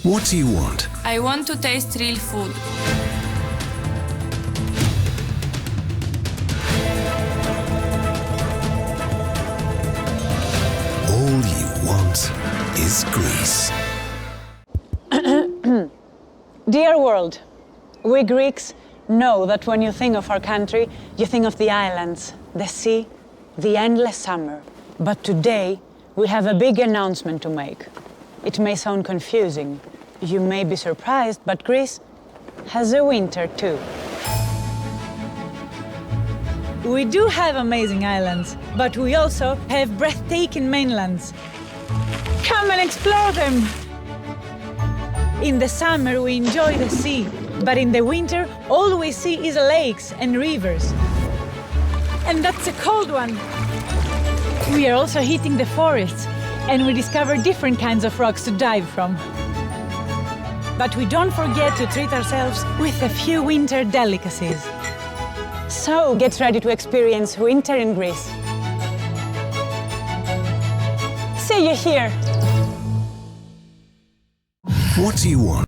What do you want? I want to taste real food. All you want is Greece. Dear world, we Greeks know that when you think of our country, you think of the islands, the sea, the endless summer. But today, we have a big announcement to make. It may sound confusing. You may be surprised, but Greece has a winter too. We do have amazing islands, but we also have breathtaking mainlands. Come and explore them! In the summer, we enjoy the sea, but in the winter, all we see is lakes and rivers. And that's a cold one. We are also hitting the forests, and we discover different kinds of rocks to dive from. But we don't forget to treat ourselves with a few winter delicacies. So get ready to experience winter in Greece. See you here! What do you want?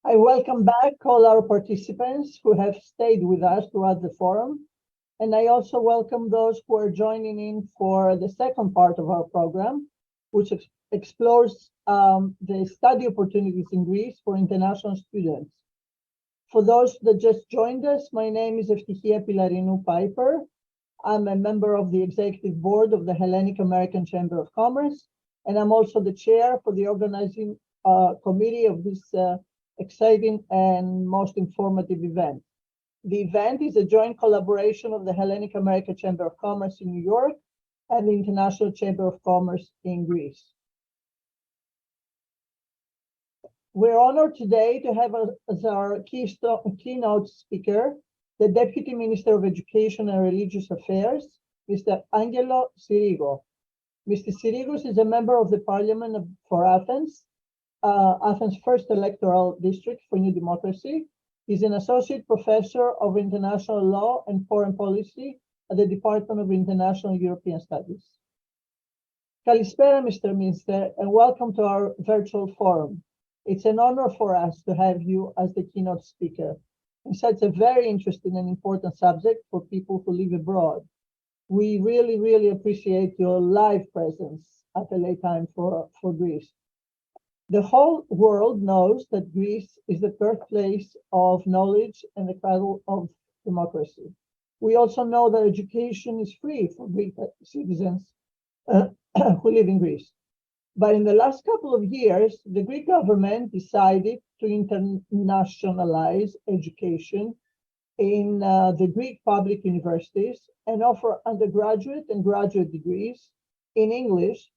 I welcome back all our participants who have stayed with us throughout the forum. And I also welcome those who are joining in for the second part of our program, which explores the study opportunities in Greece for international students. For those that just joined us, my name is Icc-Hacc Pilar. I'm a member of the executive board of the Hellenic American Chamber of Commerce, and I'm also the chair for the organizing committee of this exciting and most informative event. The event is a joint collaboration of the Hellenic American Chamber of Commerce in New York and the International Chamber of Commerce in Greece. We're honored today to have as our keynote speaker, the Deputy Minister of Education and Religious Affairs, Mr. Angelo Sirigo. Mr. Sirigos is a member of the Parliament for Athens, Athens' first electoral district for New Democracy. He's an associate professor of international law and foreign policy at the Department of International European Studies. Kalispera, Mr. Minister, and welcome to our virtual forum. It's an honor for us to have you as the keynote speaker in such a very interesting and important subject for people who live abroad. We really, really appreciate your live presence at a late time for Greece. The whole world knows that Greece is the birthplace of knowledge and the cradle of democracy. We also know that education is free for Greek citizens who live in Greece. But in the last couple of years, the Greek government decided to internationalize education in the Greek public universities and offer undergraduate and graduate degrees in English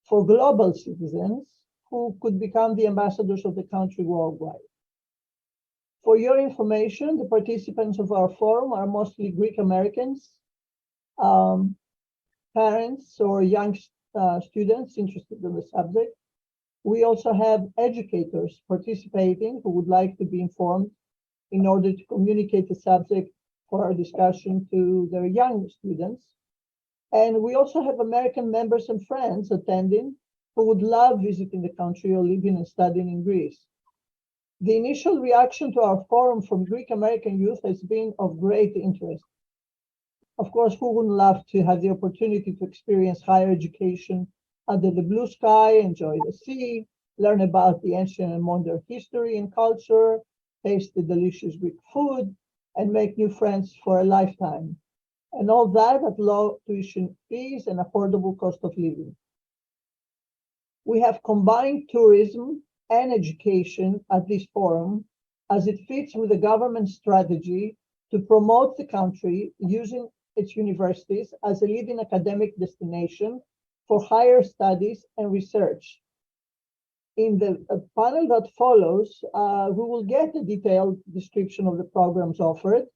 for global citizens who could become the ambassadors of the country worldwide. For your information, the participants of our forum are mostly Greek Americans, parents or young students interested in the subject. We also have educators participating who would like to be informed in order to communicate the subject for our discussion to their young students. And we also have American members and friends attending who would love visiting the country or living and studying in Greece. The initial reaction to our forum from Greek American youth has been of great interest. Of course, who wouldn't love to have the opportunity to experience higher education under the blue sky, enjoy the sea, learn about the ancient and modern history and culture, taste the delicious Greek food, and make new friends for a lifetime. And all that at low tuition fees and affordable cost of living. We have combined tourism and education at this forum as it fits with the government strategy to promote the country using its universities as a leading academic destination for higher studies and research. In the panel that follows, we will get a detailed description of the programs offered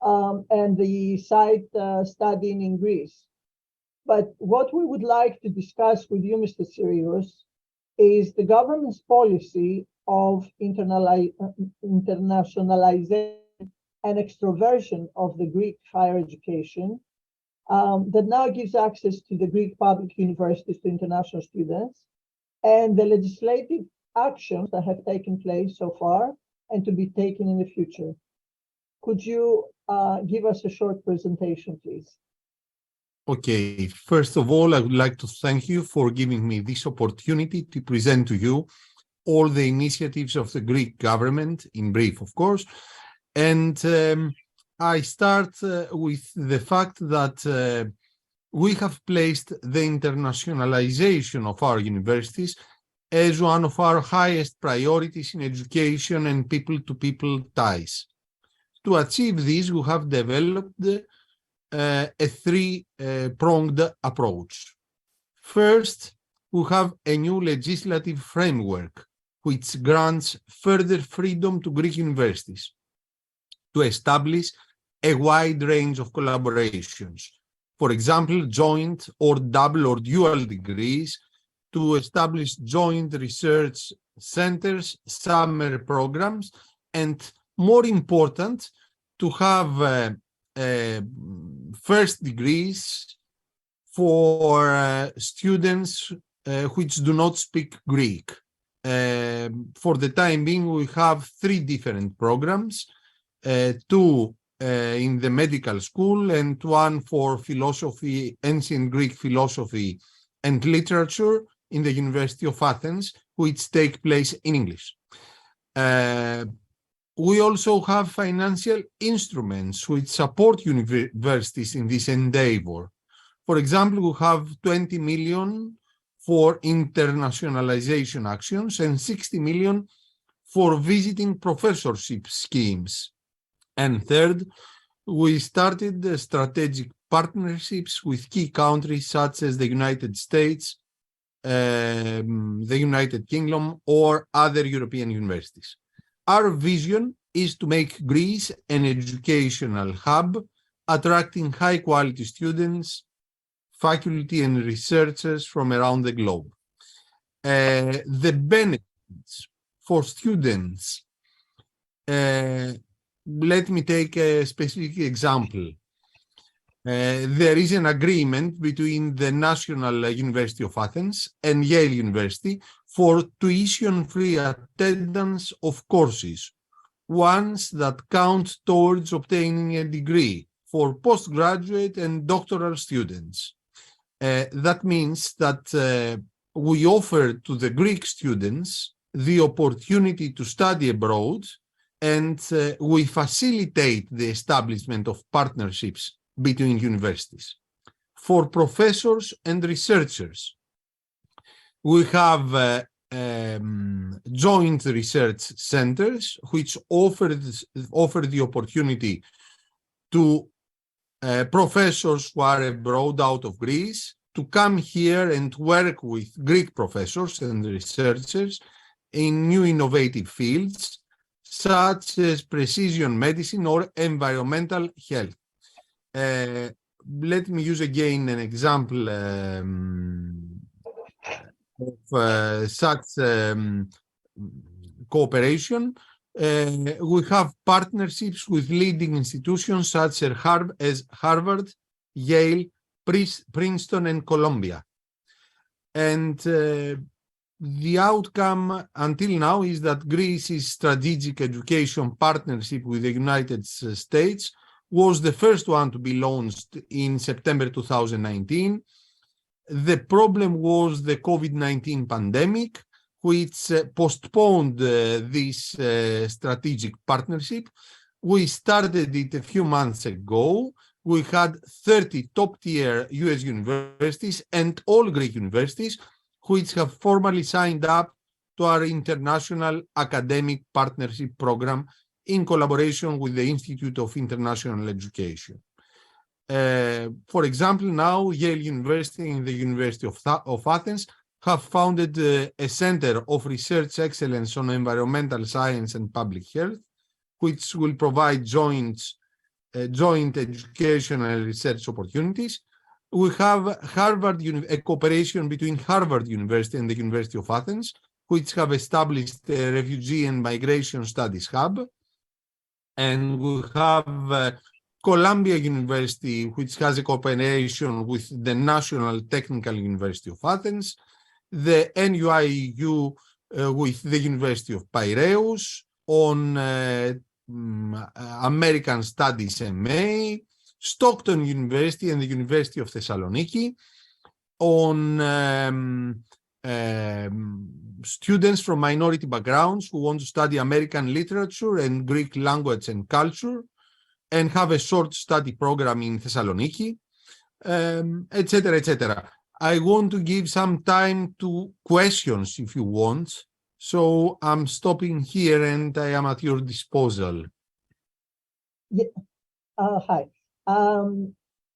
and the site studying in Greece. But what we would like to discuss with you, Mr. Syrios, is the government's policy of internationalization and extroversion of the Greek higher education that now gives access to the Greek public universities to international students, and the legislative actions that have taken place so far and to be taken in the future. Could you give us a short presentation, please? Okay, first of all, I would like to thank you for giving me this opportunity to present to you all the initiatives of the Greek government, in brief, of course. And I start with the fact that we have placed the internationalization of our universities as one of our highest priorities in education and people-to-people ties. To achieve this, we have developed a three-pronged approach. First, we have a new legislative framework which grants further freedom to Greek universities to establish a wide range of collaborations. For example, joint or double or dual degrees, to establish joint research centers, summer programs, and more important, to have first degrees for students which do not speak Greek. For the time being, we have three different programs, two in the medical school and one for philosophy, ancient Greek philosophy and literature in the University of Athens, which take place in English. We also have financial instruments which support universities in this endeavor. For example, we have 20 million for internationalization actions and 60 million for visiting professorship schemes. And third, we started strategic partnerships with key countries such as the United States, the United Kingdom, or other European universities. Our vision is to make Greece an educational hub, attracting high-quality students, faculty, and researchers from around the globe. The benefits for students, let me take a specific example. There is an agreement between the National University of Athens and Yale University for tuition-free attendance of courses, ones that count towards obtaining a degree for postgraduate and doctoral students. That means that we offer to the Greek students the opportunity to study abroad, and we facilitate the establishment of partnerships between universities. For professors and researchers, we have joint research centers which offer the opportunity to professors who are abroad out of Greece to come here and work with Greek professors and researchers in new innovative fields such as precision medicine or environmental health. Let me use again an example of such cooperation. We have partnerships with leading institutions such as Harvard, Yale, Princeton, and Columbia. And the outcome until now is that Greece's strategic education partnership with the United States was the first one to be launched in September 2019. The problem was the COVID-19 pandemic, which postponed this strategic partnership. We started it a few months ago. We had 30 top-tier US universities and all Greek universities which have formally signed up to our international academic partnership program in collaboration with the Institute of International Education. For example, now Yale University and the University of Athens have founded a Center of Research Excellence on Environmental Science and Public Health, which will provide joint educational and research opportunities. We have a cooperation between Harvard University and the University of Athens, which have established a Refugee and Migration Studies Hub. And we have Columbia University, which has a cooperation with the National Technical University of Athens, the NUIU with the University of Piraeus on American Studies MA, Stockton University and the University of Thessaloniki on students from minority backgrounds who want to study American literature and Greek language and culture and have a short study program in Thessaloniki, etc., etc. I want to give some time to questions if you want. So I'm stopping here and I am at your disposal. Yeah. Hi.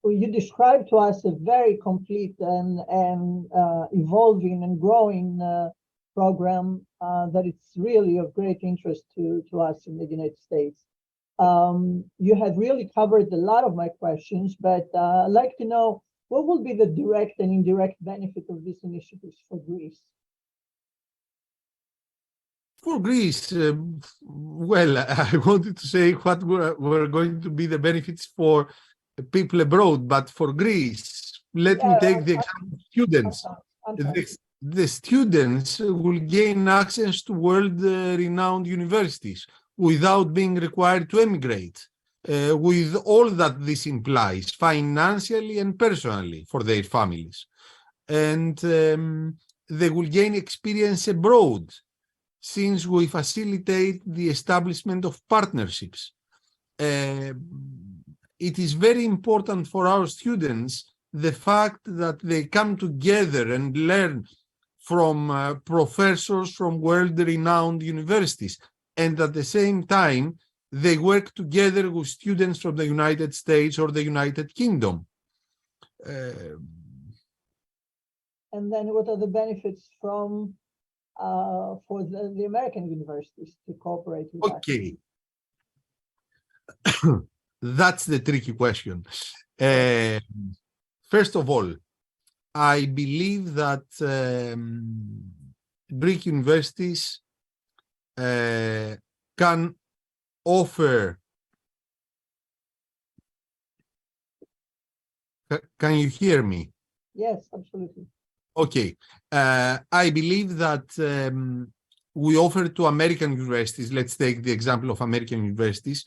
You described to us a very complete and evolving and growing program that it's really of great interest to us in the United States. You have really covered a lot of my questions, but I'd like to know what will be the direct and indirect benefit of these initiatives for Greece? For Greece, well, I wanted to say what were going to be the benefits for people abroad, but for Greece, let me take the example of students. The students will gain access to world-renowned universities without being required to emigrate, with all that this implies financially and personally for their families. And they will gain experience abroad, since we facilitate the establishment of partnerships. It is very important for our students the fact that they come together and learn from professors from world-renowned universities, and at the same time, they work together with students from the United States or the United Kingdom. And then what are the benefits from for the American universities to cooperate with us? Okay. That's the tricky question. First of all, I believe that Greek universities can offer. Can you hear me? Yes, absolutely. Okay. I believe that we offer to American universities, let's take the example of American universities,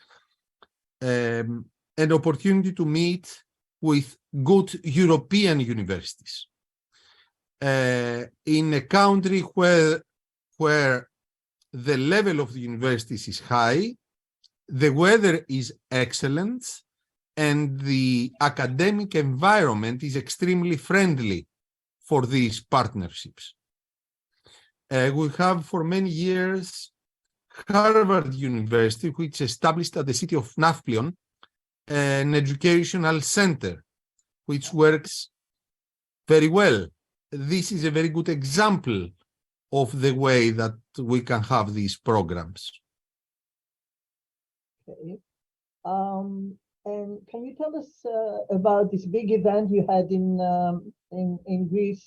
an opportunity to meet with good European universities. In a country where the level of the universities is high, the weather is excellent, and the academic environment is extremely friendly for these partnerships. We have for many years Harvard University, which established at the city of Nafplion an educational center, which works very well. This is a very good example of the way that we can have these programs. Okay. And can you tell us about this big event you had in Greece,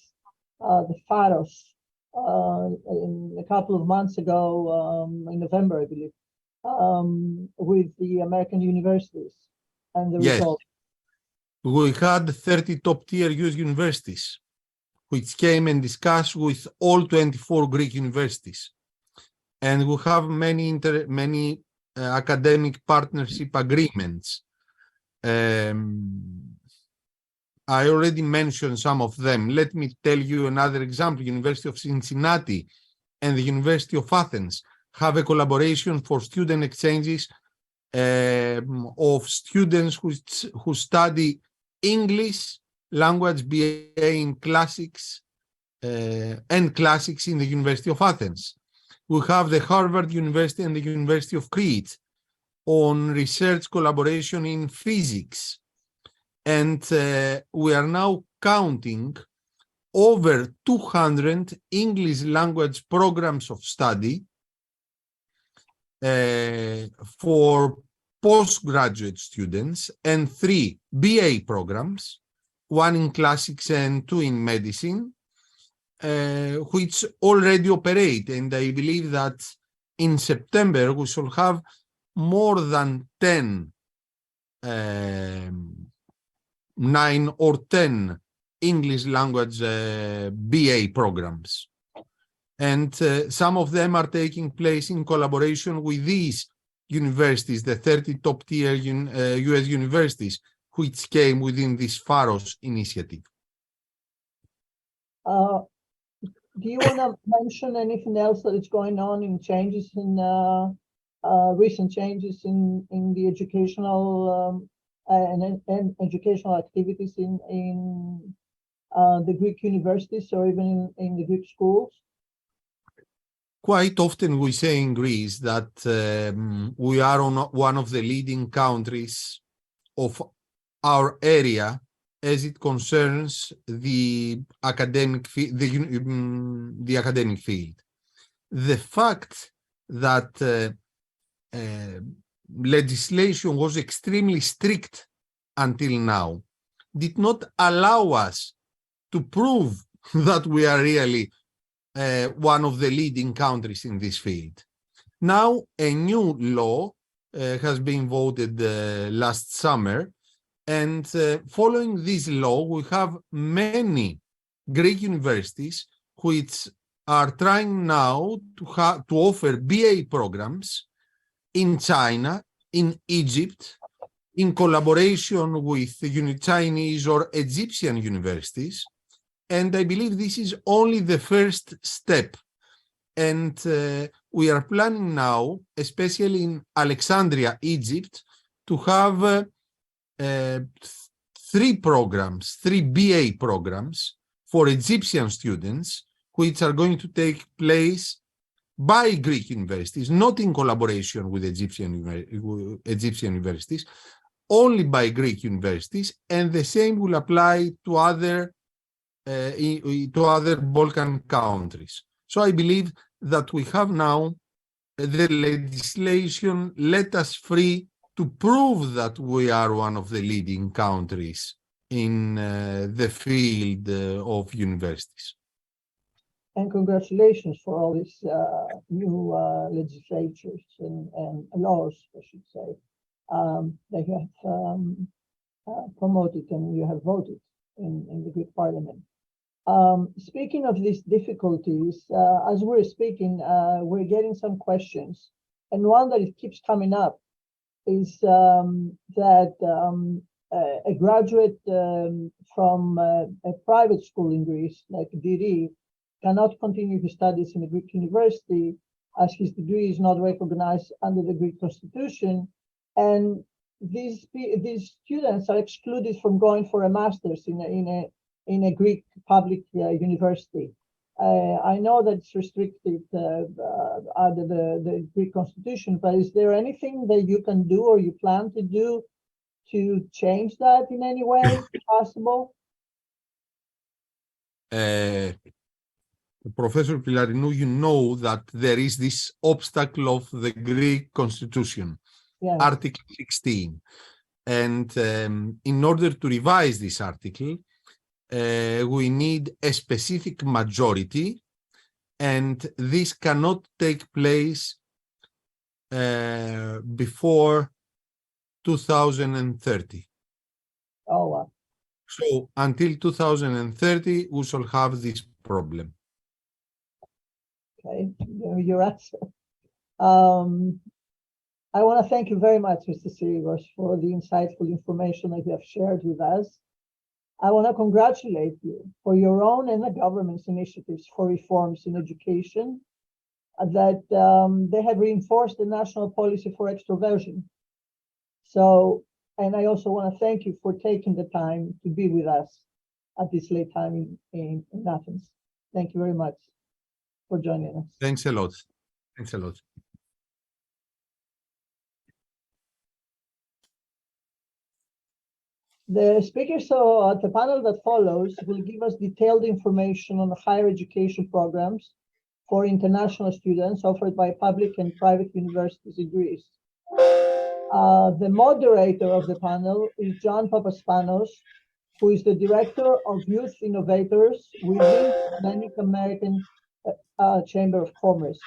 the Pharos, a couple of months ago, in November, I believe, with the American universities and the results? We had 30 top-tier US universities, which came and discussed with all 24 Greek universities. And we have many academic partnership agreements. I already mentioned some of them. Let me tell you another example. University of Cincinnati and the University of Athens have a collaboration for student exchanges of students who study English language BA in classics and classics in the University of Athens. We have the Harvard University and the University of Crete on research collaboration in physics. And we are now counting over 200 English language programs of study for postgraduate students and 3 BA programs, 1 in classics and 2 in medicine, which already operate. And I believe that in September we shall have more than 9 or 10 English language BA programs. And some of them are taking place in collaboration with these universities, the 30 top tier US universities, which came within this PHAROS initiative. Do you want to mention anything else that is going on in changes in recent changes in the educational and educational activities in the Greek universities or even in the Greek schools? Quite often we say in Greece that we are one of the leading countries of our area as it concerns the academic field. The fact that legislation was extremely strict until now did not allow us to prove that we are really one of the leading countries in this field. Now, a new law has been voted last summer, and following this law, we have many Greek universities which are trying now to offer BA programs in China, in Egypt, in collaboration with Chinese or Egyptian universities. And I believe this is only the first step. And we are planning now, especially in Alexandria, Egypt, to have 3 BA programs for Egyptian students, which are going to take place by Greek universities, not in collaboration with Egyptian universities, only by Greek universities, and the same will apply to other Balkan countries. So I believe that we have now the legislation let us free to prove that we are one of the leading countries in the field of universities. And congratulations for all these new legislatures and laws, I should say, that you have promoted and you have voted in the Greek Parliament. Speaking of these difficulties, as we're speaking, we're getting some questions. And one that it keeps coming up is that a graduate from a private school in Greece, like Diri, cannot continue his studies in a Greek university as his degree is not recognized under the Greek constitution. And these students are excluded from going for a master's in a Greek public university. I know that it's restricted under the Greek constitution, but is there anything that you can do or you plan to do to change that in any way possible? Professor Pilaриnou, you know that there is this obstacle of the Greek constitution, yes. Article 16. And in order to revise this article, we need a specific majority, and this cannot take place before 2030. Oh, wow. So until 2030, we shall have this problem. Okay, your answer. I want to thank you very much, Mr. Sirigos, for the insightful information that you have shared with us. I want to congratulate you for your own and the government's initiatives for reforms in education that they have reinforced the national policy for extroversion. So, and I also want to thank you for taking the time to be with us at this late time in Athens. Thank you very much for joining us. Thanks a lot. Thanks a lot. The speakers at the panel that follows will give us detailed information on the higher education programs for international students offered by public and private universities in Greece. The moderator of the panel is John Papaspanos, who is the Director of Youth Innovators within the Hellenic American Chamber of Commerce.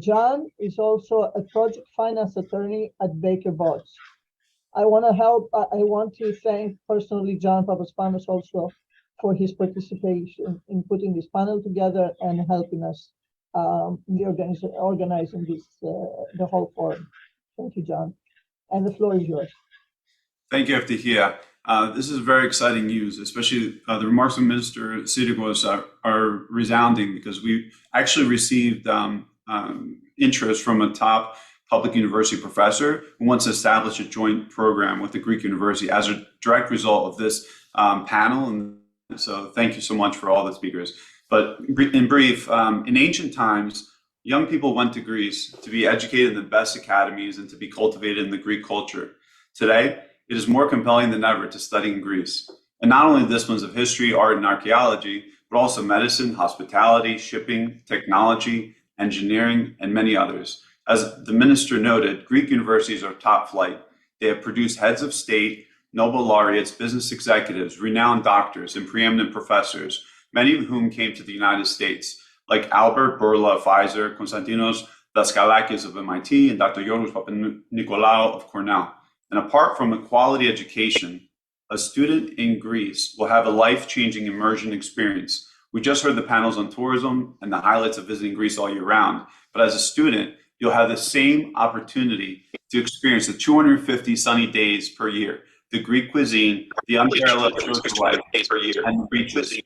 John is also a project finance attorney at Baker Botts. I want to thank personally John Papaspanos also for his participation in putting this panel together and helping us in organizing this the whole forum. Thank you, John. And the floor is yours. Thank you, Ftihia. This is very exciting news, especially the remarks of Minister Sirigos are resounding because we actually received interest from a top public university professor who wants to establish a joint program with the Greek university as a direct result of this panel. And so thank you so much for all the speakers. But in brief, in ancient times, young people went to Greece to be educated in the best academies and to be cultivated in the Greek culture. Today, it is more compelling than ever to study in Greece. And not only disciplines of history, art, and archaeology, but also medicine, hospitality, shipping, technology, engineering, and many others. As the minister noted, Greek universities are top flight. They have produced heads of state, Nobel laureates, business executives, renowned doctors, and preeminent professors, many of whom came to the United States, like Albert Bourla of Pfizer, Konstantinos Daskalakis of MIT, and Dr. Yorgos Papanikolaou of Cornell. And apart from a quality education, a student in Greece will have a life-changing immersion experience. We just heard the panels on tourism and the highlights of visiting Greece all year round. But as a student, you'll have the same opportunity to experience the 250 sunny days per year, the Greek cuisine, the unparalleled social life, and the beaches.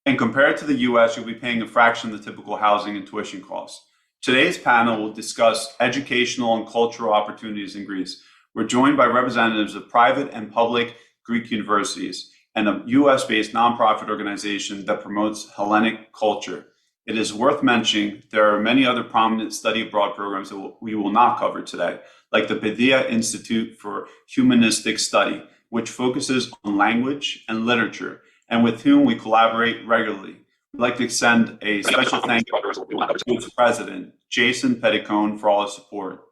And compared to the US, you'll be paying a fraction of the typical housing and tuition costs. Today's panel will discuss educational and cultural opportunities in Greece. We're joined by representatives of private and public Greek universities and a US-based nonprofit organization that promotes Hellenic culture. It is worth mentioning there are many other prominent study abroad programs that we will not cover today, like the Pedia Institute for Humanistic Study, which focuses on language and literature, and with whom we collaborate regularly. We'd like to extend a special thank you to its president, Jason Petticone, for all his support.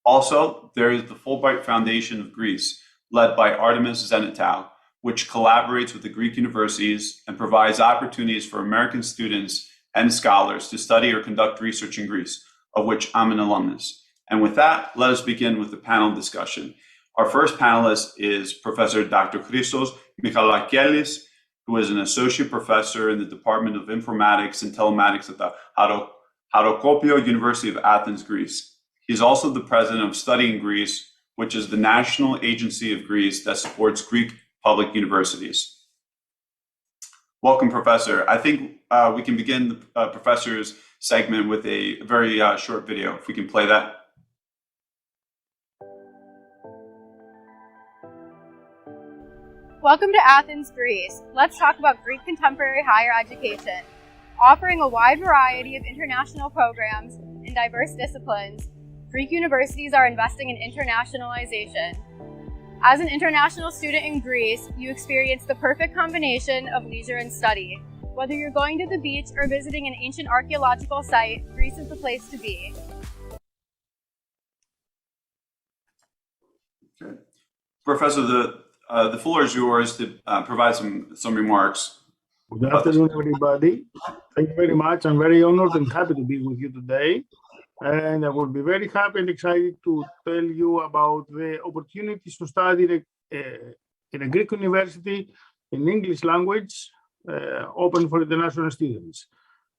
Also, there is the Fulbright Foundation of Greece, led by Artemis Zenitou, which collaborates with the Greek universities and provides opportunities for American students and scholars to study or conduct research in Greece, of which I'm an alumnus. And with that, let us begin with the panel discussion. Our first panelist is Professor Dr. Christos Michalakelis, who is an associate professor in the Department of Informatics and Telematics at the Harokopio University of Athens, Greece. He's also the president of Study in Greece, which is the national agency of Greece that supports Greek public universities. Welcome, Professor. I think we can begin the professor's segment with a very short video, if we can play that. Welcome to Athens, Greece. Let's talk about Greek contemporary higher education. Offering a wide variety of international programs in diverse disciplines, Greek universities are investing in internationalization. As an international student in Greece, you experience the perfect combination of leisure and study. Whether you're going to the beach or visiting an ancient archaeological site, Greece is the place to be. Okay. Professor, the floor is yours to provide some remarks. Good afternoon, everybody. Thank you very much. I'm very honored and happy to be with you today. And I will be very happy and excited to tell you about the opportunities to study in a Greek university in English language, open for international students.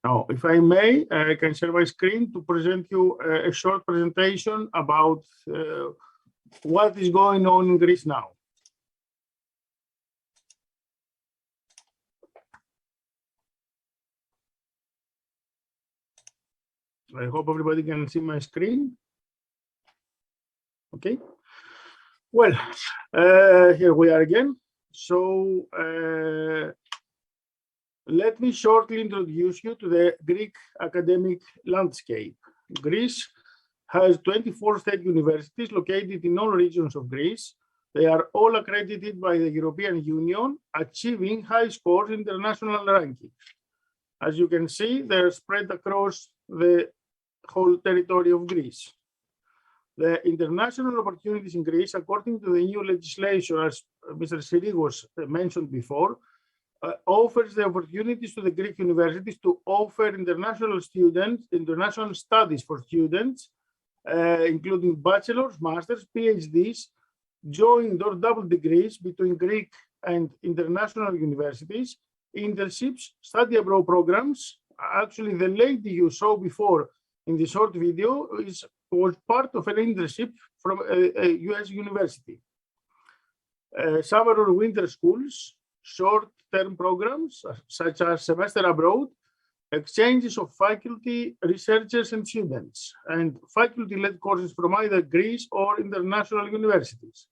Now, if I may, I can share my screen to present you a short presentation about what is going on in Greece now. I hope everybody can see my screen. Okay. Well, here we are again. So let me shortly introduce you to the Greek academic landscape. Greece has 24 state universities located in all regions of Greece. They are all accredited by the European Union, achieving high scores in international rankings. As you can see, they're spread across the whole territory of Greece. The international opportunities in Greece, according to the new legislation, as Mr. Sirigos mentioned before, offers the opportunities to the Greek universities to offer international studies for students, including bachelor's, master's, PhDs, joint or double degrees between Greek and international universities, internships, study abroad programs. Actually, the lady you saw before in the short video was part of an internship from a US university. Summer or winter schools, short-term programs such as semester abroad, exchanges of faculty, researchers, and students, and faculty-led courses from either Greece or international universities.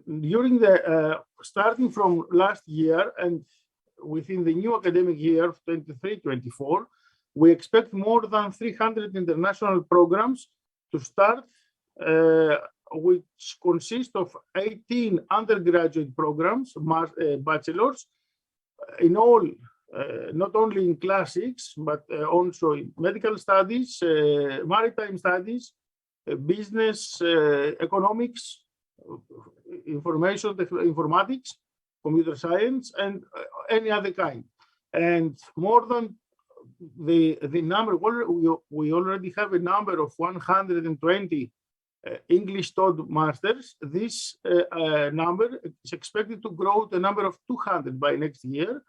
During the starting from last year and within the new academic year 23-24, we expect more than 300 international programs to start, which consist of 18 undergraduate programs, bachelors, in all, not only in classics, but also in medical studies, maritime studies, business, economics, informatics, computer science, and any other kind. And more than the number, we already have a number of 120 English taught masters. This number is expected to grow to a number of 200 by next year,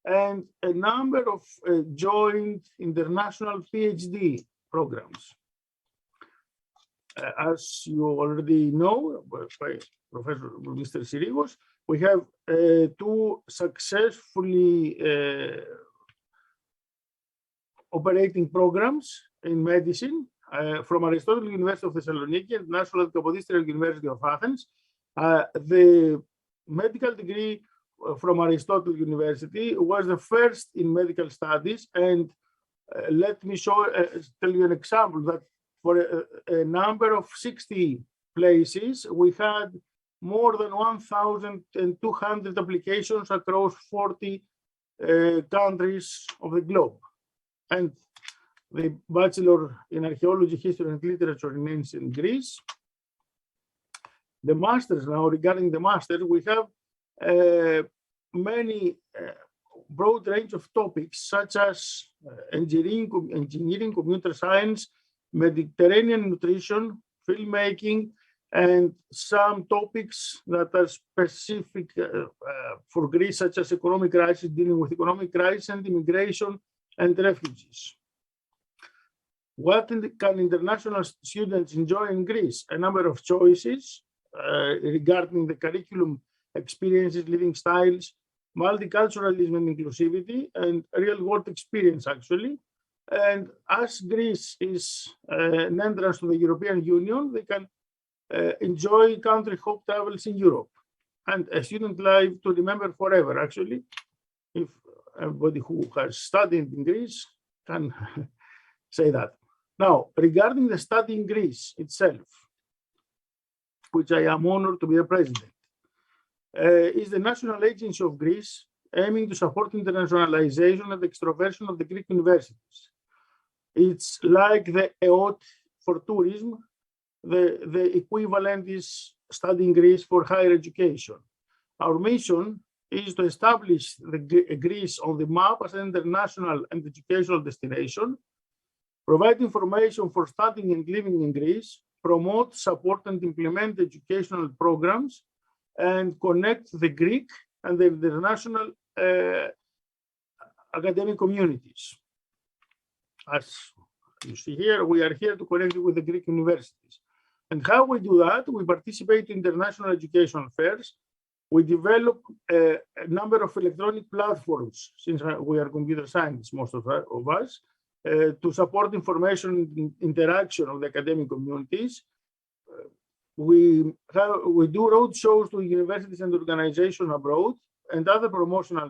and a number of joint international PhD programs. As you already know by Professor Mr. Sirigos, we have two successfully operating programs in medicine from Aristotle University of Thessaloniki and National Kapodistrias University of Athens. The medical degree from Aristotle University was the first in medical studies, and let me tell you an example that for a number of 60 places, we had more than 1,200 applications across 40 countries of the globe. And the Bachelor in Archaeology, History, and Literature in Ancient Greece. The Masters, now regarding the Master, we have many broad range of topics such as engineering, computer science, Mediterranean nutrition, filmmaking, and some topics that are specific for Greece, such as economic crisis, dealing with economic crisis and immigration and refugees. What can international students enjoy in Greece? A number of choices regarding the curriculum, experiences, living styles, multiculturalism and inclusivity, and real-world experience, actually. And as Greece is an entrance to the European Union, they can enjoy country hop travels in Europe and a student life to remember forever, actually. If everybody who has studied in Greece can say that. Now, regarding the study in Greece itself, which I am honored to be the president, is the National Agency of Greece aiming to support internationalization and extroversion of the Greek universities. It's like the EOT for tourism. The equivalent is studying Greece for higher education. Our mission is to establish Greece on the map as an international and educational destination, provide information for studying and living in Greece, promote, support, and implement educational programs, and connect the Greek and the international academic communities. As you see here, we are here to connect with the Greek universities. And how we do that? We participate in international education fairs. We develop a number of electronic platforms, since we are computer scientists, most of us, to support information interaction of the academic communities. we do road shows to universities and organizations abroad and other promotional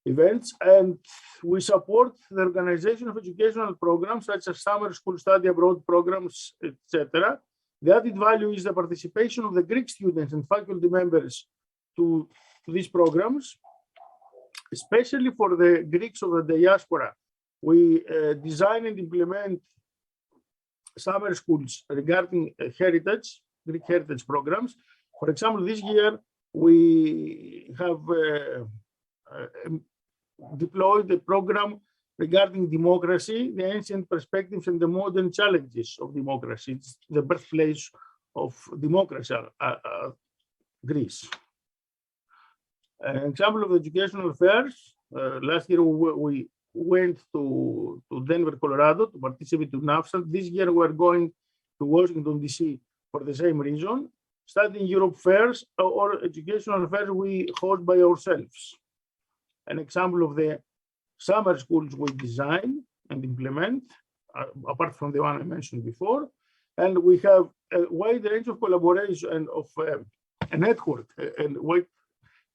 events, and we support the organization of educational programs such as summer school study abroad programs, etc. The added value is the participation of the Greek students and faculty members to these programs, especially for the Greeks of the diaspora. We design and implement summer schools regarding Greek heritage programs. For example, this year we have deployed a program regarding democracy, the ancient perspectives and the modern challenges of democracy. It's the birthplace of democracy, Greece. An example of educational fairs, last year we went to Denver, Colorado to participate in NAFSA. This year we're going to Washington, D.C. for the same reason. Studying Europe fairs or educational fairs we hold by ourselves. An example of the summer schools we design and implement, apart from the one I mentioned before. And we have a wide range of collaboration and of a network, and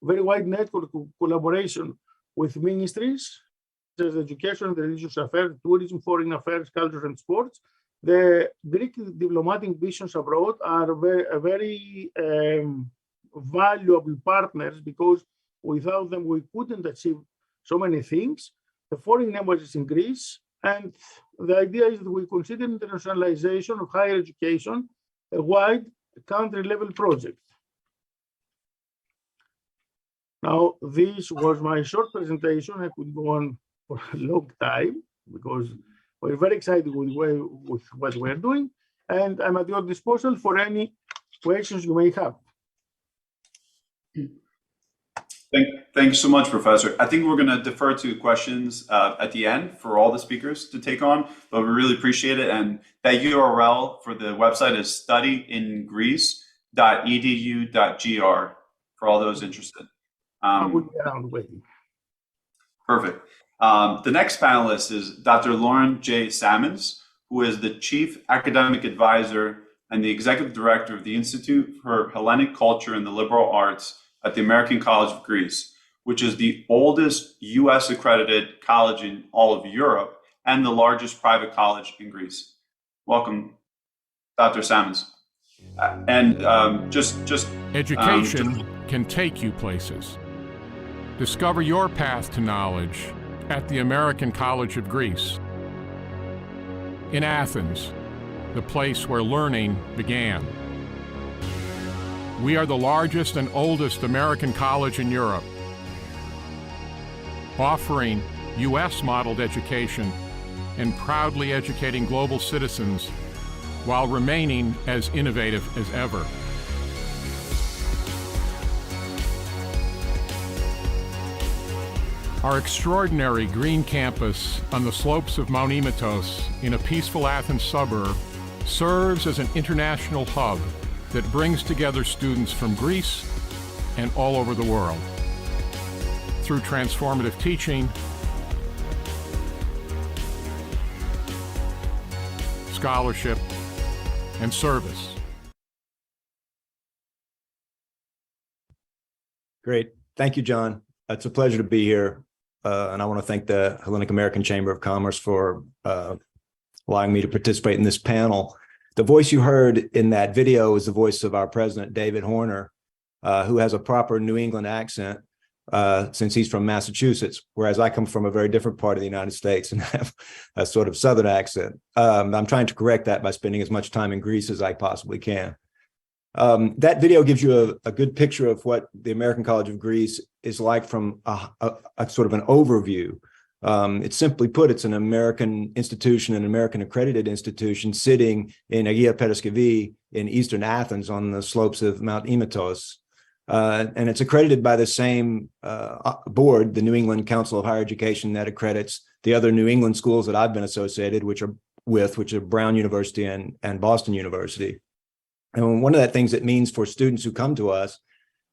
very wide network of collaboration with ministries, such as education, religious affairs, tourism, foreign affairs, culture, and sports. The Greek diplomatic missions abroad are very valuable partners, because without them we couldn't achieve so many things. The foreign embassies in Greece, and the idea is that we consider internationalization of higher education a wide country-level project. Now, this was my short presentation. I could go on for a long time because we're very excited with what we're doing, and I'm at your disposal for any questions you may have. Thank you so much, Professor. I think we're going to defer to questions at the end for all the speakers to take on, but we really appreciate it. And that URL for the website is studyingreece.edu.gr for all those interested. I will be around waiting. Perfect. The next panelist is Dr. Lauren J. Sammons, who is the Chief Academic Advisor and the Executive Director of the Institute for Hellenic Culture and the Liberal Arts at the American College of Greece, which is the oldest US accredited college in all of Europe and the largest private college in Greece. Welcome, Dr. Sammons. Education can take you places. Discover your path to knowledge at the American College of Greece. In Athens, the place where learning began. We are the largest and oldest American college in Europe, offering US-modeled education and proudly educating global citizens while remaining as innovative as ever. Our extraordinary green campus on the slopes of Mount Imatos in a peaceful Athens suburb serves as an international hub that brings together students from Greece and all over the world through transformative teaching, scholarship, and service. Great. Thank you, John. It's a pleasure to be here. And I want to thank the Hellenic American Chamber of Commerce for allowing me to participate in this panel. The voice you heard in that video is the voice of our president, David Horner, who has a proper New England accent since he's from Massachusetts, whereas I come from a very different part of the United States and have a sort of Southern accent. I'm trying to correct that by spending as much time in Greece as I possibly can. That video gives you a good picture of what the American College of Greece is like from a sort of an overview. It's simply put, it's an American institution, an American accredited institution sitting in Agia Periskevy in eastern Athens on the slopes of Mount Imatos. And it's accredited by the same board, the New England Council of Higher Education, that accredits the other New England schools that I've been associated which are Brown University and Boston University. And one of the things it means for students who come to us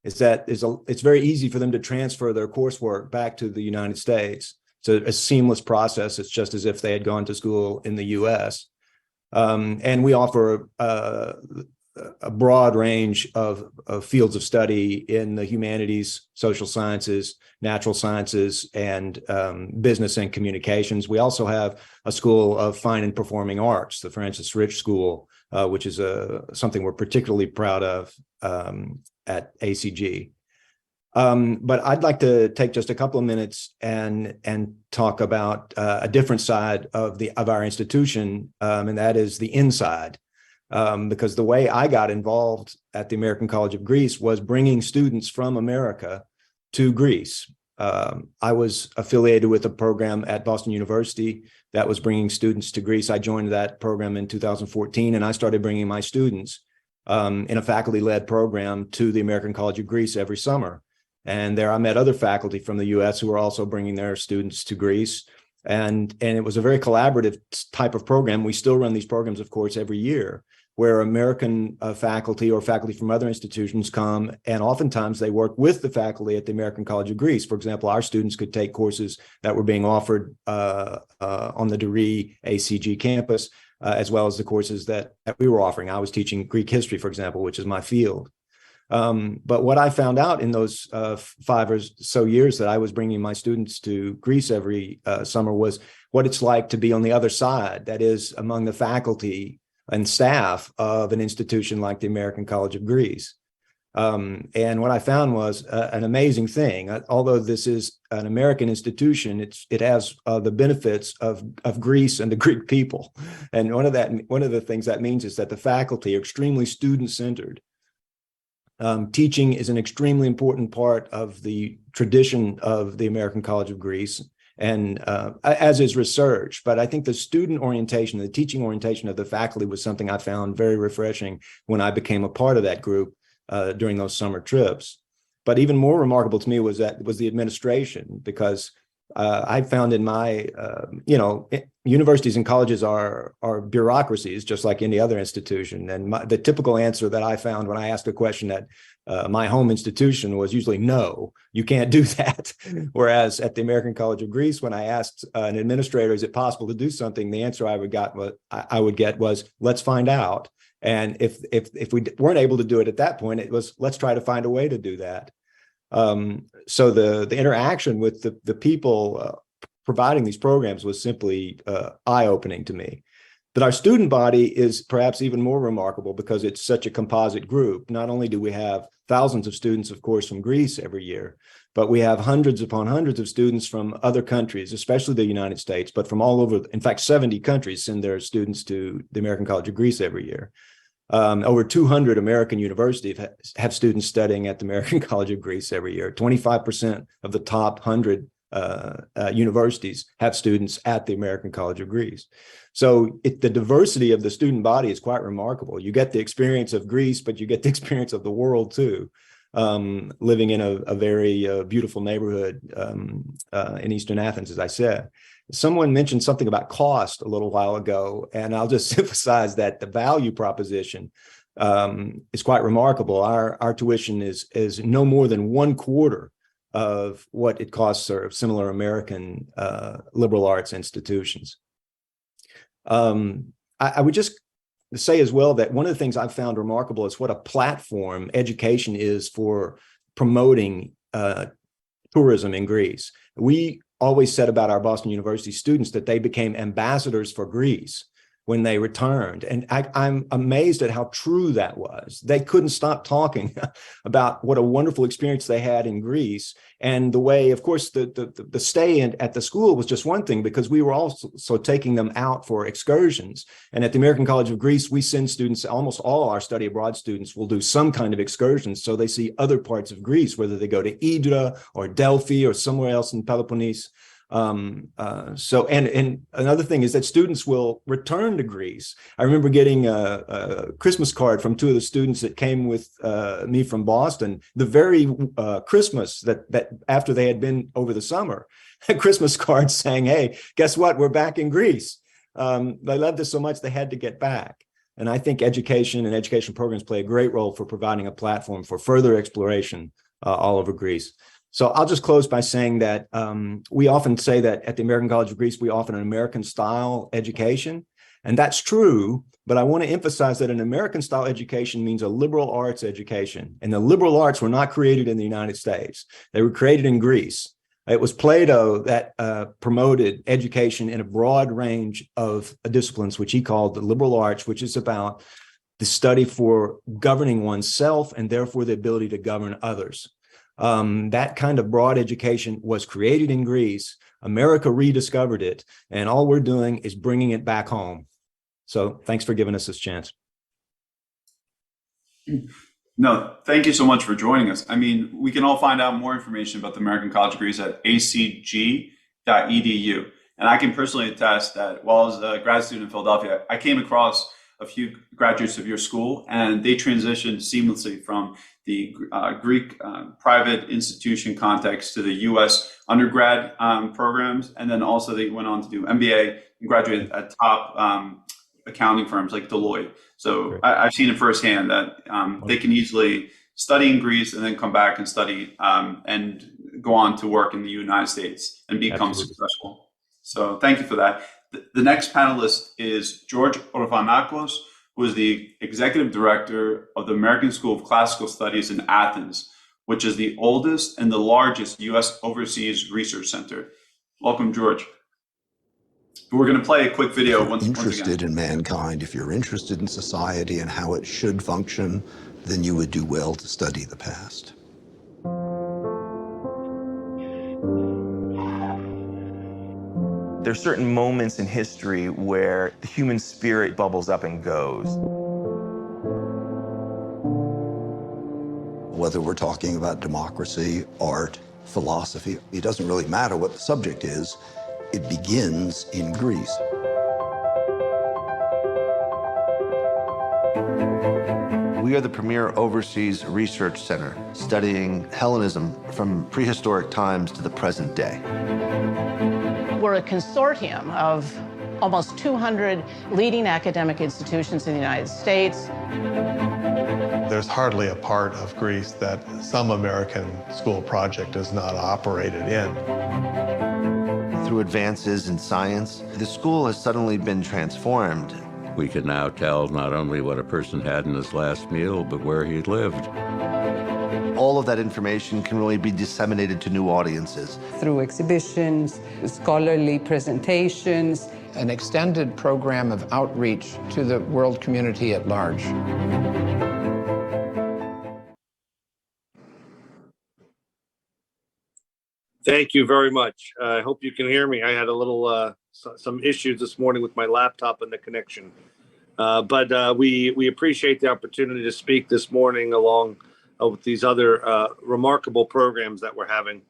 is that it's very easy for them to transfer their coursework back to the United States. So a seamless process. It's just as if they had gone to school in the U.S. And we offer a broad range of fields of study in the humanities, social sciences, natural sciences, and business and communications. We also have a School of Fine and Performing Arts, the Francis Rich School, which is something we're particularly proud of at ACG. But I'd like to take just a couple of minutes and talk about a different side of our institution, and that is the inside. Because the way I got involved at the American College of Greece was bringing students from America to Greece. I was affiliated with a program at Boston University that was bringing students to Greece. I joined that program in 2014, and I started bringing my students in a faculty-led program to the American College of Greece every summer. And there I met other faculty from the US who were also bringing their students to Greece. And it was a very collaborative type of program. We still run these programs, of course, every year, where American faculty or faculty from other institutions come, and oftentimes they work with the faculty at the American College of Greece. For example, our students could take courses that were being offered on the DeRee ACG campus, as well as the courses that we were offering. I was teaching Greek history, for example, which is my field. But what I found out in those 5 or so years that I was bringing my students to Greece every summer was what it's like to be on the other side, that is, among the faculty and staff of an institution like the American College of Greece. And what I found was an amazing thing. Although this is an American institution, it has the benefits of Greece and the Greek people. And one of the things that means is that the faculty are extremely student-centered. Teaching is an extremely important part of the tradition of the American College of Greece, and as is research. But I think the student orientation, the teaching orientation of the faculty was something I found very refreshing when I became a part of that group during those summer trips. But even more remarkable to me was the administration, because I found in my, universities and colleges are bureaucracies just like any other institution. And the typical answer that I found when I asked a question at my home institution was usually, no, you can't do that. Whereas at the American College of Greece, when I asked an administrator, is it possible to do something? The answer I would get was, let's find out. And if we weren't able to do it at that point, it was, let's try to find a way to do that. So the interaction with the people providing these programs was simply eye-opening to me. But our student body is perhaps even more remarkable because it's such a composite group. Not only do we have thousands of students, of course, from Greece every year, but we have hundreds upon hundreds of students from other countries, especially the United States, but from all over. In fact, 70 countries send their students to the American College of Greece every year. Over 200 American universities have students studying at the American College of Greece every year. 25% of the top 100 universities have students at the American College of Greece. So the diversity of the student body is quite remarkable. You get the experience of Greece, but you get the experience of the world too, living in a very beautiful neighborhood in Eastern Athens, as I said. Someone mentioned something about cost a little while ago, and I'll just emphasize that the value proposition is quite remarkable. Our tuition is no more than 1/4 of what it costs for similar American liberal arts institutions. I would just say as well that one of the things I've found remarkable is what a platform education is for promoting tourism in Greece. We always said about our Boston University students that they became ambassadors for Greece when they returned. And I'm amazed at how true that was. They couldn't stop talking about what a wonderful experience they had in Greece. And the way, of course, the stay at the school was just one thing, because we were also taking them out for excursions. And at the American College of Greece, we send students, almost all our study abroad students will do some kind of excursions. So they see other parts of Greece, whether they go to Hydra or Delphi or somewhere else in Peloponnese. And another thing is that students will return to Greece. I remember getting a Christmas card from 2 of the students that came with me from Boston, the very Christmas that after they had been over the summer, a Christmas card saying, hey, guess what? We're back in Greece. They loved us so much they had to get back. And I think education and education programs play a great role for providing a platform for further exploration all over Greece. So I'll just close by saying that we often say that at the American College of Greece, we offer an American style education. And that's true, but I want to emphasize that an American style education means a liberal arts education. And the liberal arts were not created in the United States. They were created in Greece. It was Plato that promoted education in a broad range of disciplines, which he called the liberal arts, which is about the study for governing oneself and therefore the ability to govern others. That kind of broad education was created in Greece. America rediscovered it, and all we're doing is bringing it back home. So thanks for giving us this chance. No, thank you so much for joining us. I mean, we can all find out more information about the American College Degrees at acg.edu. And I can personally attest that while I was a grad student in Philadelphia, I came across a few graduates of your school, and they transitioned seamlessly from the Greek private institution context to the U.S. undergrad programs. And then also they went on to do MBA and graduated at top accounting firms like Deloitte. So I've seen it firsthand that they can easily study in Greece and then come back and study and go on to work in the United States and become successful. So thank you for that. The next panelist is George Orvanakos, who is the Executive Director of the American School of Classical Studies in Athens, which is the oldest and the largest U.S. overseas research center. Welcome, George. We're going to play a quick video once again. Interested in mankind, if you're interested in society and how it should function, then you would do well to study the past. There are certain moments in history where the human spirit bubbles up and goes. Whether we're talking about democracy, art, philosophy, it doesn't really matter what the subject is. It begins in Greece. We are the premier overseas research center studying Hellenism from prehistoric times to the present day. We're a consortium of almost 200 leading academic institutions in the United States. There's hardly a part of Greece that some American school project is not operated in. Through advances in science, the school has suddenly been transformed. We can now tell not only what a person had in his last meal, but where he lived. All of that information can really be disseminated to new audiences. Through exhibitions, scholarly presentations. An extended program of outreach to the world community at large. Thank you very much. I hope you can hear me. I had a little some issues this morning with my laptop and the connection. But we appreciate the opportunity to speak this morning along with these other remarkable programs that we're having,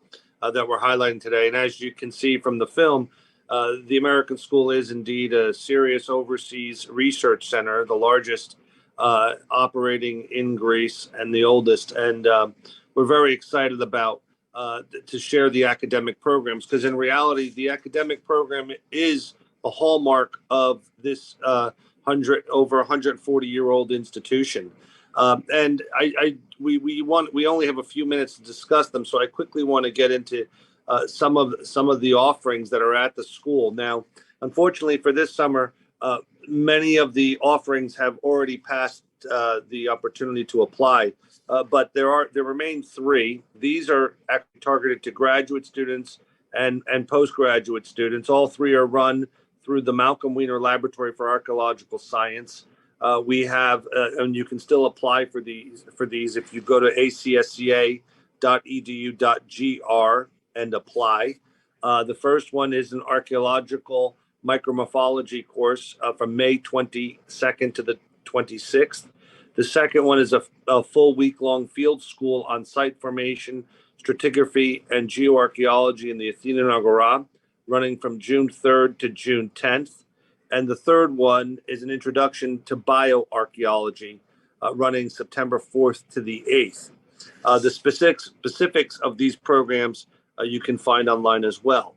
that we're highlighting today. And as you can see from the film, the American School is indeed a serious overseas research center, the largest operating in Greece and the oldest. And we're very excited about to share the academic programs, because in reality, the academic program is a hallmark of this over 140-year-old institution. And we only have a few minutes to discuss them, so I quickly want to get into some of the offerings that are at the school. Now, unfortunately for this summer, many of the offerings have already passed the opportunity to apply, but there remain three. These are actually targeted to graduate students and postgraduate students. All three are run through the Malcolm Weiner Laboratory for Archaeological Science. We have, and you can still apply for these if you go to acsca.edu.gr and apply. The first one is an archaeological micromorphology course from May 22nd to the 26th. The second one is a full week-long field school on site formation, stratigraphy, and geoarchaeology in the Athenian Agora, running from June 3rd to June 10th. And the third one is an introduction to bioarchaeology, running September 4th to the 8th. The specifics of these programs you can find online as well.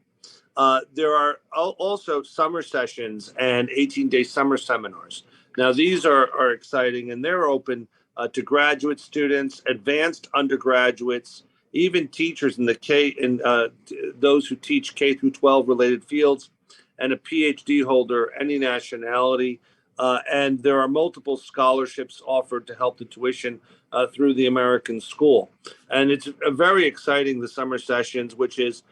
There are also summer sessions and 18-day summer seminars. Now, these are exciting, and they're open to graduate students, advanced undergraduates, even teachers in the those who teach K through 12 related fields, and a PhD holder, any nationality. And there are multiple scholarships offered to help the tuition through the American school. And it's very exciting, the summer sessions, which is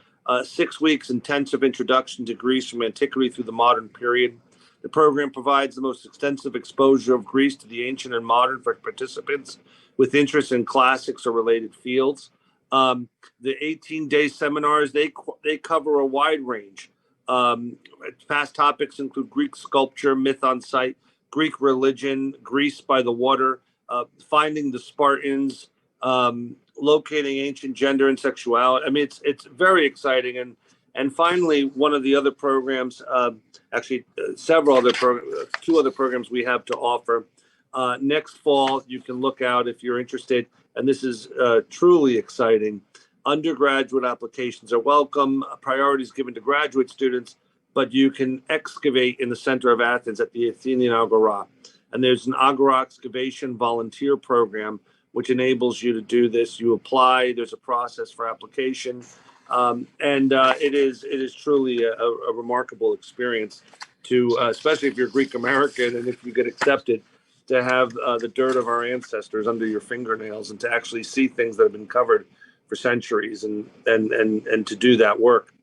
6 weeks intensive introduction to Greece from antiquity through the modern period. The program provides the most extensive exposure of Greece to the ancient and modern for participants with interest in classics or related fields. The 18-day seminars, they cover a wide range. Past topics include Greek sculpture, myth on site, Greek religion, Greece by the water, finding the Spartans, locating ancient gender and sexuality. I mean, it's very exciting. And finally, one of the other programs, several other two other programs we have to offer. Next fall, you can look out if you're interested, and this is truly exciting. Undergraduate applications are welcome. Priorities given to graduate students, but you can excavate in the center of Athens at the Athenian Agora. And there's an Agora excavation volunteer program, which enables you to do this. You apply, there's a process for application. It is truly a remarkable experience to, especially if you're Greek American and if you get accepted, to have the dirt of our ancestors under your fingernails and to actually see things that have been covered for centuries and to do that work.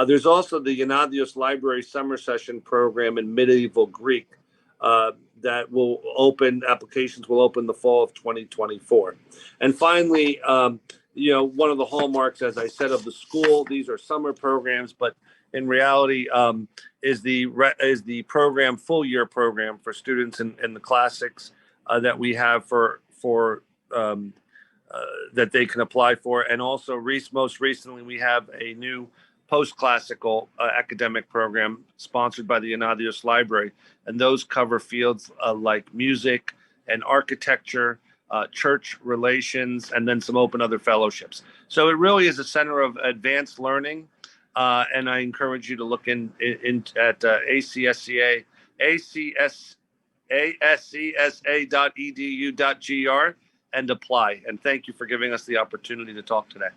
There's also the Yanadios Library Summer Session program in medieval Greek that will open, applications will open the fall of 2024. And finally, one of the hallmarks, as I said, of the school, these are summer programs, but in reality is the program, full year program for students in the classics that we have for that they can apply for. And also most recently, we have a new post-classical academic program sponsored by the Yanadios Library. And those cover fields like music and architecture, church relations, and then some open other fellowships. So it really is a center of advanced learning. And I encourage you to look in at ASCSA.edu.gr and apply. And thank you for giving us the opportunity to talk today.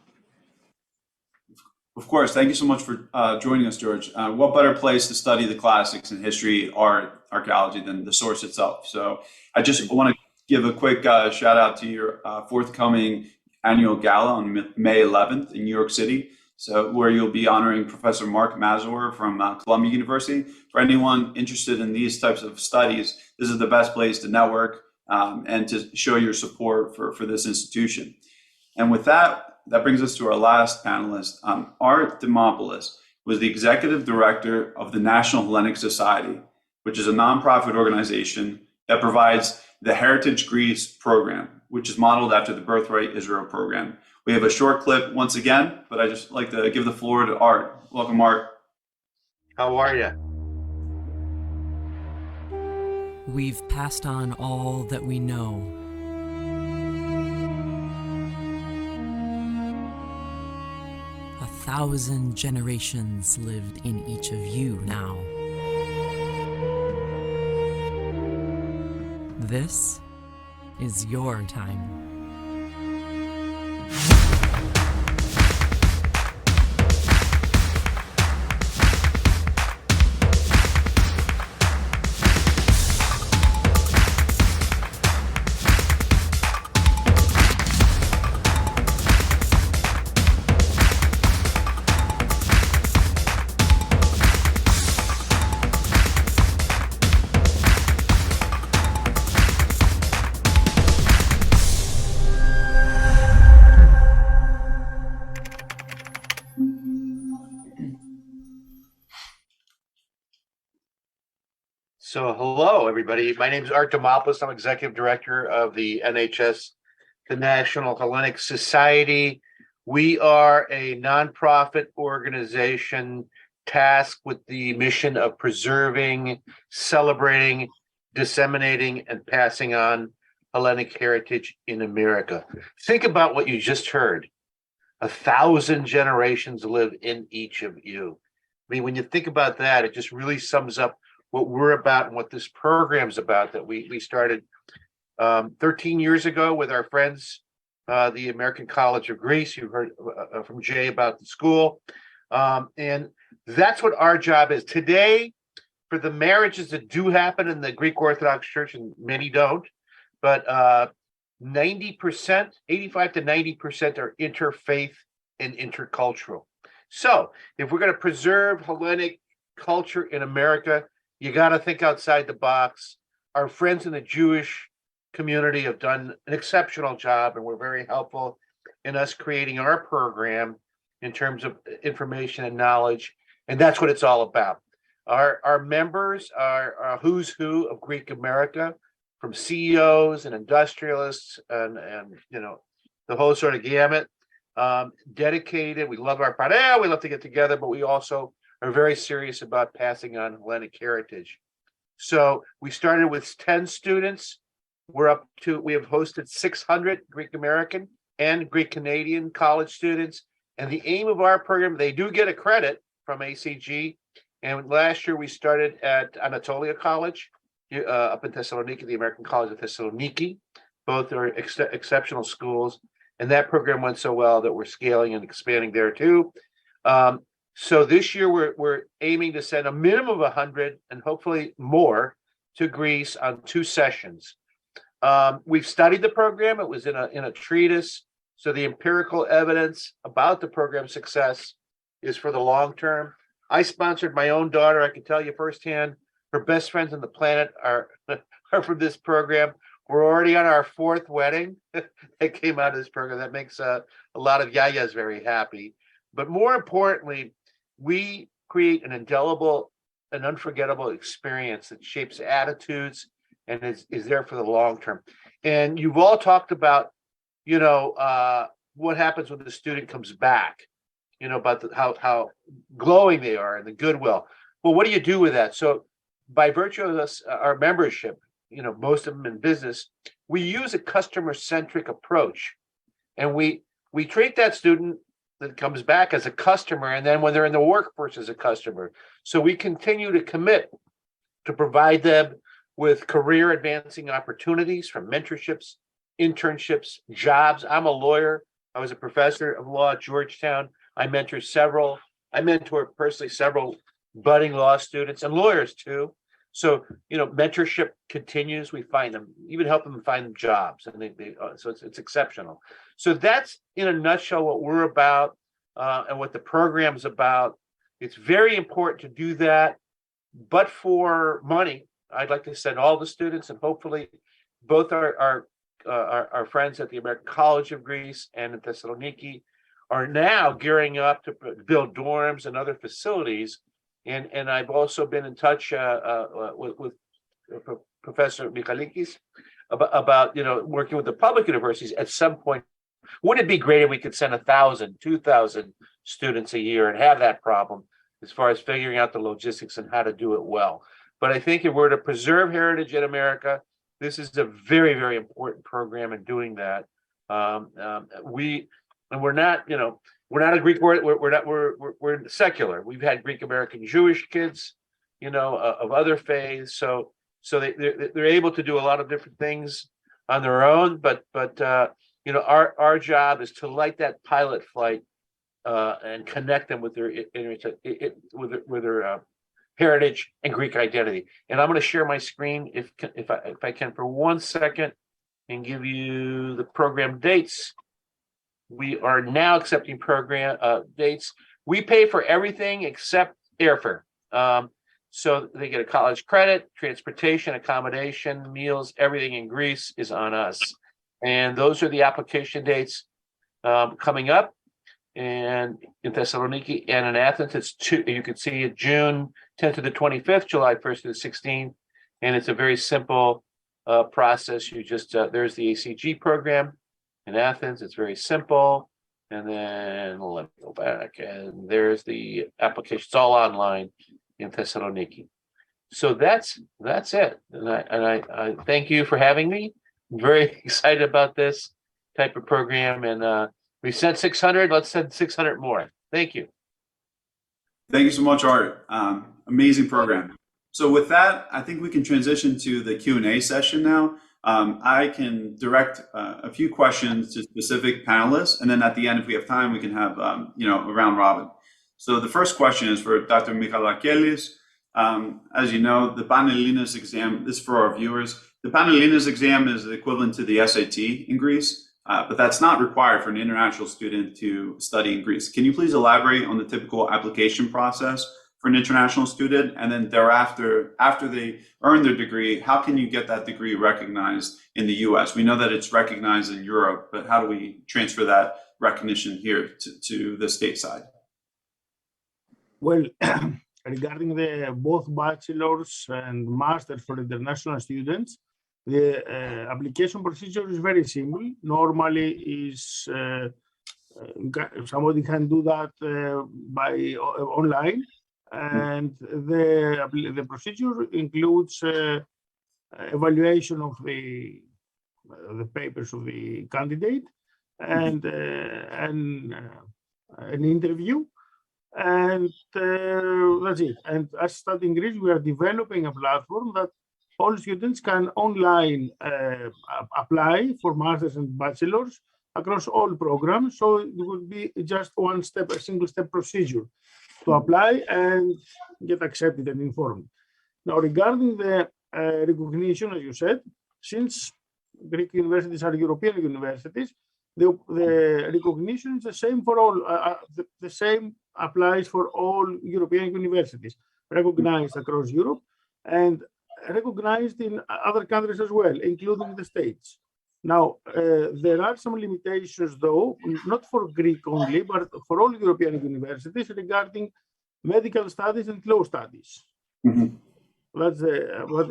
Of course. Thank you so much for joining us, George. What better place to study the classics in history, art, archaeology than the source itself? So I just want to give a quick shout out to your forthcoming annual gala on May 11th in New York City. So where you'll be honoring Professor Mark Mazur from Columbia University. For anyone interested in these types of studies, this is the best place to network and to show your support for this institution. And with that brings us to our last panelist. Art Dimopoulos was the executive director of the National Hellenic Society, which is a nonprofit organization that provides the Heritage Greece program, which is modeled after the Birthright Israel program. We have a short clip once again, but I just like to give the floor to Art. Welcome, Art. How are you? We've passed on all that we know. A 1,000 generations lived in each of you now. This is your time. So hello, everybody. My name is Art Dimopoulos. I'm executive director of the NHS, the National Hellenic Society. We are a nonprofit organization tasked with the mission of preserving, celebrating, disseminating, and passing on Hellenic heritage in America. Think about what you just heard. 1,000 generations live in each of you. I mean, when you think about that, it just really sums up what we're about and what this program's about that we started 13 years ago with our friends, the American College of Greece. You heard from Jay about the school. And that's what our job is today. For the marriages that do happen in the Greek Orthodox Church, and many don't, but 90%, 85 to 90% are interfaith and intercultural. So if we're going to preserve Hellenic culture in America, you got to think outside the box. Our friends in the Jewish community have done an exceptional job, and we're very helpful in us creating our program in terms of information and knowledge. And that's what it's all about. Our members are a who's who of Greek America, from CEOs and industrialists and you know, the whole sort of gamut. Dedicated. We love our product. We love to get together, but we also are very serious about passing on Hellenic heritage. So we started with 10 students. We have hosted 600 Greek American and Greek Canadian college students. And the aim of our program, they do get a credit from ACG. And last year we started at Anatolia College up in Thessaloniki, the American College of Thessaloniki. Both are exceptional schools. And that program went so well that we're scaling and expanding there too. So this year we're aiming to send a minimum of 100 and hopefully more to Greece on 2 sessions. We've studied the program. It was in a treatise. So the empirical evidence about the program's success is for the long term. I sponsored my own daughter. I can tell you firsthand, her best friends on the planet are from this program. We're already on our 4th wedding that came out of this program. That makes a lot of yayas very happy. But more importantly, we create an indelible and unforgettable experience that shapes attitudes and is there for the long term. And you've all talked about, you know, what happens when the student comes back, you know, about how glowing they are and the goodwill. Well, what do you do with that? So by virtue of this, our membership, you know, most of them in business, we use a customer-centric approach. And we treat that student that comes back as a customer, and then when they're in the workforce as a customer. So we continue to commit to provide them with career advancing opportunities from mentorships, internships, jobs. I'm a lawyer. I was a professor of law at Georgetown. I mentor personally several budding law students and lawyers too. So, you know, mentorship continues. We find them, even help them find them jobs, and so it's exceptional. So that's in a nutshell what we're about and what the program's about. It's very important to do that, but for money, I'd like to send all the students, and hopefully both our friends at the American College of Greece and in Thessaloniki are now gearing up to build dorms and other facilities. And I've also been in touch with Professor Michalikis about, you know, working with the public universities at some point. Wouldn't it be great if we could send 1,000, 2,000 students a year and have that problem as far as figuring out the logistics and how to do it well? But I think if we're to preserve heritage in America, this is a very, very important program in doing that. We're not, you know, we're not a Greek word. We're secular. We've had Greek American Jewish kids, you know, of other faiths. So they're able to do a lot of different things on their own. But you know, our job is to light that pilot flight and connect them with their heritage and Greek identity. And I'm going to share my screen if I can for 1 second and give you the program dates. We are now accepting program dates. We pay for everything except airfare. So they get a college credit, transportation, accommodation, meals, everything in Greece is on us. And those are the application dates coming up. And in Thessaloniki and in Athens, it's you can see it June 10th to the 25th, July 1st to the 16th. And it's a very simple process. You just, there's the ACG program. In Athens, it's very simple. And then let me go back, and there's the application. It's all online in Thessaloniki. So that's it. And I thank you for having me. I'm very excited about this type of program. And we sent 600. Let's send 600 more. Thank you. Thank you so much, Art. Amazing program. So with that, I think we can transition to the Q&A session now. I can direct a few questions to specific panelists, and then at the end, if we have time, we can have a round robin. So the first question is for Dr. Michalakelis. As you know, the Panellinas exam, this is for our viewers, the Panellinas exam is equivalent to the SAT in Greece, but that's not required for an international student to study in Greece. Can you please elaborate on the typical application process for an international student? And then thereafter, after they earn their degree, how can you get that degree recognized in the US? We know that it's recognized in Europe, but how do we transfer that recognition here to the stateside? Well, regarding the both bachelor's and master's for international students, the application procedure is very simple. Normally, is somebody can do that by online, and the procedure includes evaluation of the papers of the candidate and an interview. And that's it. And as Studying Greece, we are developing a platform that all students can online apply for masters and bachelors across all programs. So it would be just one step, a single step procedure to apply and get accepted and informed. Now, regarding the recognition, as you said, since Greek universities are European universities, the recognition is the same for all. The same applies for all European universities, recognized across Europe and recognized in other countries as well, including the States. Now, there are some limitations, though, not for Greek only, but for all European universities regarding medical studies and law studies. But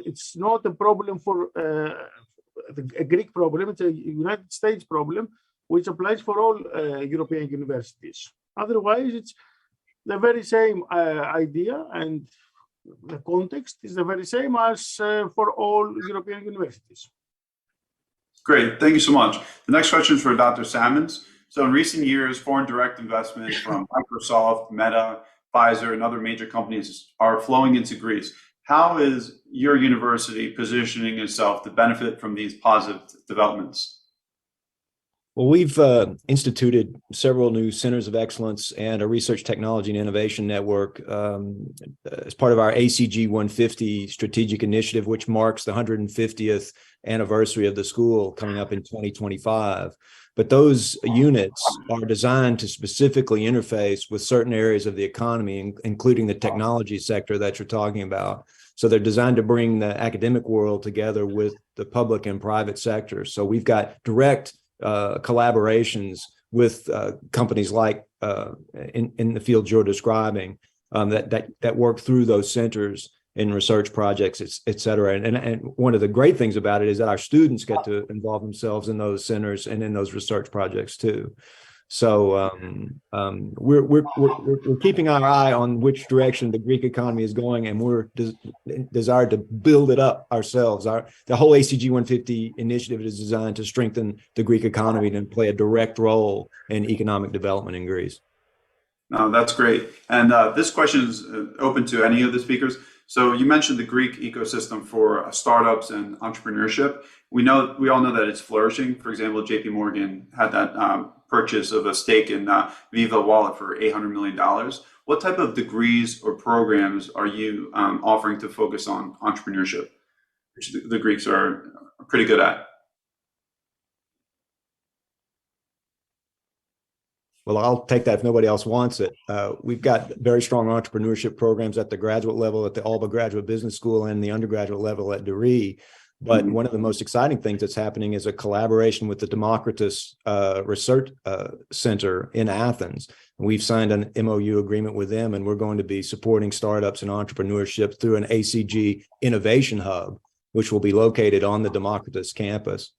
it's not a problem for a Greek problem, it's a United States problem, which applies for all European universities. Otherwise, it's the very same idea, and the context is the very same as for all European universities. Great, thank you so much. The next question is for Dr. Salmons. So in recent years, foreign direct investment from Microsoft, Meta, Pfizer, and other major companies are flowing into Greece. How is your university positioning itself to benefit from these positive developments? Well, we've instituted several new centers of excellence and a research technology and innovation network as part of our ACG 150 strategic initiative, which marks the 150th anniversary of the school coming up in 2025. But those units are designed to specifically interface with certain areas of the economy, including the technology sector that you're talking about. So they're designed to bring the academic world together with the public and private sector. So we've got direct collaborations with companies like in the field you're describing that work through those centers in research projects, et cetera. And one of the great things about it is that our students get to involve themselves in those centers and in those research projects too. So we're keeping our eye on which direction the Greek economy is going, and we're desired to build it up ourselves. The whole ACG 150 initiative is designed to strengthen the Greek economy and play a direct role in economic development in Greece. No, that's great. And this question is open to any of the speakers. So you mentioned the Greek ecosystem for startups and entrepreneurship. We all know that it's flourishing. For example, JP Morgan had that purchase of a stake in Viva Wallet for $800 million. What type of degrees or programs are you offering to focus on entrepreneurship, which the Greeks are pretty good at? Well, I'll take that if nobody else wants it. We've got very strong entrepreneurship programs at the graduate level at the Alba Graduate Business School and the undergraduate level at DeRee. But one of the most exciting things that's happening is a collaboration with the Democritus Research Center in Athens. We've signed an MOU agreement with them, and we're going to be supporting startups and entrepreneurship through an ACG Innovation Hub, which will be located on the Democritus campus.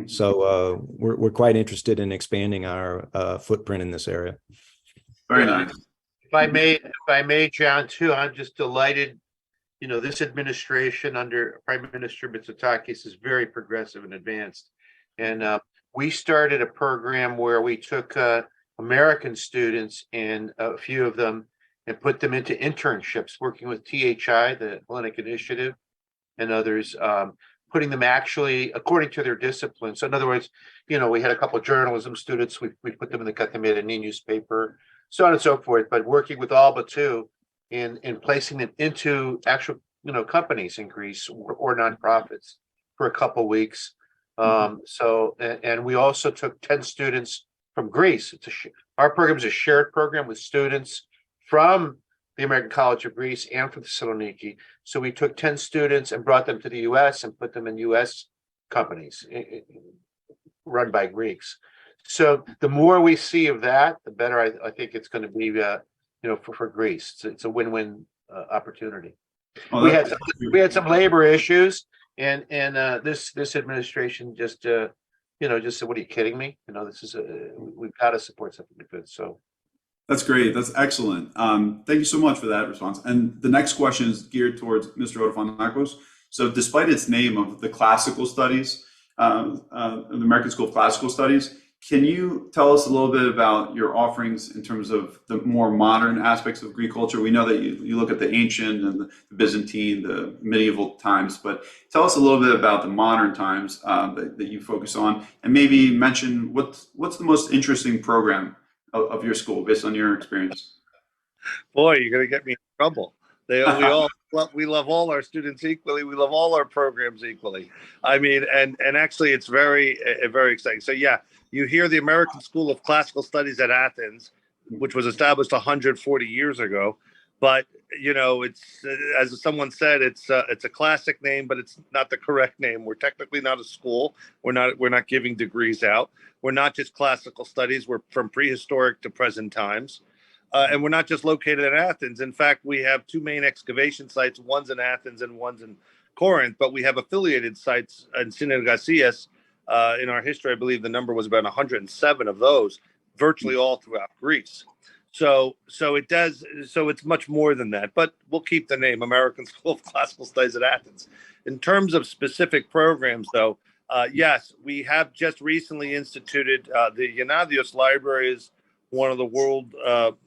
So we're quite interested in expanding our footprint in this area. Very nice. If I may, John, too, I'm just delighted. You know, this administration under Prime Minister Mitsotakis is very progressive and advanced. And we started a program where we took American students and a few of them and put them into internships, working with THI, the Hellenic Initiative, and others, putting them actually according to their discipline. So in other words, you know, we had a couple of journalism students, we put them in the Katamyrini newspaper. so on and so forth. But working with all but two in placing them into actual companies in Greece or nonprofits for a couple of weeks. And we also took 10 students from Greece. Our program is a shared program with students from the American College of Greece and from Thessaloniki. So we took 10 students and brought them to the US and put them in US companies run by Greeks. So the more we see of that, the better I think it's going to be, for Greece. It's a win-win opportunity. We had some labor issues, and this administration just said, "What are you kidding me? We've got to support something good." So that's great. That's excellent. Thank you so much for that response. And the next question is geared towards Mr. Otofanakos. So despite its name of the Classical Studies, the American School of Classical Studies, can you tell us a little bit about your offerings in terms of the more modern aspects of Greek culture? We know that you look at the ancient and the Byzantine, the medieval times, but tell us a little bit about the modern times that you focus on, and maybe mention what's the most interesting program of your school based on your experience. Boy, you're going to get me in trouble. We love all our students equally. We love all our programs equally. I mean, and actually, it's very exciting. So yeah, you hear the American School of Classical Studies at Athens, which was established 140 years ago. But it's as someone said, it's a classic name, but it's not the correct name. We're technically not a school. We're not giving degrees out. We're not just classical studies. We're from prehistoric to present times. And we're not just located in Athens. In fact, we have two main excavation sites. One's in Athens and one's in Corinth, but we have affiliated sites in Synergasias. In our history, I believe the number was about 107 of those, virtually all throughout Greece. So it's much more than that, but we'll keep the name American School of Classical Studies at Athens. In terms of specific programs, though, yes, we have just recently instituted the Yanadios Library is one of the world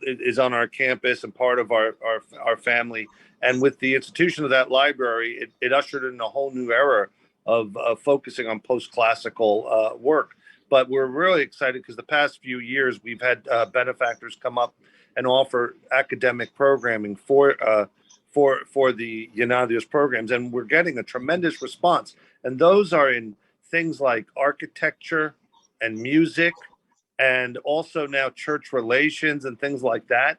is on our campus and part of our family. And with the institution of that library, it ushered in a whole new era of focusing on post-classical work. But we're really excited because the past few years we've had benefactors come up and offer academic programming for the Yanadios programs, and we're getting a tremendous response. And those are in things like architecture and music, and also now church relations and things like that.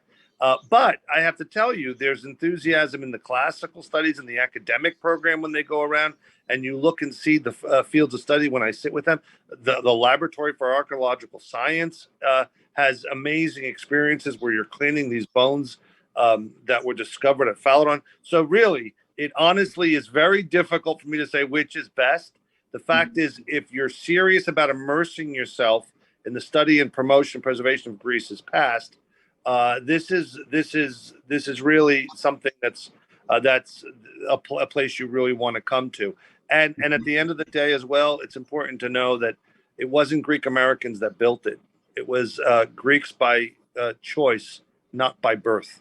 But I have to tell you, there's enthusiasm in the classical studies and the academic program when they go around and you look and see the fields of study when I sit with them. The Laboratory for Archaeological Science has amazing experiences where you're cleaning these bones that were discovered at Phaladon. So really, it honestly is very difficult for me to say which is best. The fact is, if you're serious about immersing yourself in the study and promotion and preservation of Greece's past, this is really something that's a place you really want to come to. And at the end of the day as well, it's important to know that it wasn't Greek Americans that built it. It was Greeks by choice, not by birth.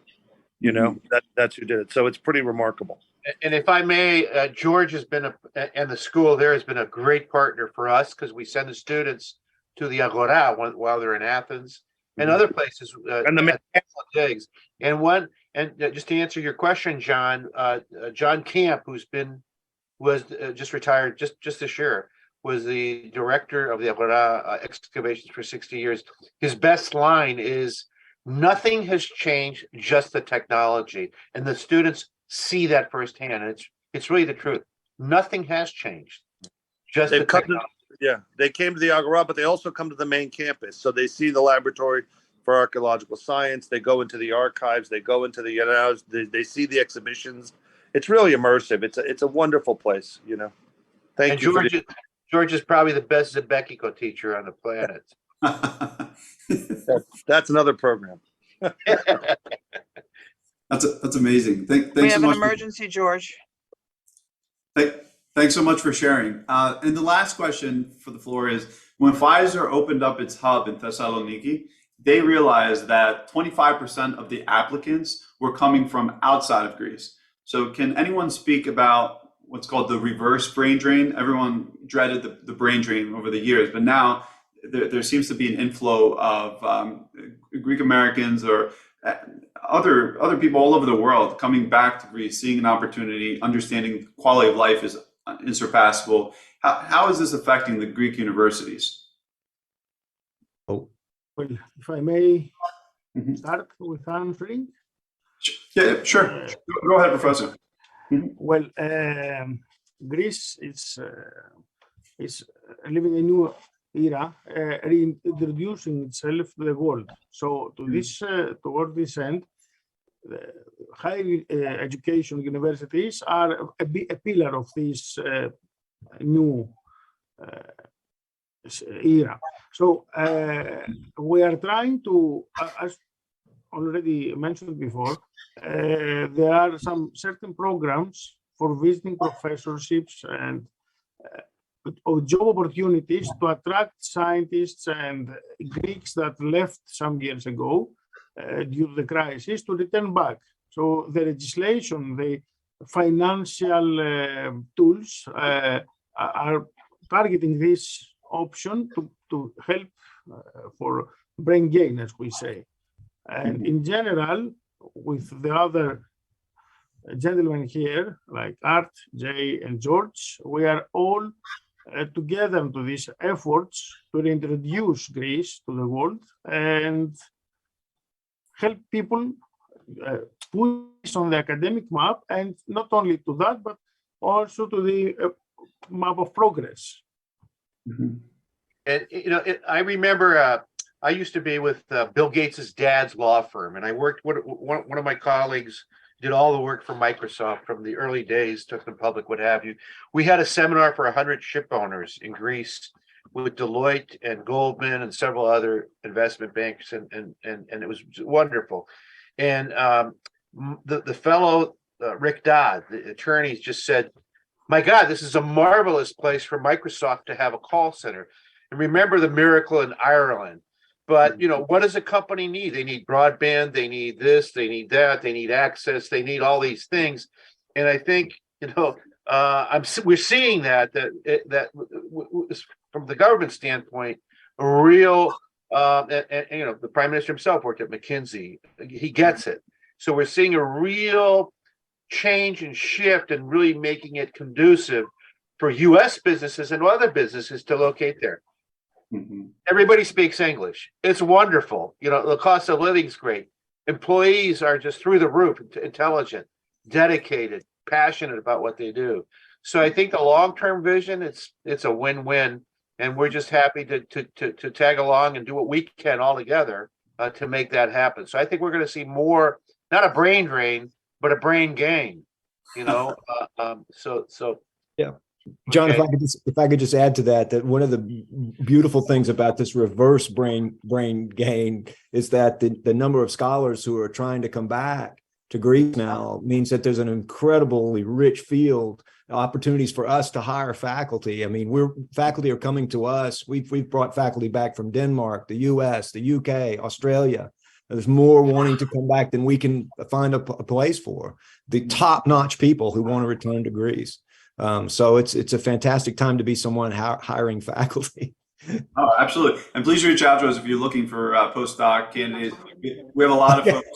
That's who did it. So it's pretty remarkable. And if I may, George has been and the school there has been a great partner for us because we send the students to the Agora while they're in Athens and other places. And the digs. And just to answer your question, John, John Camp, was just retired just this year, was the director of the Agora excavations for 60 years. His best line is, "Nothing has changed, just the technology." And the students see that firsthand. And it's really the truth. Nothing has changed, just the technology. They came to the Agora, but they also come to the main campus. So they see the Laboratory for Archaeological Science. They go into the archives. They go into the they see the exhibitions. It's really immersive. It's a wonderful place. Thank you. George is probably the best Zebekiko teacher on the planet. That's another program. That's amazing. Thanks we have so much an emergency, George. Thanks so much for sharing. And the last question for the floor is, when Pfizer opened up its hub in Thessaloniki, they realized that 25% of the applicants were coming from outside of Greece. So can anyone speak about what's called the reverse brain drain? Everyone dreaded the brain drain over the years, but now there seems to be an inflow of Greek Americans or other people all over the world coming back to Greece, seeing an opportunity, understanding quality of life is unsurpassable. How is this affecting the Greek universities? Well, if I may start with answering. Yeah, sure. Go ahead, Professor. Well, Greece is living a new era, reintroducing itself to the world. So to this, toward this end, higher education universities are a pillar of this new era. So we are trying to, as already mentioned before, there are some certain programs for visiting professorships and job opportunities to attract scientists and Greeks that left some years ago due to the crisis to return back. So the legislation, the financial tools are targeting this option to help for brain gain, as we say. And in general, with the other gentlemen here, like Art, Jay, and George, we are all together to these efforts to reintroduce Greece to the world and help people push on the academic map, and not only to that, but also to the map of progress. And I remember I used to be with Bill Gates's dad's law firm, and I worked with one of my colleagues did all the work for Microsoft from the early days, took them public, what have you. We had a seminar for 100 ship owners in Greece with Deloitte and Goldman and several other investment banks, and it was wonderful. And the fellow Rick Dodd, the attorney, just said, "My God, this is a marvelous place for Microsoft to have a call center." And remember the miracle in Ireland. But what does a company need? They need broadband, they need this, they need that, they need access, they need all these things. And I think we're seeing that from the government standpoint, a real the Prime Minister himself worked at McKinsey. He gets it. So we're seeing a real change and shift and really making it conducive for U.S. businesses and other businesses to locate there. Everybody speaks English. It's wonderful. The cost of living is great. Employees are just through the roof, intelligent, dedicated, passionate about what they do. So I think the long-term vision, it's a win-win, and we're just happy to tag along and do what we can all together to make that happen. So I think we're going to see more, not a brain drain, but a brain gain. Yeah. John, okay. if I could just add to that one of the beautiful things about this reverse brain gain is that the number of scholars who are trying to come back to Greece now means that there's an incredibly rich field, opportunities for us to hire faculty. I mean, faculty are coming to us. We've brought faculty back from Denmark, the US, the UK, Australia. There's more wanting to come back than we can find a place for. The top-notch people who want to return to Greece. So it's a fantastic time to be someone hiring faculty. Oh, absolutely. And please reach out to us if you're looking for postdoc candidates. We have a lot of folks.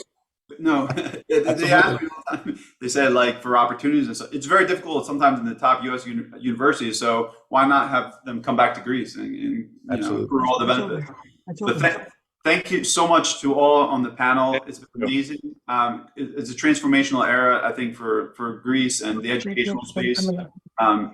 No, they said like for opportunities and stuff. It's very difficult sometimes in the top U.S. universities. So why not have them come back to Greece and for all the benefits? But thank you so much to all on the panel. It's been amazing. It's a transformational era, I think, for Greece and the educational space.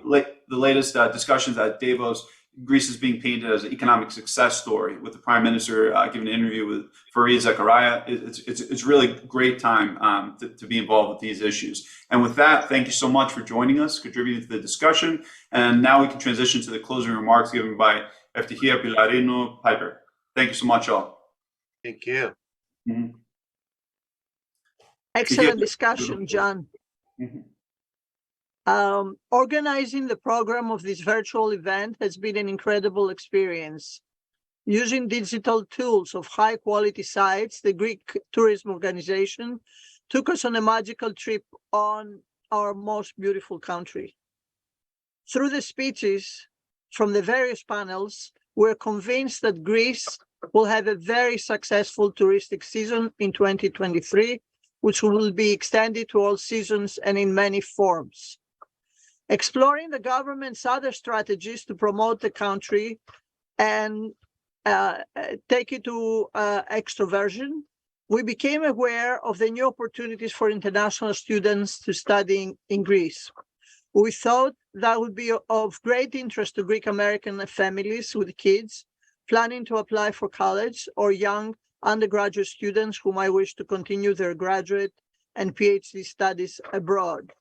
Like the latest discussions at Davos, Greece is being painted as an economic success story, with the Prime Minister giving an interview with Fareed Zakaria. It's really a great time to be involved with these issues. And with that, thank you so much for joining us, contributing to the discussion. And now we can transition to the closing remarks given by Eftihia Pilarino Piper. Thank you so much, all. Thank you. Excellent discussion, John. Organizing the program of this virtual event has been an incredible experience. Using digital tools of high quality sites, the Greek Tourism Organization took us on a magical trip on our most beautiful country. Through the speeches from the various panels, we're convinced that Greece will have a very successful touristic season in 2023, which will be extended to all seasons and in many forms. Exploring the government's other strategies to promote the country and take it to extroversion, we became aware of the new opportunities for international students to study in Greece. We thought that would be of great interest to Greek American families with kids planning to apply for college or young undergraduate students who might wish to continue their graduate and PhD studies abroad.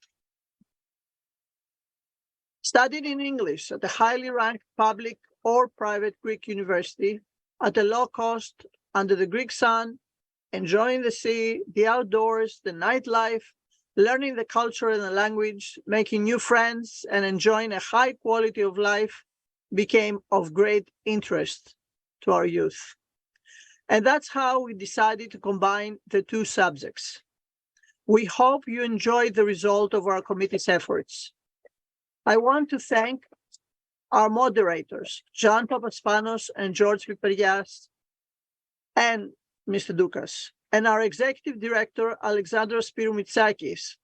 Studying in English at a highly ranked public or private Greek university at a low cost under the Greek sun, enjoying the sea, the outdoors, the nightlife, learning the culture and the language, making new friends, and enjoying a high quality of life became of great interest to our youth. And that's how we decided to combine the two subjects. We hope you enjoyed the result of our committee's efforts. I want to thank our moderators, John Papaspanos and George Piperias, and Mr. Doukas, and our executive director, Alexandros Spirou-Mitsakis,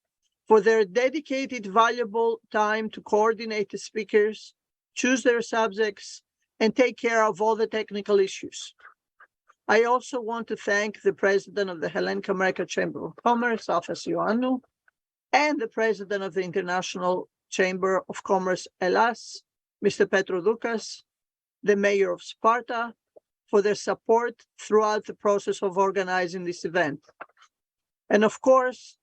for their dedicated, valuable time to coordinate the speakers, choose their subjects, and take care of all the technical issues. I also want to thank the president of the Hellenic American Chamber of Commerce, Alphas Ioannou, and the president of the International Chamber of Commerce, Hellas, Mr. Petro Doukas, the mayor of Sparta, for their support throughout the process of organizing this event. And of course,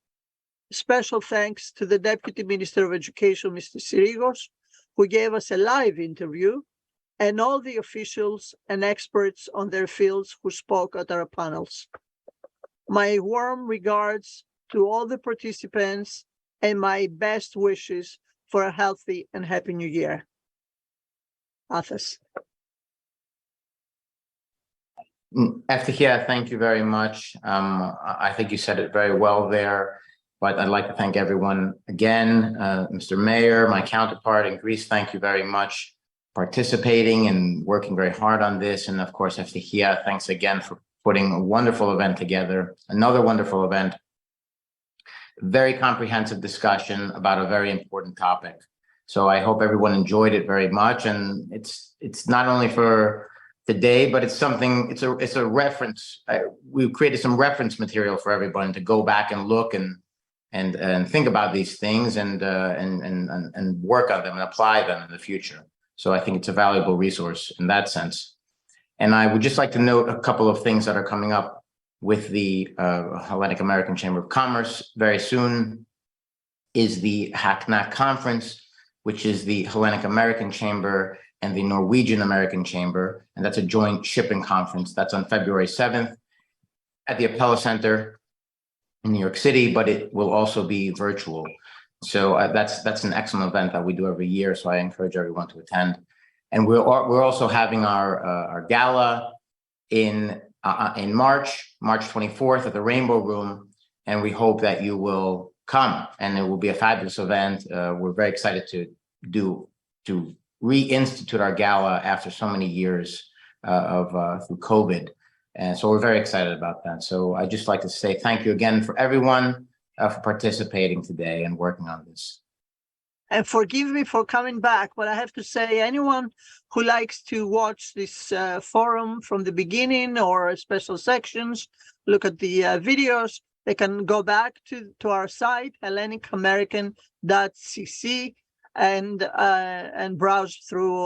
special thanks to the Deputy Minister of Education, Mr. Sirigos, who gave us a live interview, and all the officials and experts on their fields who spoke at our panels. My warm regards to all the participants and my best wishes for a healthy and happy new year. Athos. Icc-Hacc, thank you very much. I think you said it very well there, but I'd like to thank everyone again. Mr. Mayor, my counterpart in Greece, thank you very much participating and working very hard on this. And of course, Icc-Hacc, thanks again for putting a wonderful event together, another wonderful event, very comprehensive discussion about a very important topic. So I hope everyone enjoyed it very much. And it's not only for today, but it's something, it's a reference. We've created some reference material for everyone to go back and look and think about these things and work on them and apply them in the future. So I think it's a valuable resource in that sense. And I would just like to note a couple of things that are coming up with the Hellenic American Chamber of Commerce. Very soon is the Icc-Hacc conference, which is the Hellenic American Chamber and the Norwegian American Chamber. And that's a joint shipping conference. That's on February 7th at the Appella Center in New York City, but it will also be virtual. So that's an excellent event that we do every year. So I encourage everyone to attend. And we're also having our gala in March 24th at the Rainbow Room. And we hope that you will come, and it will be a fabulous event. We're very excited to reinstitute our gala after so many years through COVID. And so we're very excited about that. So I'd just like to say thank you again for everyone for participating today and working on this. And forgive me for coming back, but I have to say, anyone who likes to watch this forum from the beginning or special sections, look at the videos, they can go back to our site, HellenicAmerican.cc, and browse through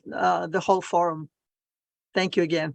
the whole forum. Thank you again.